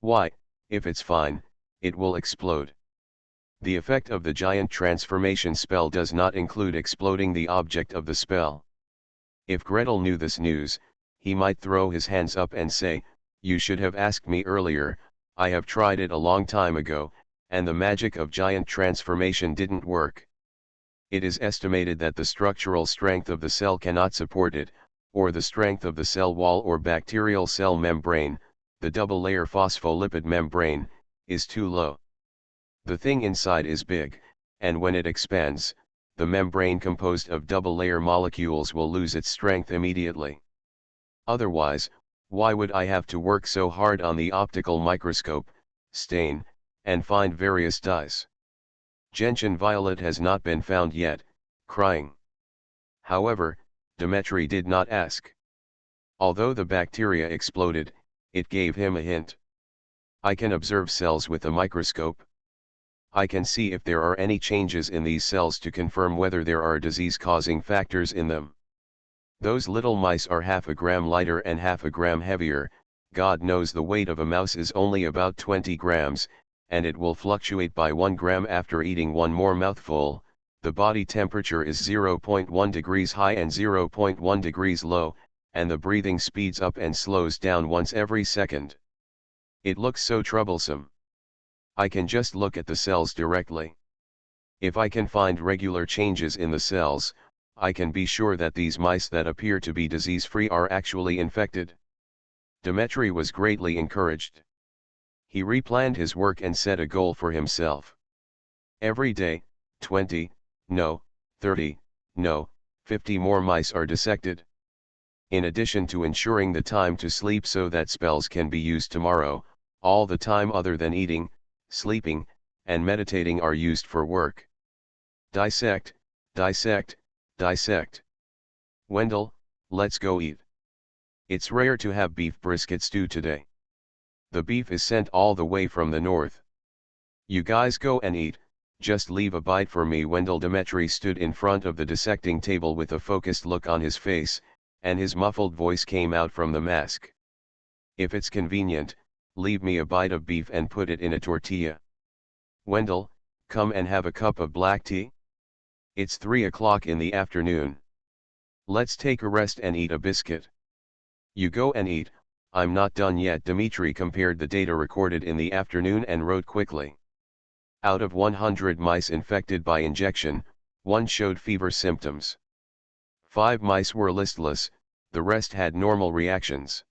Why, if it's fine, it will explode. The effect of the giant transformation spell does not include exploding the object of the spell. If Gretel knew this news, he might throw his hands up and say, "You should have asked me earlier, I have tried it a long time ago, and the magic of giant transformation didn't work." It is estimated that the structural strength of the cell cannot support it, or the strength of the cell wall or bacterial cell membrane, the double-layer phospholipid membrane, is too low. The thing inside is big, and when it expands, the membrane composed of double-layer molecules will lose its strength immediately. Otherwise, why would I have to work so hard on the optical microscope, stain, and find various dyes? Gentian violet has not been found yet, crying. However, Dmitri did not ask. Although the bacteria exploded, it gave him a hint. I can observe cells with a microscope. I can see if there are any changes in these cells to confirm whether there are disease-causing factors in them. Those little mice are half a gram lighter and half a gram heavier. God knows the weight of a mouse is only about 20 grams, and it will fluctuate by 1 gram after eating one more mouthful. The body temperature is 0.1 degrees high and 0.1 degrees low, and the breathing speeds up and slows down once every second. It looks so troublesome. I can just look at the cells directly. If I can find regular changes in the cells, I can be sure that these mice that appear to be disease-free are actually infected. Dmitri was greatly encouraged. He replanned his work and set a goal for himself. Every day, 20, no, 30, no, 50 more mice are dissected. In addition to ensuring the time to sleep so that spells can be used tomorrow, all the time other than eating, sleeping, and meditating are used for work. Dissect, dissect, dissect. Wendell, let's go eat. It's rare to have beef brisket stew today. The beef is sent all the way from the north. You guys go and eat, just leave a bite for me. Wendell. Dmitri stood in front of the dissecting table with a focused look on his face, and his muffled voice came out from the mask. If it's convenient, leave me a bite of beef and put it in a tortilla. Wendell, come and have a cup of black tea? It's 3 o'clock in the afternoon. Let's take a rest and eat a biscuit. You go and eat, I'm not done yet. Dmitri compared the data recorded in the afternoon and wrote quickly. Out of 100 mice infected by injection, 1 showed fever symptoms. 5 mice were listless, the rest had normal reactions.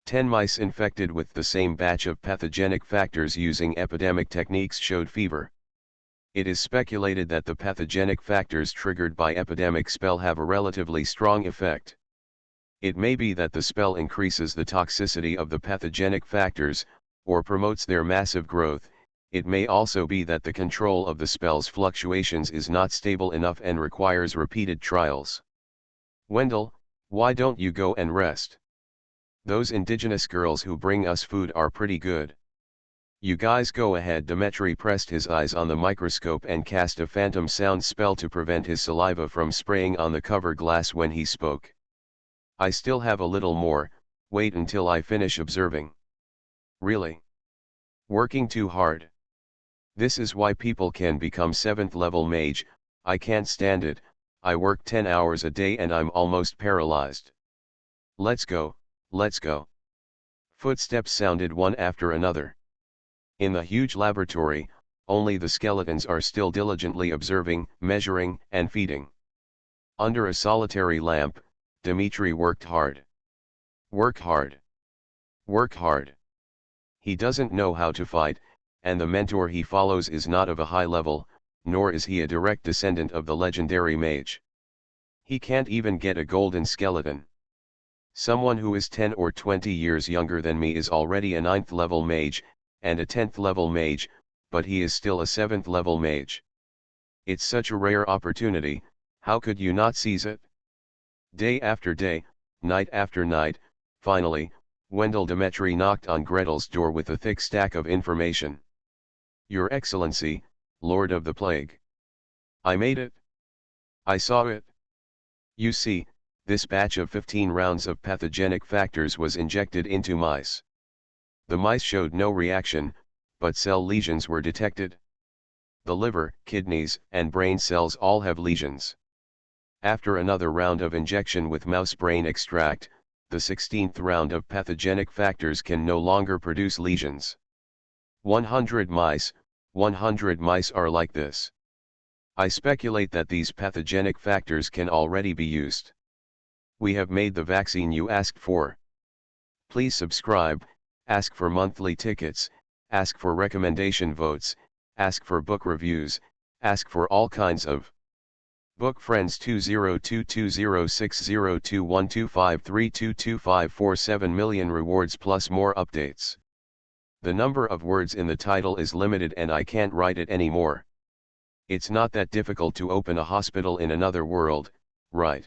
10 mice infected with the same batch of pathogenic factors using epidemic techniques showed fever. It is speculated that the pathogenic factors triggered by epidemic spell have a relatively strong effect. It may be that the spell increases the toxicity of the pathogenic factors, or promotes their massive growth. It may also be that the control of the spell's fluctuations is not stable enough and requires repeated trials. Wendell, why don't you go and rest? Those indigenous girls who bring us food are pretty good. You guys go ahead. Dmitri pressed his eyes on the microscope and cast a phantom sound spell to prevent his saliva from spraying on the cover glass when he spoke. I still have a little more, wait until I finish observing. Really? Working too hard. This is why people can become 7th level mage. I can't stand it. I work 10 hours a day and I'm almost paralyzed. Let's go, let's go. Footsteps sounded one after another. In the huge laboratory, only the skeletons are still diligently observing, measuring, and feeding. Under a solitary lamp, Dmitri worked hard. Work hard. Work hard. He doesn't know how to fight, and the mentor he follows is not of a high level, nor is he a direct descendant of the legendary mage. He can't even get a golden skeleton. Someone who is 10 or 20 years younger than me is already a 9th level mage, and a 10th level mage, but he is still a 7th level mage. It's such a rare opportunity, how could you not seize it? Day after day, night after night, Finally, Wendell Demetri knocked on Gretel's door with a thick stack of information. "Your Excellency, Lord of the Plague. I made it. I saw it. You see, this batch of 15 rounds of pathogenic factors was injected into mice. The mice showed no reaction, but cell lesions were detected. The liver, kidneys, and brain cells all have lesions. After another round of injection with mouse brain extract, the 16th round of pathogenic factors can no longer produce lesions. 100 mice are like this. I speculate that these pathogenic factors can already be used. We have made the vaccine you asked for. Please subscribe, ask for monthly tickets, ask for recommendation votes, ask for book reviews, ask for all kinds of book friends. 202206021253225547 million rewards plus more updates. The number of words in the title is limited and I can't write it anymore. It's not that difficult to open a hospital in another world, right?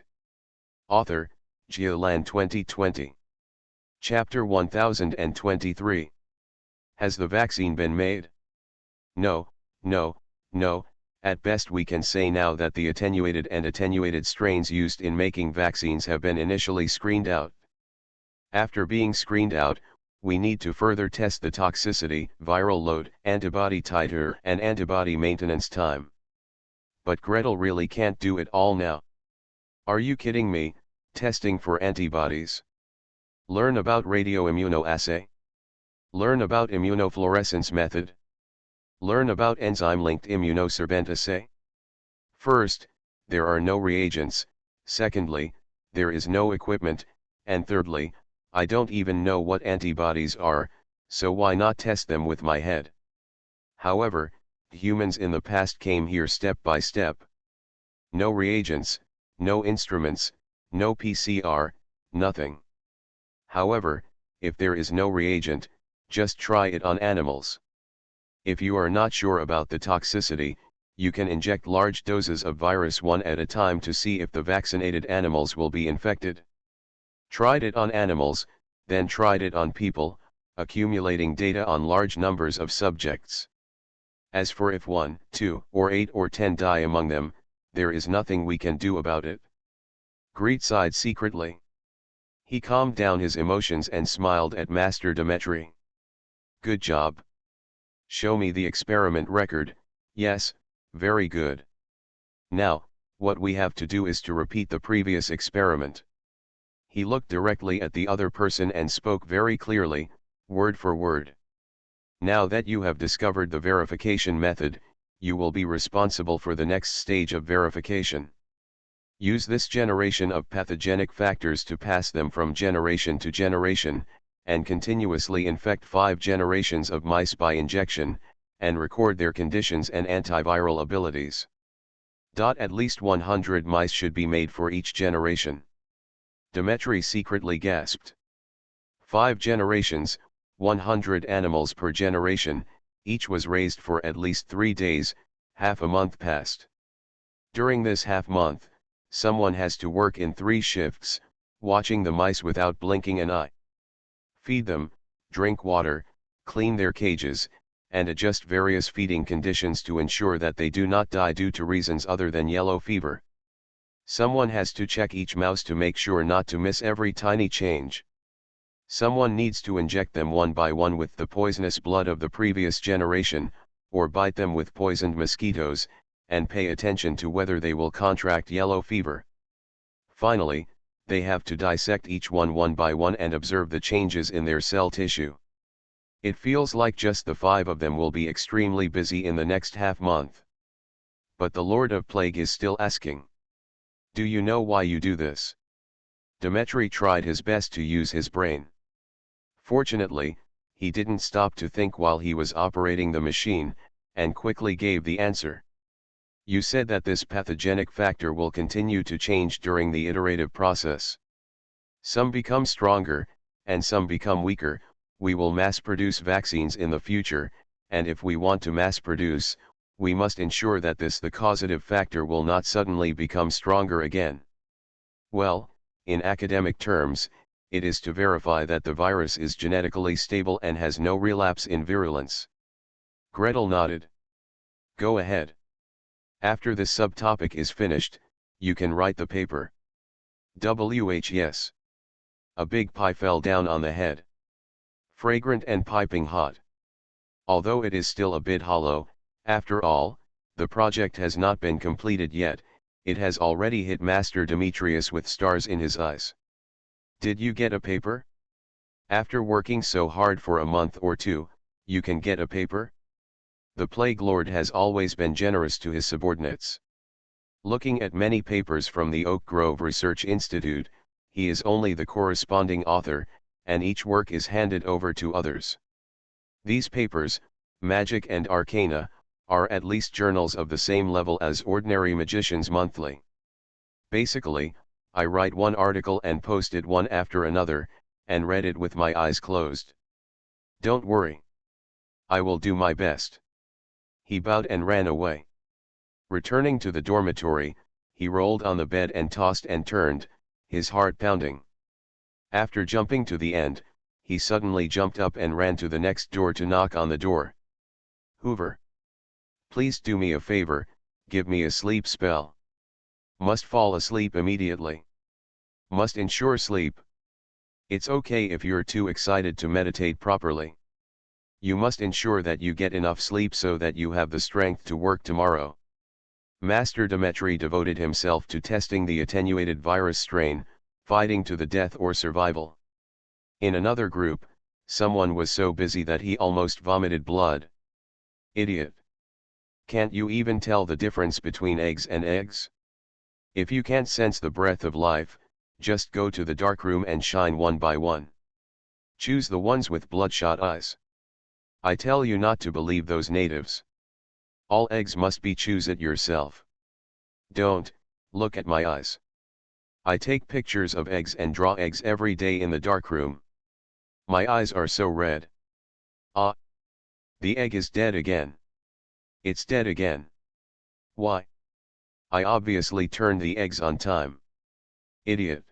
Author, Giolan 2020. Chapter 1023. Has the vaccine been made? No. At best we can say now that the attenuated strains used in making vaccines have been initially screened out. After being screened out, we need to further test the toxicity, viral load, antibody titer, and antibody maintenance time. But Gretel really can't do it all now. Are you kidding me? Testing for antibodies. Learn about radioimmunoassay. Learn about immunofluorescence method. Learn about enzyme-linked immunosorbent assay. First, there are no reagents, secondly, there is no equipment, and thirdly, I don't even know what antibodies are, so why not test them with my head? However, humans in the past came here step by step. No reagents, no instruments, no PCR, nothing. However, if there is no reagent, just try it on animals. If you are not sure about the toxicity, you can inject large doses of virus one at a time to see if the vaccinated animals will be infected. Tried it on animals, then tried it on people, accumulating data on large numbers of subjects. As for if 1, 2, or 8 or 10 die among them, there is nothing we can do about it. Greet sighed secretly. He calmed down his emotions and smiled at Master Demetri. Good job. Show me the experiment record. Yes, very good. Now, what we have to do is to repeat the previous experiment. He looked directly at the other person and spoke very clearly, word for word. Now that you have discovered the verification method, you will be responsible for the next stage of verification. Use this generation of pathogenic factors to pass them from generation to generation, and continuously infect 5 generations of mice by injection, and record their conditions and antiviral abilities. At least 100 mice should be made for each generation. Demetri secretly gasped. 5 generations, 100 animals per generation, each was raised for at least 3 days, half a month passed. During this half month, someone has to work in 3 shifts, watching the mice without blinking an eye. Feed them, drink water, clean their cages, and adjust various feeding conditions to ensure that they do not die due to reasons other than yellow fever. Someone has to check each mouse to make sure not to miss every tiny change. Someone needs to inject them one by one with the poisonous blood of the previous generation, or bite them with poisoned mosquitoes, and pay attention to whether they will contract yellow fever. Finally, they have to dissect each one by one and observe the changes in their cell tissue. It feels like just the 5 of them will be extremely busy in the next half month. But the Lord of Plague is still asking. Do you know why you do this? Demetri tried his best to use his brain. Fortunately, he didn't stop to think while he was operating the machine, and quickly gave the answer. You said that this pathogenic factor will continue to change during the iterative process. Some become stronger, and some become weaker. We will mass produce vaccines in the future, and if we want to mass produce, we must ensure that the causative factor will not suddenly become stronger again. Well, in academic terms, it is to verify that the virus is genetically stable and has no relapse in virulence. Gretel nodded. Go ahead. After this subtopic is finished, you can write the paper. Yes. A big pie fell down on the head. Fragrant and piping hot. Although it is still a bit hollow, after all, the project has not been completed yet, it has already hit Master Demetrius with stars in his eyes. Did you get a paper? After working so hard for a month or two, you can get a paper? The Plague Lord has always been generous to his subordinates. Looking at many papers from the Oak Grove Research Institute, he is only the corresponding author, and each work is handed over to others. These papers, Magic and Arcana, are at least journals of the same level as Ordinary Magician's Monthly. Basically, I write one article and post it one after another, and read it with my eyes closed. Don't worry. I will do my best. He bowed and ran away. Returning to the dormitory, he rolled on the bed and tossed and turned, his heart pounding. After jumping to the end, he suddenly jumped up and ran to the next door to knock on the door. Hoover. Please do me a favor, give me a sleep spell. Must fall asleep immediately. Must ensure sleep. It's okay if you're too excited to meditate properly. You must ensure that you get enough sleep so that you have the strength to work tomorrow. Master Demetri devoted himself to testing the attenuated virus strain, fighting to the death or survival. In another group, someone was so busy that he almost vomited blood. Idiot. Can't you even tell the difference between eggs and eggs? If you can't sense the breath of life, just go to the darkroom and shine one by one. Choose the ones with bloodshot eyes. I tell you not to believe those natives. All eggs must be choose it yourself. Don't, look at my eyes. I take pictures of eggs and draw eggs every day in the darkroom. My eyes are so red. Ah! The egg is dead again. It's dead again. Why? I obviously turned the eggs on time. Idiot.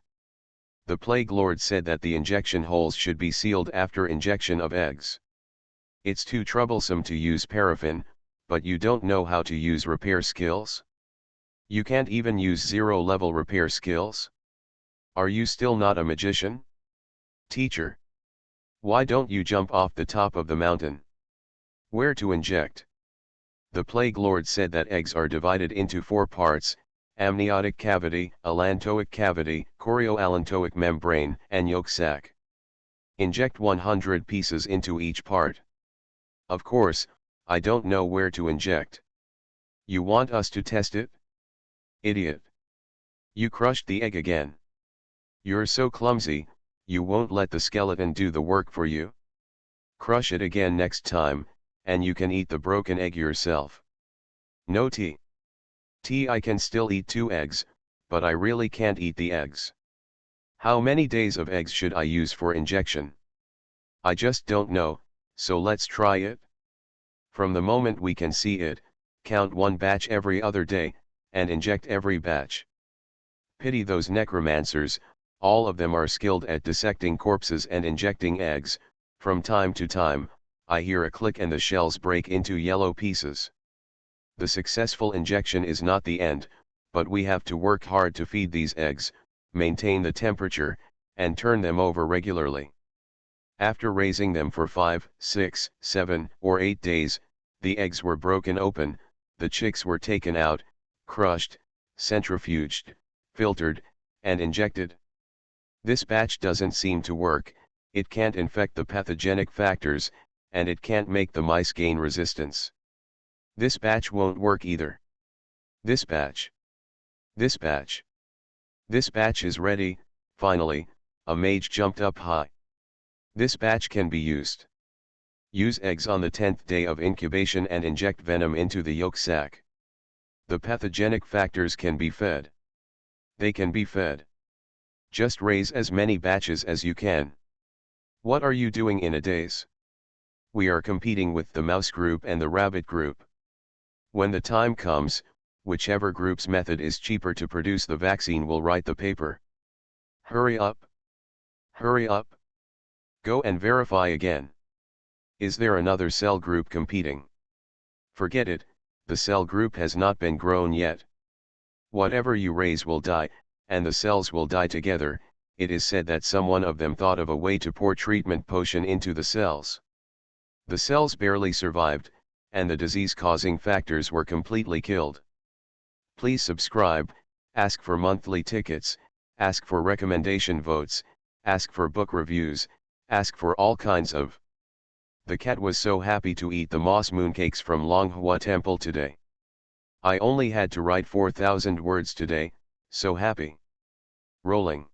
The Plague Lord said that the injection holes should be sealed after injection of eggs. It's too troublesome to use paraffin, but you don't know how to use repair skills? You can't even use zero-level repair skills? Are you still not a magician? Teacher. Why don't you jump off the top of the mountain? Where to inject? The Plague Lord said that eggs are divided into 4 parts: amniotic cavity, allantoic cavity, chorioallantoic membrane, and yolk sac. Inject 100 pieces into each part. Of course, I don't know where to inject. You want us to test it? Idiot. You crushed the egg again. You're so clumsy, you won't let the skeleton do the work for you. Crush it again next time, and you can eat the broken egg yourself. No tea. Tea, I can still eat 2 eggs, but I really can't eat the eggs. How many days of eggs should I use for injection? I just don't know, so let's try it. From the moment we can see it, count 1 batch every other day, and inject every batch. Pity those necromancers, all of them are skilled at dissecting corpses and injecting eggs. From time to time, I hear a click and the shells break into yellow pieces. The successful injection is not the end, but we have to work hard to feed these eggs, maintain the temperature, and turn them over regularly. After raising them for 5, 6, 7, or 8 days, the eggs were broken open, the chicks were taken out, crushed, centrifuged, filtered, and injected. This batch doesn't seem to work, it can't infect the pathogenic factors, and it can't make the mice gain resistance. This batch won't work either. This batch. This batch. This batch is ready. Finally, a mage jumped up high. This batch can be used. Use eggs on the 10th day of incubation and inject venom into the yolk sac. The pathogenic factors can be fed. They can be fed. Just raise as many batches as you can. What are you doing in a daze? We are competing with the mouse group and the rabbit group. When the time comes, whichever group's method is cheaper to produce the vaccine will write the paper. Hurry up. Hurry up. Go and verify again. Is there another cell group competing? Forget it, the cell group has not been grown yet. Whatever you raise will die, and the cells will die together. It is said that someone of them thought of a way to pour treatment potion into the cells. The cells barely survived, and the disease-causing factors were completely killed. Please subscribe, ask for monthly tickets, ask for recommendation votes, ask for book reviews, ask for all kinds of. The cat was so happy to eat the moss mooncakes from Longhua Temple today. I only had to write 4,000 words today, so happy. Rolling.